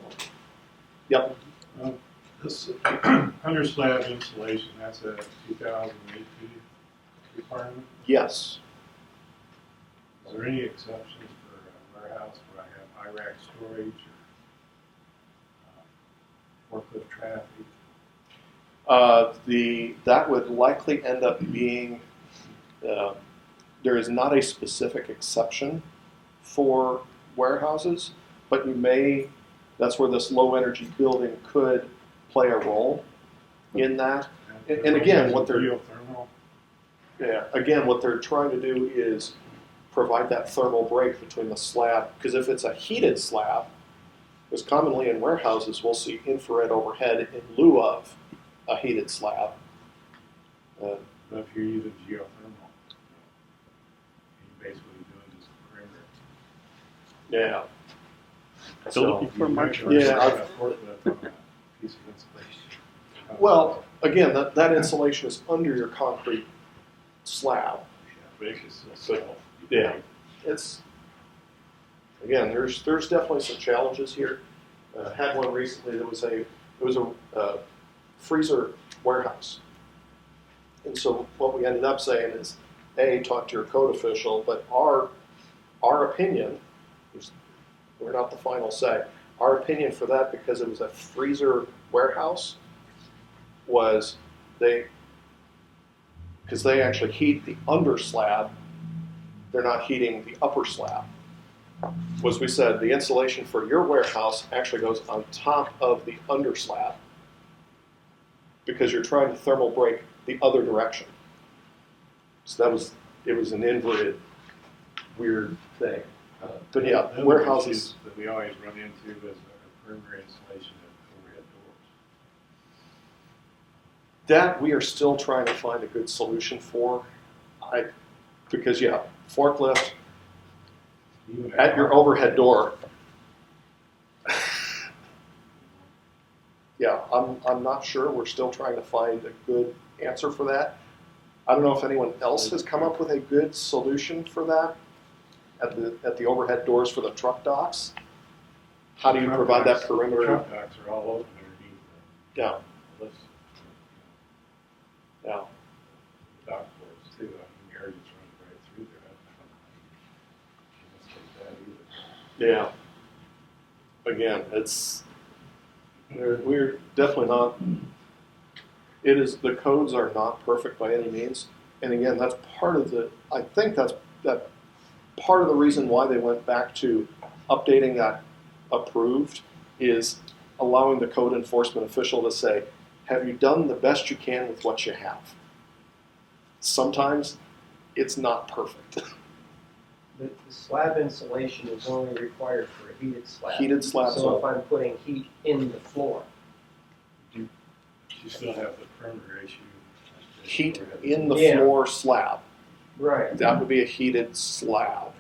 Speaker 4: Yep.
Speaker 11: This under slab insulation, that's a 2018 requirement?
Speaker 4: Yes.
Speaker 11: Is there any exceptions for a warehouse where I have Hvac storage or forklift traffic?
Speaker 4: That would likely end up being, there is not a specific exception for warehouses, but that's where this low energy building could play a role in that. And again, what they're trying to do is provide that thermal break between the slab, because if it's a heated slab, because commonly in warehouses we'll see infrared overhead in lieu of a heated slab.
Speaker 11: But if you're using geothermal, you're basically doing this perimeter.
Speaker 4: Yeah.
Speaker 2: So before March 1st.
Speaker 11: Piece of insulation.
Speaker 4: Well, again, that insulation is under your concrete slab. It's again. There's definitely some challenges here. Had one recently that was a freezer warehouse, and so what we ended up saying is, talk to your code official, but our opinion, we're not the final say. Our opinion for that, because it was a freezer warehouse, was because they actually heat the under slab, they're not heating the upper slab. Was we said the insulation for your warehouse actually goes on top of the under slab. because you're trying to thermal break the other direction. So it was an inverted, weird thing. But yeah,
Speaker 11: The other
Speaker 4: warehouses.
Speaker 11: issues that we always run into is a perimeter insulation of overhead doors.
Speaker 4: That we are still trying to find a good solution for. Because yeah, forklift
Speaker 11: Even
Speaker 4: at your overhead door. Yeah, I'm not sure. We're still trying to find a good answer for that. I don't know if anyone else has come up with a good solution for that at the overhead doors for the truck docks. How do you provide that perimeter?
Speaker 11: Truck docks are all open underneath
Speaker 4: Yeah,
Speaker 11: the lifts.
Speaker 4: yeah.
Speaker 11: Dock boards too. I mean, air just runs right through there. I don't think that either.
Speaker 4: Yeah. Again, we're definitely not. The codes are not perfect by any means, and again, that's part of the. I think that's part of the reason why they went back to updating that approved is allowing the code enforcement official to say, have you done the best you can with what you have? Sometimes it's not perfect.
Speaker 10: The slab insulation is only required for a heated slab.
Speaker 4: Heated slabs.
Speaker 10: So if I'm putting heat in the floor.
Speaker 11: You still have the perimeter issue.
Speaker 4: Heat in the
Speaker 10: Yeah.
Speaker 4: floor slab.
Speaker 10: Right.
Speaker 4: That would be a heated slab.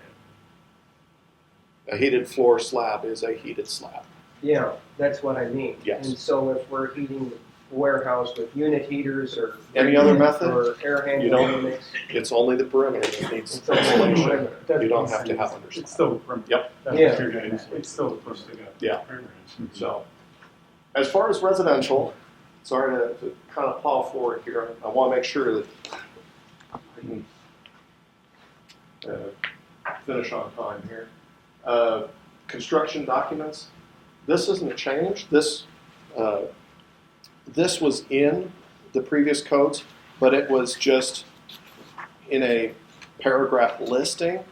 Speaker 4: A heated floor slab is a heated slab.
Speaker 10: Yeah, that's what I mean.
Speaker 4: Yes.
Speaker 10: And so if we're heating the warehouse with unit heaters or
Speaker 4: Any other method?
Speaker 10: or air
Speaker 4: You
Speaker 10: handling
Speaker 4: don't-
Speaker 10: units,
Speaker 4: It's only the perimeter that needs
Speaker 10: it's only the
Speaker 4: insulation.
Speaker 10: perimeter.
Speaker 4: You don't have to have under
Speaker 6: It's still the perimeter.
Speaker 4: Yep.
Speaker 6: That's
Speaker 10: Yeah.
Speaker 6: what you're getting at. It's still the perimeter.
Speaker 4: Yeah.
Speaker 11: Perimeter.
Speaker 4: So, as far as residential, sorry to kind of plow forward here. I want to make sure that I can finish on time here. Construction documents. This isn't a change. This was in the previous codes, but it was just in a paragraph listing.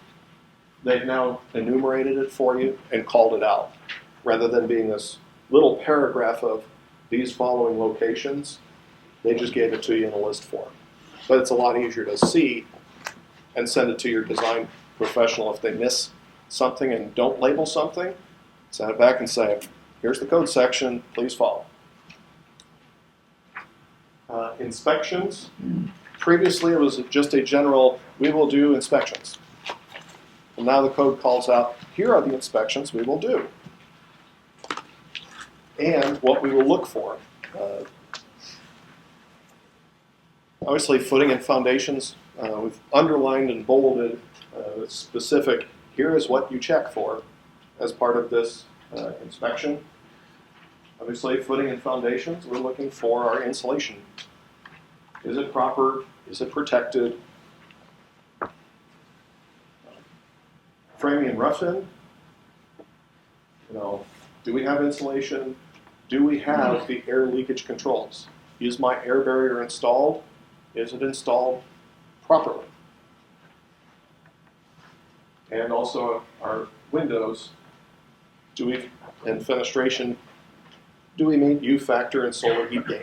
Speaker 4: They've now enumerated it for you and called it out, rather than being this little paragraph of these following locations. They just gave it to you in a list form. But it's a lot easier to see and send it to your design professional if they miss something and don't label something. Send it back and say, here's the code section, please follow. Inspections. Previously it was just a general, we will do inspections. And now the code calls out, here are the inspections we will do. And what we will look for. Obviously, footing and foundations, we've underlined and bolded specific, here is what you check for as part of this inspection. Obviously, footing and foundations, we're looking for our insulation. Is it proper? Is it protected? Framing and roughing, do we have insulation? Do we have the air leakage controls? Is my air barrier installed? Is it installed properly? And also our windows, and fenestration, do we meet U factor and solar heat gain?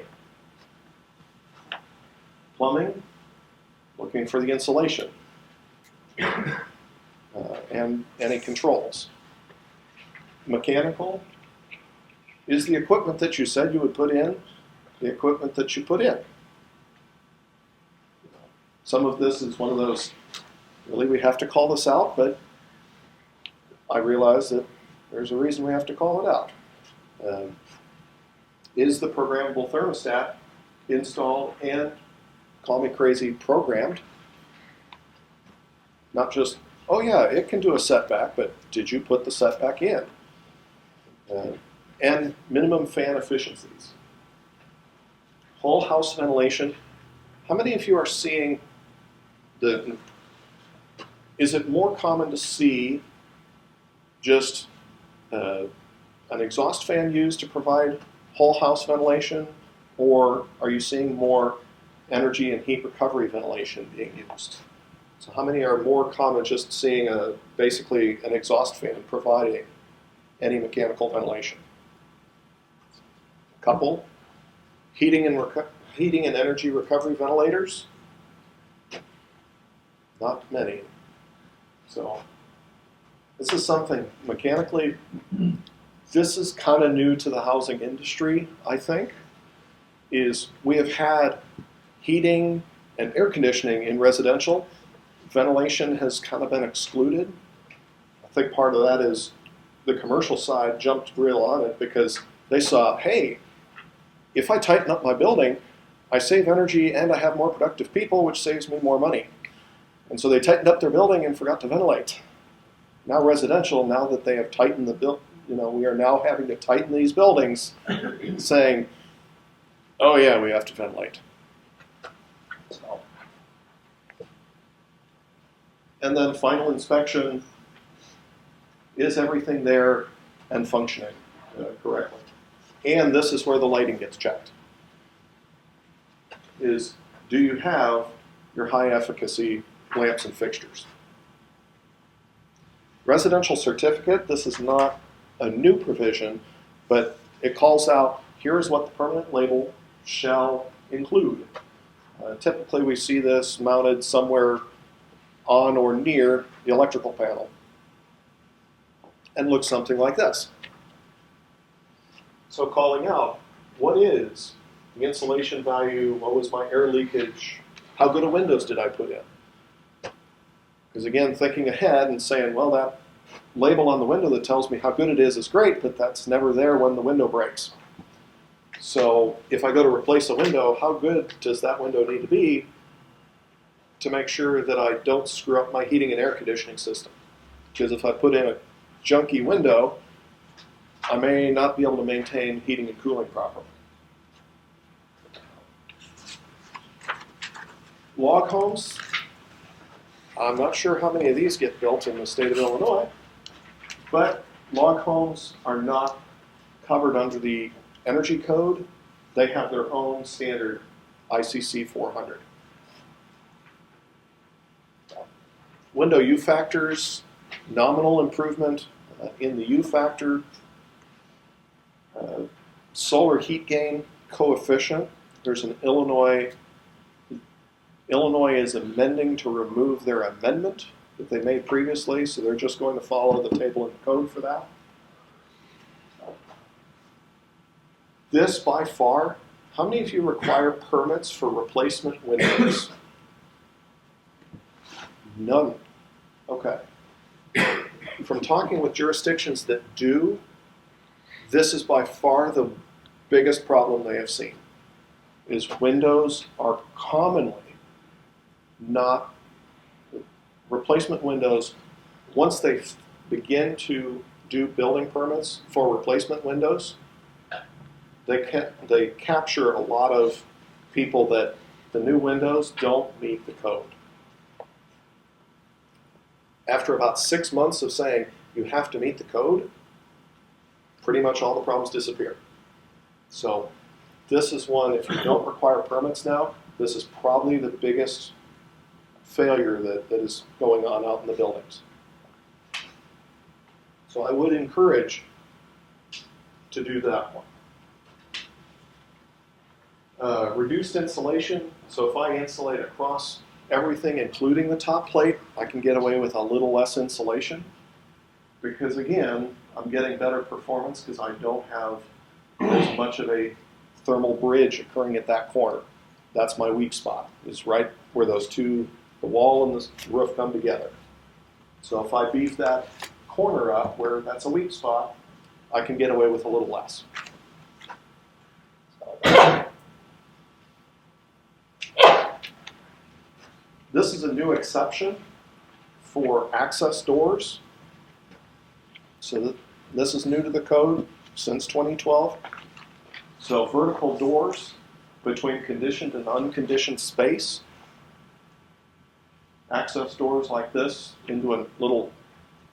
Speaker 4: Plumbing, looking for the insulation and any controls. Mechanical, is the equipment that you said you would put in the equipment that you put in? Some of this is one of those, really we have to call this out, but I realize that there's a reason we have to call it out. Is the programmable thermostat installed and, call me crazy, programmed? Not just, oh yeah, it can do a setback, but did you put the setback in? And minimum fan efficiencies. Whole house ventilation. How many of you are seeing is it more common to see just an exhaust fan used to provide whole house ventilation, or are you seeing more energy and heat recovery ventilation being used? So how many are more common just seeing basically an exhaust fan providing any mechanical ventilation? A couple. Heating and heating and energy recovery ventilators? Not many. So this is something mechanically, this is kind of new to the housing industry, I think, is we have had heating and air conditioning in residential. Ventilation has kind of been excluded. I think part of that is the commercial side jumped real on it because they saw, hey, if I tighten up my building, I save energy and I have more productive people, which saves me more money. And so they tightened up their building and forgot to ventilate. Now residential, now that they have tightened the build, we are now having to tighten these buildings, saying, oh yeah, we have to ventilate. So. And then final inspection, is everything there and functioning correctly? And this is where the lighting gets checked. Is, do you have your high efficacy lamps and fixtures? Residential certificate, this is not a new provision, but it calls out, here's what the permanent label shall include. Typically we see this mounted somewhere on or near the electrical panel and looks something like this. So calling out, what is the insulation value, what was my air leakage, how good of windows did I put in? Because again, thinking ahead and saying, well, that label on the window that tells me how good it is great, but that's never there when the window breaks. So if I go to replace a window, how good does that window need to be to make sure that I don't screw up my heating and air conditioning system? Because if I put in a junky window, I may not be able to maintain heating and cooling properly. Log homes, I'm not sure how many of these get built in the state of Illinois, but log homes are not covered under the energy code. They have their own standard IECC 400. Window U factors, nominal improvement in the U factor. Solar heat gain coefficient. There's an Illinois is amending to remove their amendment that they made previously, so they're just going to follow the table in the code for that. This, by far, how many of you require permits for replacement windows? None. Okay. From talking with jurisdictions that do, this is by far the biggest problem they have seen, is windows are commonly not, replacement windows, once they begin to do building permits for replacement windows, they capture a lot of people that the new windows don't meet the code. After about 6 months of saying you have to meet the code, pretty much all the problems disappear. So this is one, if you don't require permits now, this is probably the biggest failure that is going on out in the buildings. So I would encourage to do that one. Reduced insulation, so if I insulate across everything, including the top plate, I can get away with a little less insulation. Because again, I'm getting better performance because I don't have as much of a thermal bridge occurring at that corner. That's my weak spot, is right where those two, the wall and the roof come together. So if I beef that corner up where that's a weak spot, I can get away with a little less. This is a new exception for access doors. So this is new to the code since 2012. So vertical doors between conditioned and unconditioned space. Access doors like this into a little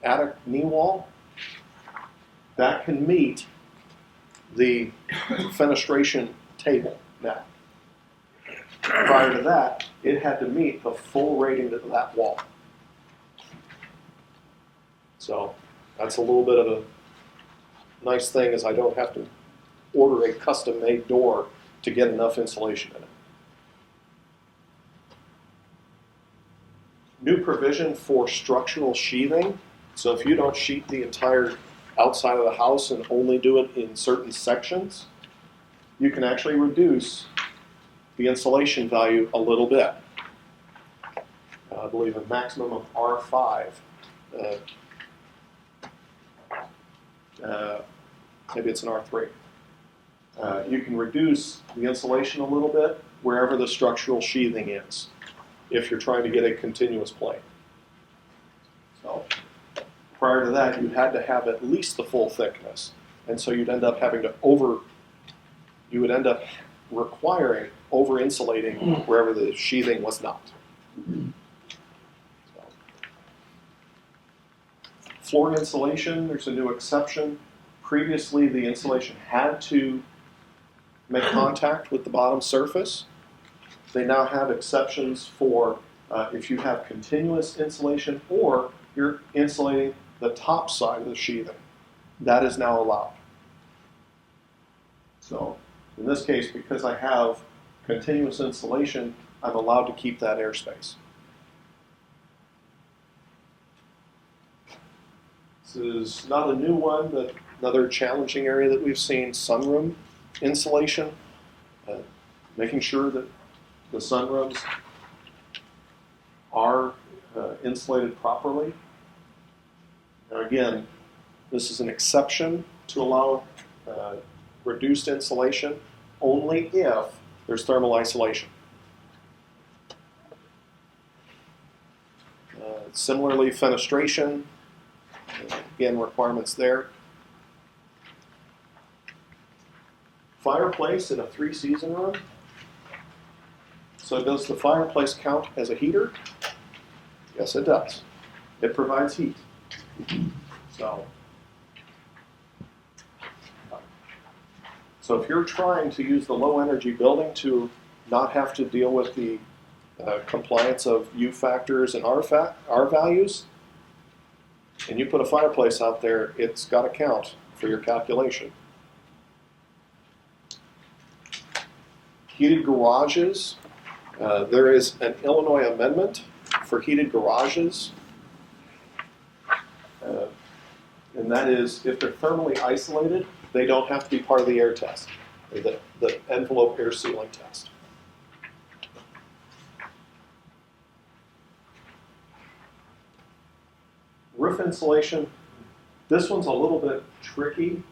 Speaker 4: attic knee wall. That can meet the fenestration table now. Prior to that, it had to meet the full rating of that wall. So that's a little bit of a nice thing, is I don't have to order a custom-made door to get enough insulation in it. new provision for structural sheathing. So if you don't sheet the entire outside of the house and only do it in certain sections, you can actually reduce the insulation value a little bit. I believe a maximum of R5. Maybe it's an R3. You can reduce the insulation a little bit wherever the structural sheathing is, if you're trying to get a continuous plane. So prior to that, you had to have at least the full thickness, and so you'd end up having to you would end up requiring over-insulating wherever the sheathing was not. So. Floor insulation, there's a new exception. Previously, the insulation had to make contact with the bottom surface. They now have exceptions for if you have continuous insulation or you're insulating the top side of the sheathing. That is now allowed. So in this case, because I have continuous insulation, I'm allowed to keep that airspace. This is not a new one, but another challenging area that we've seen, sunroom insulation. Making sure that the sunrooms are insulated properly. Now again, this is an exception to allow reduced insulation only if there's thermal isolation. Similarly, fenestration, again, requirements there. Fireplace in a 3-season room. So does the fireplace count as a heater? Yes, it does. It provides heat. So if you're trying to use the low energy building to not have to deal with the compliance of U factors and R values, and you put a fireplace out there, it's got to count for your calculation. Heated garages. There is an Illinois amendment for heated garages. And that is, if they're thermally isolated, they don't have to be part of the air test, or the envelope air sealing test. Roof insulation, this one's a little bit tricky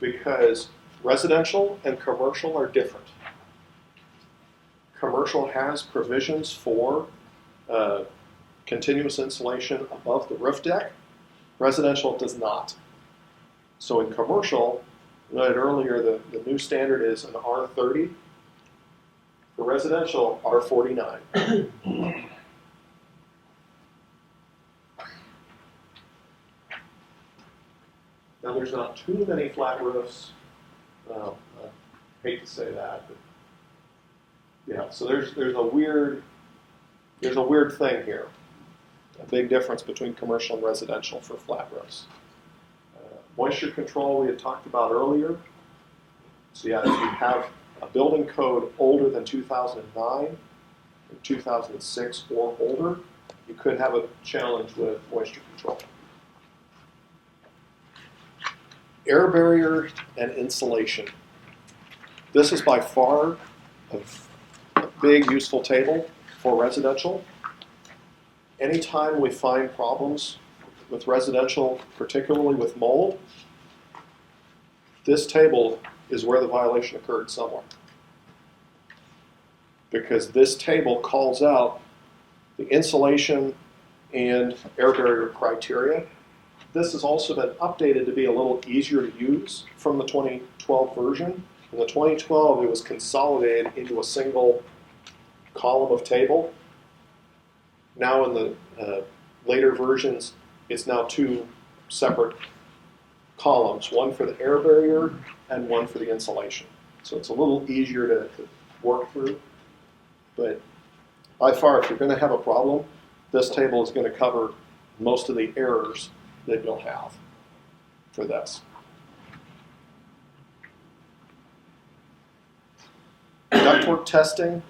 Speaker 4: because residential and commercial are different. Commercial has provisions for continuous insulation above the roof deck. Residential does not. So in commercial, I noted earlier, the new standard is an R30. For residential, R49. Now there's not too many flat roofs. Well, I hate to say that, but yeah. So there's a weird thing here. A big difference between commercial and residential for flat roofs. Moisture control we had talked about earlier. So yeah, if you have a building code older than 2009, or 2006 or older, you could have a challenge with moisture control. Air barrier and insulation. This is by far a big useful table for residential. Anytime we find problems with residential, particularly with mold, this table is where the violation occurred somewhere. Because this table calls out the insulation and air barrier criteria. This has also been updated to be a little easier to use from the 2012 version. In the 2012, it was consolidated into a single column of table. Now in the later versions, it's now two separate columns, one for the air barrier and one for the insulation. So it's a little easier to work through. But by far, if you're going to have a problem, this table is going to cover most of the errors that you'll have for this. Ductwork testing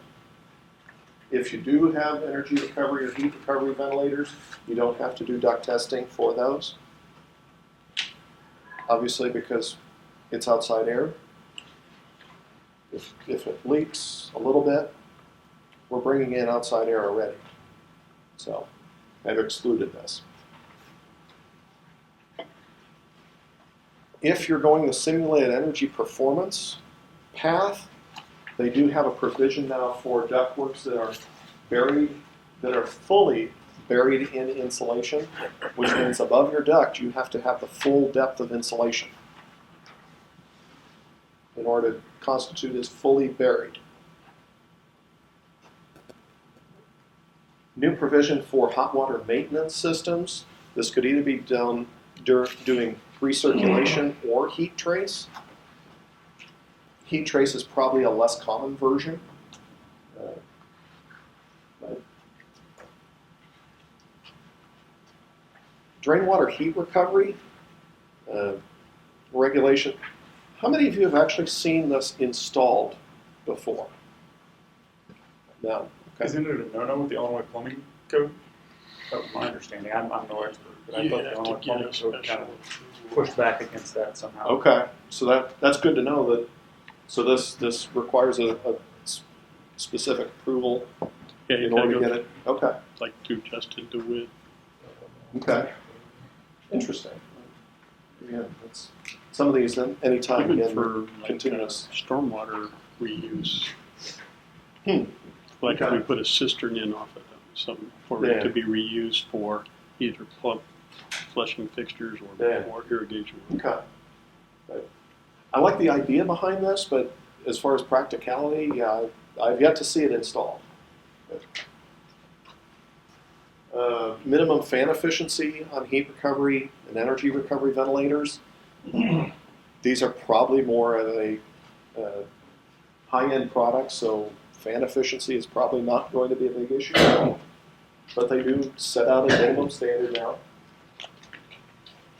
Speaker 4: If you do have energy recovery or heat recovery ventilators, you don't have to do duct testing for those. Obviously, because it's outside air. If it leaks a little bit, we're bringing in outside air already. So I've excluded this. If you're going the simulated energy performance path, they do have a provision now for ductworks that are buried, that are fully buried in insulation, which means above your duct you have to have the full depth of insulation in order to constitute as fully buried. New provision for hot water maintenance systems. This could either be done doing recirculation or heat trace. Heat trace is probably a less common version. Drain water heat recovery regulation. How many of you have actually seen this installed before? No. Okay.
Speaker 6: Isn't it a no-no with the Illinois plumbing code? That was my understanding. I'm no expert, but I thought the Illinois plumbing code kind of pushed back against that somehow.
Speaker 4: Okay, so that's good to know that. So this requires a specific approval in order to get it. Okay.
Speaker 2: Like to adjust it to width.
Speaker 4: Okay. Interesting. Yeah, that's some of these. Then anytime
Speaker 2: Even
Speaker 4: again,
Speaker 2: for
Speaker 4: continuous
Speaker 2: stormwater reuse. Like
Speaker 4: Okay.
Speaker 2: if we put a cistern in off of something for it to be reused for either flushing fixtures or irrigation.
Speaker 4: Okay. Right. I like the idea behind this, but as far as practicality, yeah, I've yet to see it installed. Minimum fan efficiency on heat recovery and energy recovery ventilators. These are probably more of a high-end product, so fan efficiency is probably not going to be a big issue. But they do set out a minimum standard now.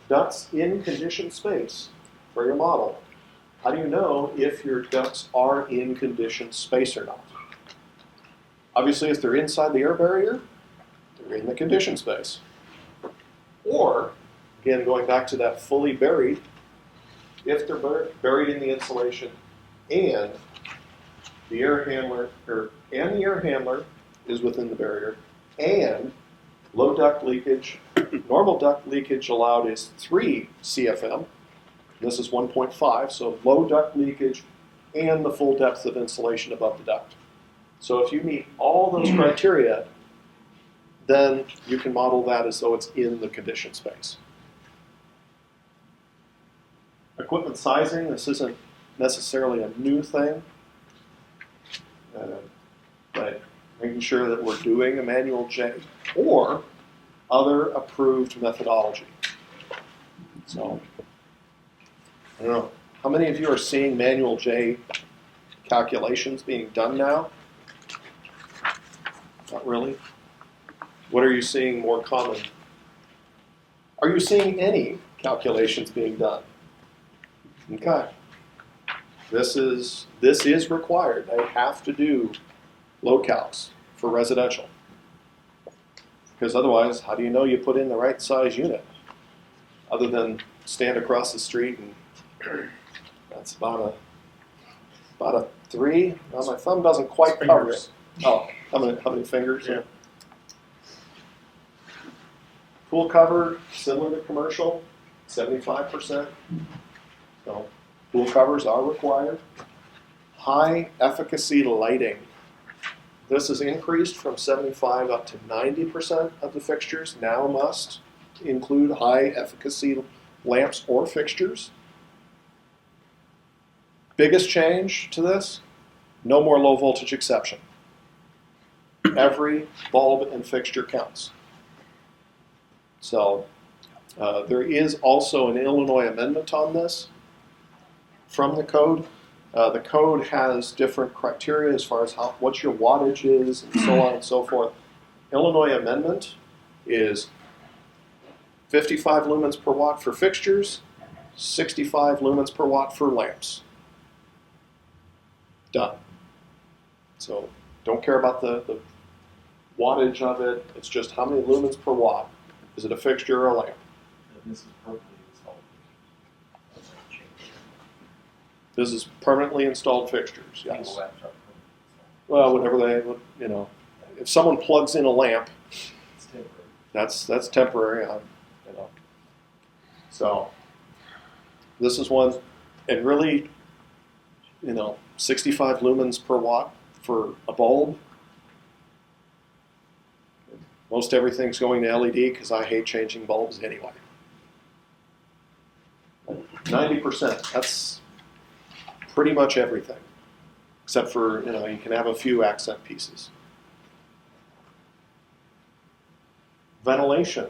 Speaker 4: Ducts in conditioned space for your model. How do you know if your ducts are in conditioned space or not? Obviously, if they're inside the air barrier, they're in the conditioned space. Or, again, going back to that fully buried, if they're buried in the insulation and the air handler is within the barrier, and low duct leakage, normal duct leakage allowed is 3 CFM. This is 1.5, so low duct leakage and the full depth of insulation above the duct. So if you meet all those criteria, then you can model that as though it's in the conditioned space. Equipment sizing, this isn't necessarily a new thing, but making sure that we're doing a manual J or other approved methodology. So, I don't know, how many of you are seeing manual J calculations being done now? Not really. What are you seeing more common? Are you seeing any calculations being done? Okay. This is required. They have to do low calcs for residential. Because otherwise, how do you know you put in the right size unit? Other than stand across the street and that's about a 3. Well, my thumb doesn't quite cover it. Oh, how many fingers?
Speaker 2: Yeah.
Speaker 4: Pool cover, similar to commercial, 75%. So pool covers are required. High efficacy lighting. This has increased from 75 up to 90% of the fixtures now must include high efficacy lamps or fixtures. Biggest change to this, no more low voltage exception. Every bulb and fixture counts. So there is also an Illinois amendment on this from the code. The code has different criteria as far as what your wattage is and so on and so forth. Illinois amendment is 55 lumens per watt for fixtures, 65 lumens per watt for lamps. Done. So don't care about the wattage of it. It's just how many lumens per watt. Is it a fixture or a lamp?
Speaker 7: And this is permanently installed. That's not changed.
Speaker 4: This is permanently installed fixtures, yes.
Speaker 7: Laptop permanently
Speaker 4: Well, whatever they, you know, if someone plugs in a lamp,
Speaker 7: installed. It's temporary.
Speaker 4: that's temporary, you know. So this is one, and really, you know, 65 lumens per watt for a bulb. Most everything's going to LED because I hate changing bulbs anyway. 90%, that's pretty much everything. Except for, you know, you can have a few accent pieces. Ventilation.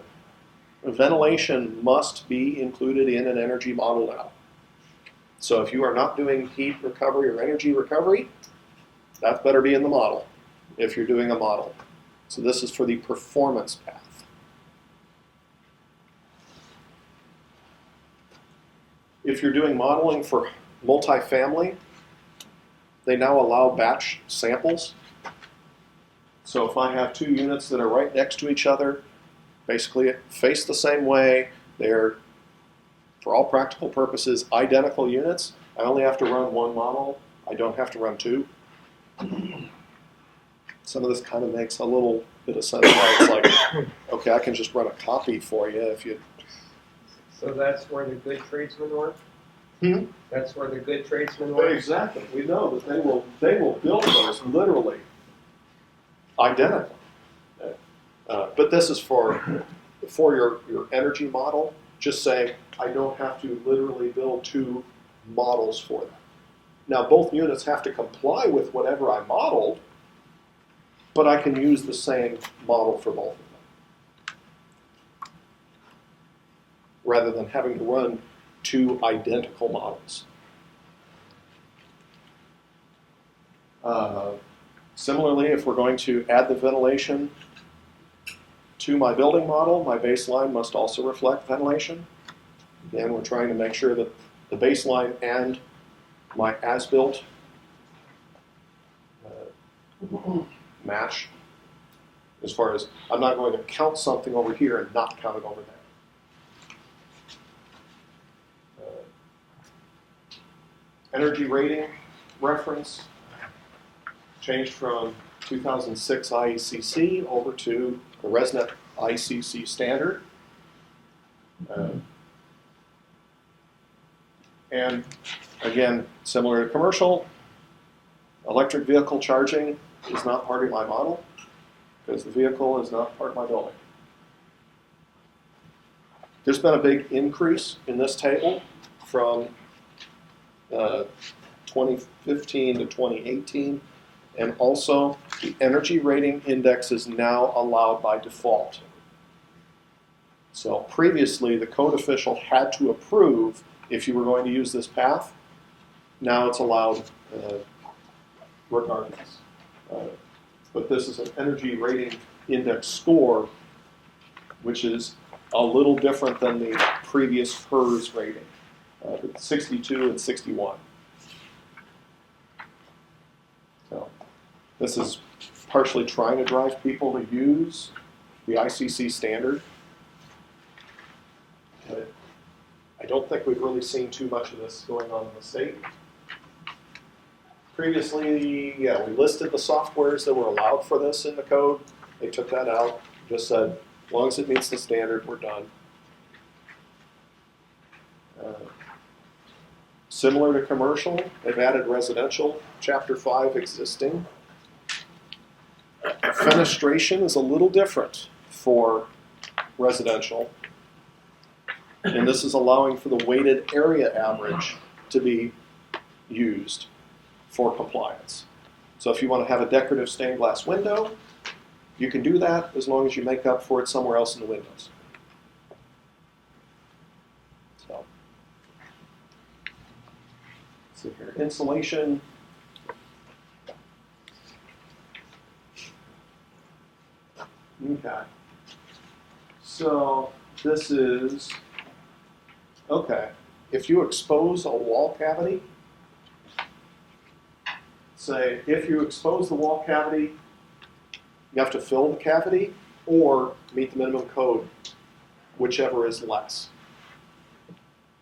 Speaker 4: Ventilation must be included in an energy model now. So if you are not doing heat recovery or energy recovery, that better be in the model if you're doing a model. So this is for the performance path. If you're doing modeling for multifamily, they now allow batch samples. So if I have two units that are right next to each other, basically face the same way, they're, for all practical purposes, identical units, I only have to run one model, I don't have to run two. Some of this kind of makes a little bit of sense why it's like, okay, I can just run a copy for you if you...
Speaker 10: So that's where the good tradesmen work?
Speaker 4: Hmm?
Speaker 10: That's where the good tradesmen work?
Speaker 4: Exactly. We know that they will build those literally identical. But this is for your energy model. Just saying, I don't have to literally build two models for them. Now, both units have to comply with whatever I modeled, but I can use the same model for both of them, rather than having to run two identical models. Similarly, if we're going to add the ventilation to my building model, my baseline must also reflect ventilation. Again, we're trying to make sure that the baseline and my as-built match, as far as I'm not going to count something over here and not count it over there. Energy rating reference changed from 2006 IECC over to the ResNet IECC standard. And again, similar to commercial, electric vehicle charging is not part of my model because the vehicle is not part of my building. There's been a big increase in this table from 2015 to 2018, and also the energy rating index is now allowed by default. So previously, the code official had to approve if you were going to use this path. Now it's allowed regardless. But this is an energy rating index score, which is a little different than the previous PERS rating, 62 and 61. So this is partially trying to drive people to use the ICC standard. But I don't think we've really seen too much of this going on in the state. Previously, yeah, we listed the softwares that were allowed for this in the code. They took that out, just said, as long as it meets the standard, we're done. Similar to commercial, they've added residential, Chapter 5 existing. Fenestration is a little different for residential. And this is allowing for the weighted area average to be used for compliance. So if you want to have a decorative stained glass window, you can do that as long as you make up for it somewhere else in the windows. So, let's see here. Insulation. Okay. So this is, okay, if you expose a wall cavity, say if you expose the wall cavity, You have to fill the cavity or meet the minimum code, whichever is less.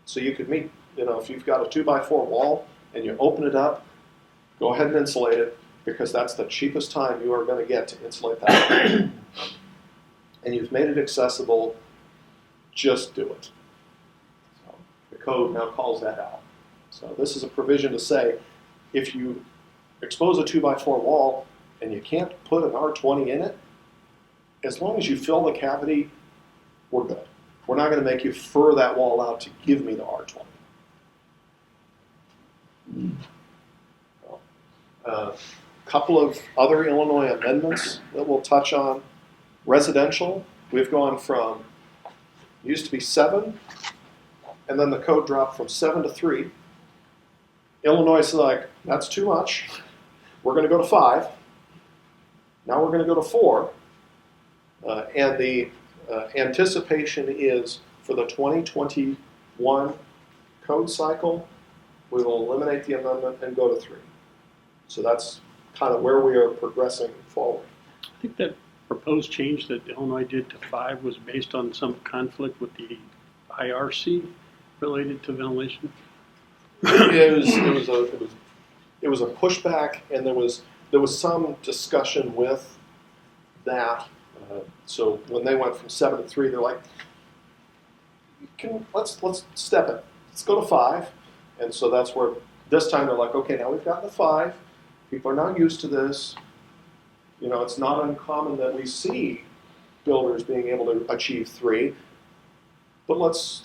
Speaker 4: So you could meet, if you've got a 2x4 wall and you open it up, go ahead and insulate it, because that's the cheapest time you are going to get to insulate that. And you've made it accessible, just do it. So the code now calls that out. So this is a provision to say, if you expose a 2x4 wall and you can't put an R20 in it, as long as you fill the cavity, we're good. We're not going to make you fur that wall out to give me the R20. A couple of other Illinois amendments that we'll touch on. Residential, we've gone from, used to be 7, and then the code dropped from 7 to 3. Illinois is like, that's too much. We're going to go to 5. Now we're going to go to 4. And the anticipation is for the 2021 code cycle, we will eliminate the amendment and go to 3. So that's kind of where we are progressing forward.
Speaker 2: I think that proposed change that Illinois did to 5 was based on some conflict with the IRC related to ventilation.
Speaker 4: It was a pushback, and there was some discussion with that. So when they went from 7 to 3, they're like, let's step it. Let's go to 5. And so that's where this time they're like, okay, now we've gotten to 5. People are not used to this. It's not uncommon that we see builders being able to achieve 3, but let's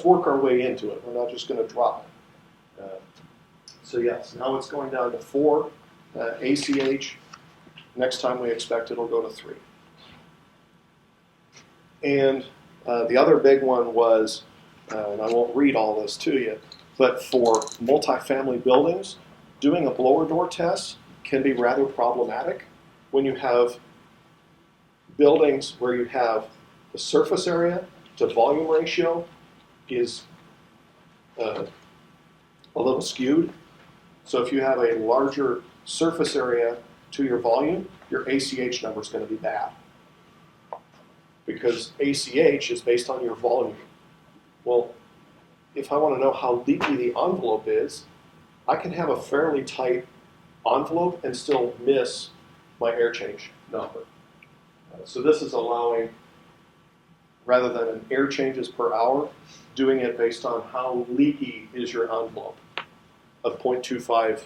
Speaker 4: work our way into it. We're not just going to drop it. So yes, now it's going down to 4 ACH. Next time we expect it'll go to 3. And the other big one was, and I won't read all this to you, but for multifamily buildings, doing a blower door test can be rather problematic when you have buildings where you have the surface area to volume ratio is a little skewed. So if you have a larger surface area to your volume, your ACH number is going to be bad, because ACH is based on your volume. Well, if I want to know how leaky the envelope is, I can have a fairly tight envelope and still miss my air change number. So this is allowing, rather than an air changes per hour, doing it based on how leaky is your envelope of 0.25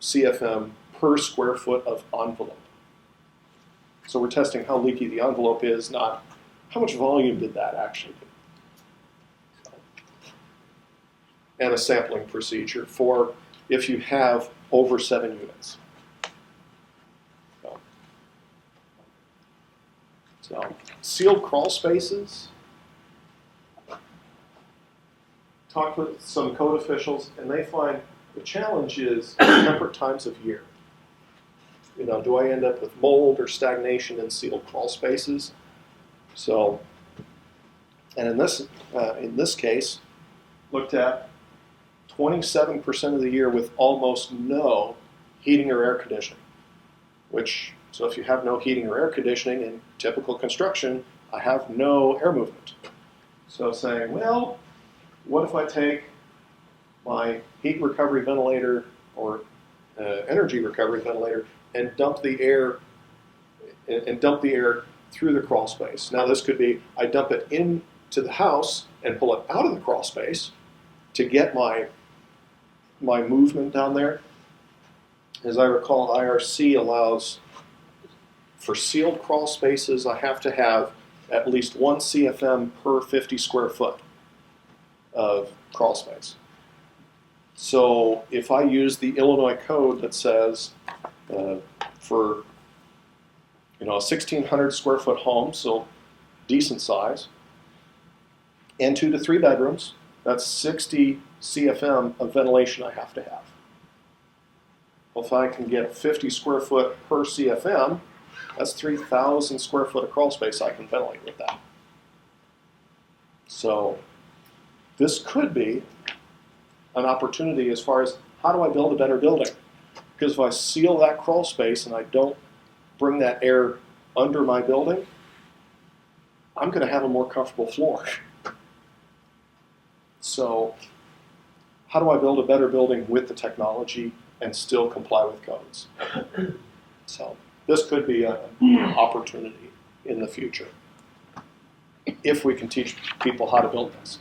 Speaker 4: CFM per square foot of envelope. So we're testing how leaky the envelope is, not how much volume did that actually do. And a sampling procedure for if you have over 7 units. So sealed crawl spaces. Talked with some code officials, and they find the challenge is temperate times of year. Do I end up with mold or stagnation in sealed crawl spaces? So, and in this case, looked at 27% of the year with almost no heating or air conditioning. So if you have no heating or air conditioning in typical construction, I have no air movement. So saying, well, what if I take my heat recovery ventilator or energy recovery ventilator and dump the air through the crawl space? Now this could be I dump it into the house and pull it out of the crawl space to get my movement down there. As I recall, IRC allows for sealed crawl spaces, I have to have at least 1 CFM per 50 square foot of crawl space. So if I use the Illinois code that says for a 1,600 square foot home, so decent size, and 2 to 3 bedrooms, that's 60 CFM of ventilation I have to have. Well, if I can get 50 square foot per CFM, that's 3,000 square foot of crawl space I can ventilate with that. So this could be an opportunity as far as how do I build a better building? Because if I seal that crawl space and I don't bring that air under my building, I'm going to have a more comfortable floor. So how do I build a better building with the technology and still comply with codes? So this could be an opportunity in the future if we can teach people how to build this.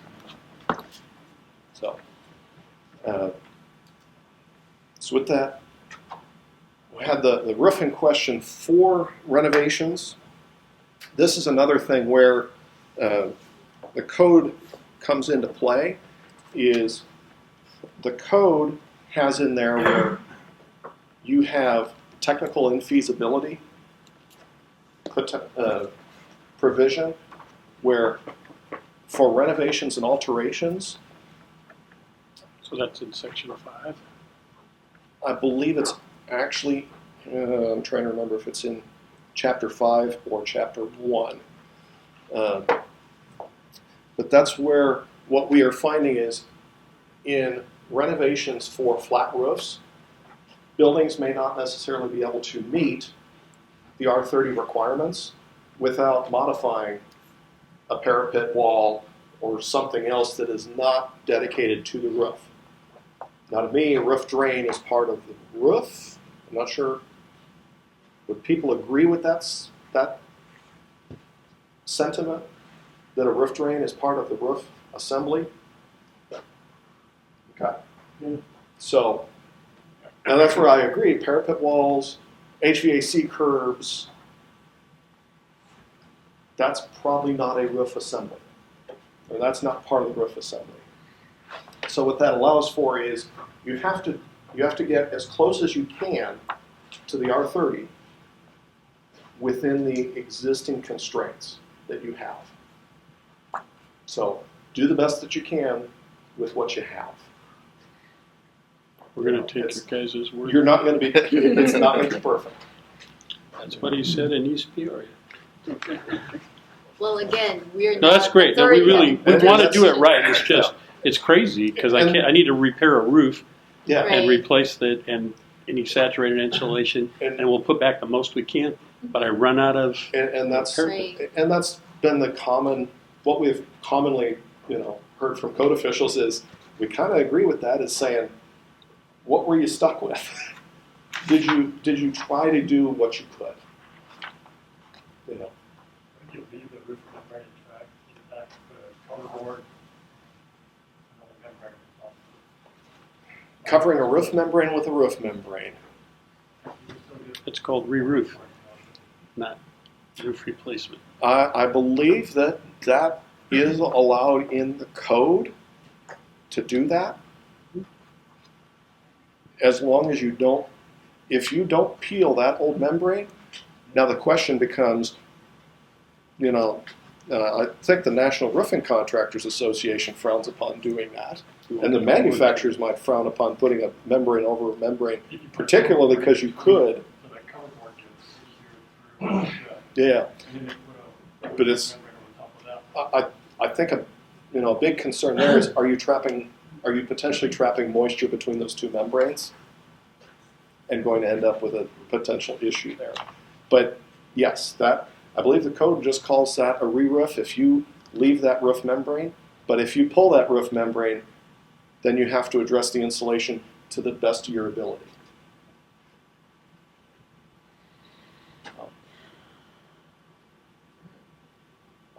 Speaker 4: So, so with that, we had the roofing question for renovations. This is another thing where the code comes into play. Is the code has in there where you have technical infeasibility provision, where for renovations and alterations,
Speaker 2: So that's in section 5.
Speaker 4: I believe it's actually, I'm trying to remember if it's in chapter 5 or chapter 1. But that's where what we are finding is in renovations for flat roofs, buildings may not necessarily be able to meet the R30 requirements without modifying a parapet wall or something else that is not dedicated to the roof. Now, to me, a roof drain is part of the roof. I'm not sure. Would people agree with that sentiment, that a roof drain is part of the roof assembly? Okay. So, and that's where I agree. Parapet walls, HVAC curbs, that's probably not a roof assembly. Or that's not part of the roof assembly. So what that allows for is you have to get as close as you can to the R30 within the existing constraints that you have. So do the best that you can with what you have.
Speaker 2: We're going to take your guys' word.
Speaker 4: You're not going to be, it's not going to be perfect.
Speaker 2: That's what he said in East Peoria.
Speaker 1: Well, again, we're
Speaker 2: No, that's great. No, we really
Speaker 4: And
Speaker 2: want to
Speaker 4: that's-
Speaker 2: do it right. It's just, it's crazy because I need to repair a roof
Speaker 4: Yeah.
Speaker 1: Right.
Speaker 2: and replace it and any saturated insulation, and we'll put back the most we can. But I run out of.
Speaker 4: And that's
Speaker 1: Right.
Speaker 4: and that's been the common, what we've commonly heard from code officials is we kind of agree with that, is saying, what were you stuck with? Did you try to do what you could?
Speaker 8: You leave the roof membrane track, get back the coverboard, another membrane.
Speaker 4: Covering a roof membrane with a roof membrane.
Speaker 2: It's called re-roof, not roof replacement.
Speaker 4: I believe that is allowed in the code to do that, as long as you don't, if you don't peel that old membrane. Now the question becomes, I think the National Roofing Contractors Association frowns upon doing that, and the manufacturers might frown upon putting a membrane over a membrane, particularly because you could.
Speaker 8: So that coverboard gets easier through.
Speaker 4: Yeah,
Speaker 8: And then they put a
Speaker 4: but it's.
Speaker 8: membrane on top of that.
Speaker 4: I think a big concern there is, are you potentially trapping moisture between those two membranes and going to end up with a potential issue there? But yes, I believe the code just calls that a re-roof if you leave that roof membrane. But if you pull that roof membrane, then you have to address the insulation to the best of your ability.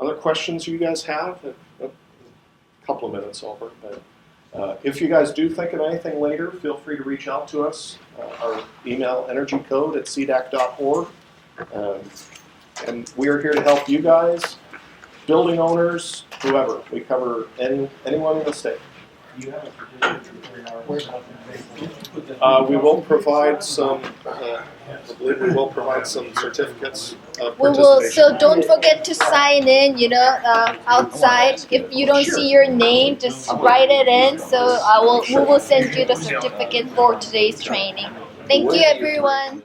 Speaker 4: Other questions you guys have? A couple of minutes over, but if you guys do think of anything later, feel free to reach out to us. Our email, energycode@sedac.org. And we are here to help you guys, building owners, whoever. We cover anyone in the state.
Speaker 7: You have a certificate.
Speaker 4: We will provide some. I believe we will provide some certificates of
Speaker 1: We will.
Speaker 4: participation.
Speaker 1: So don't forget to sign in. Outside. If you don't see your name, just write it in. So we will send you the certificate for today's training. Thank you, everyone.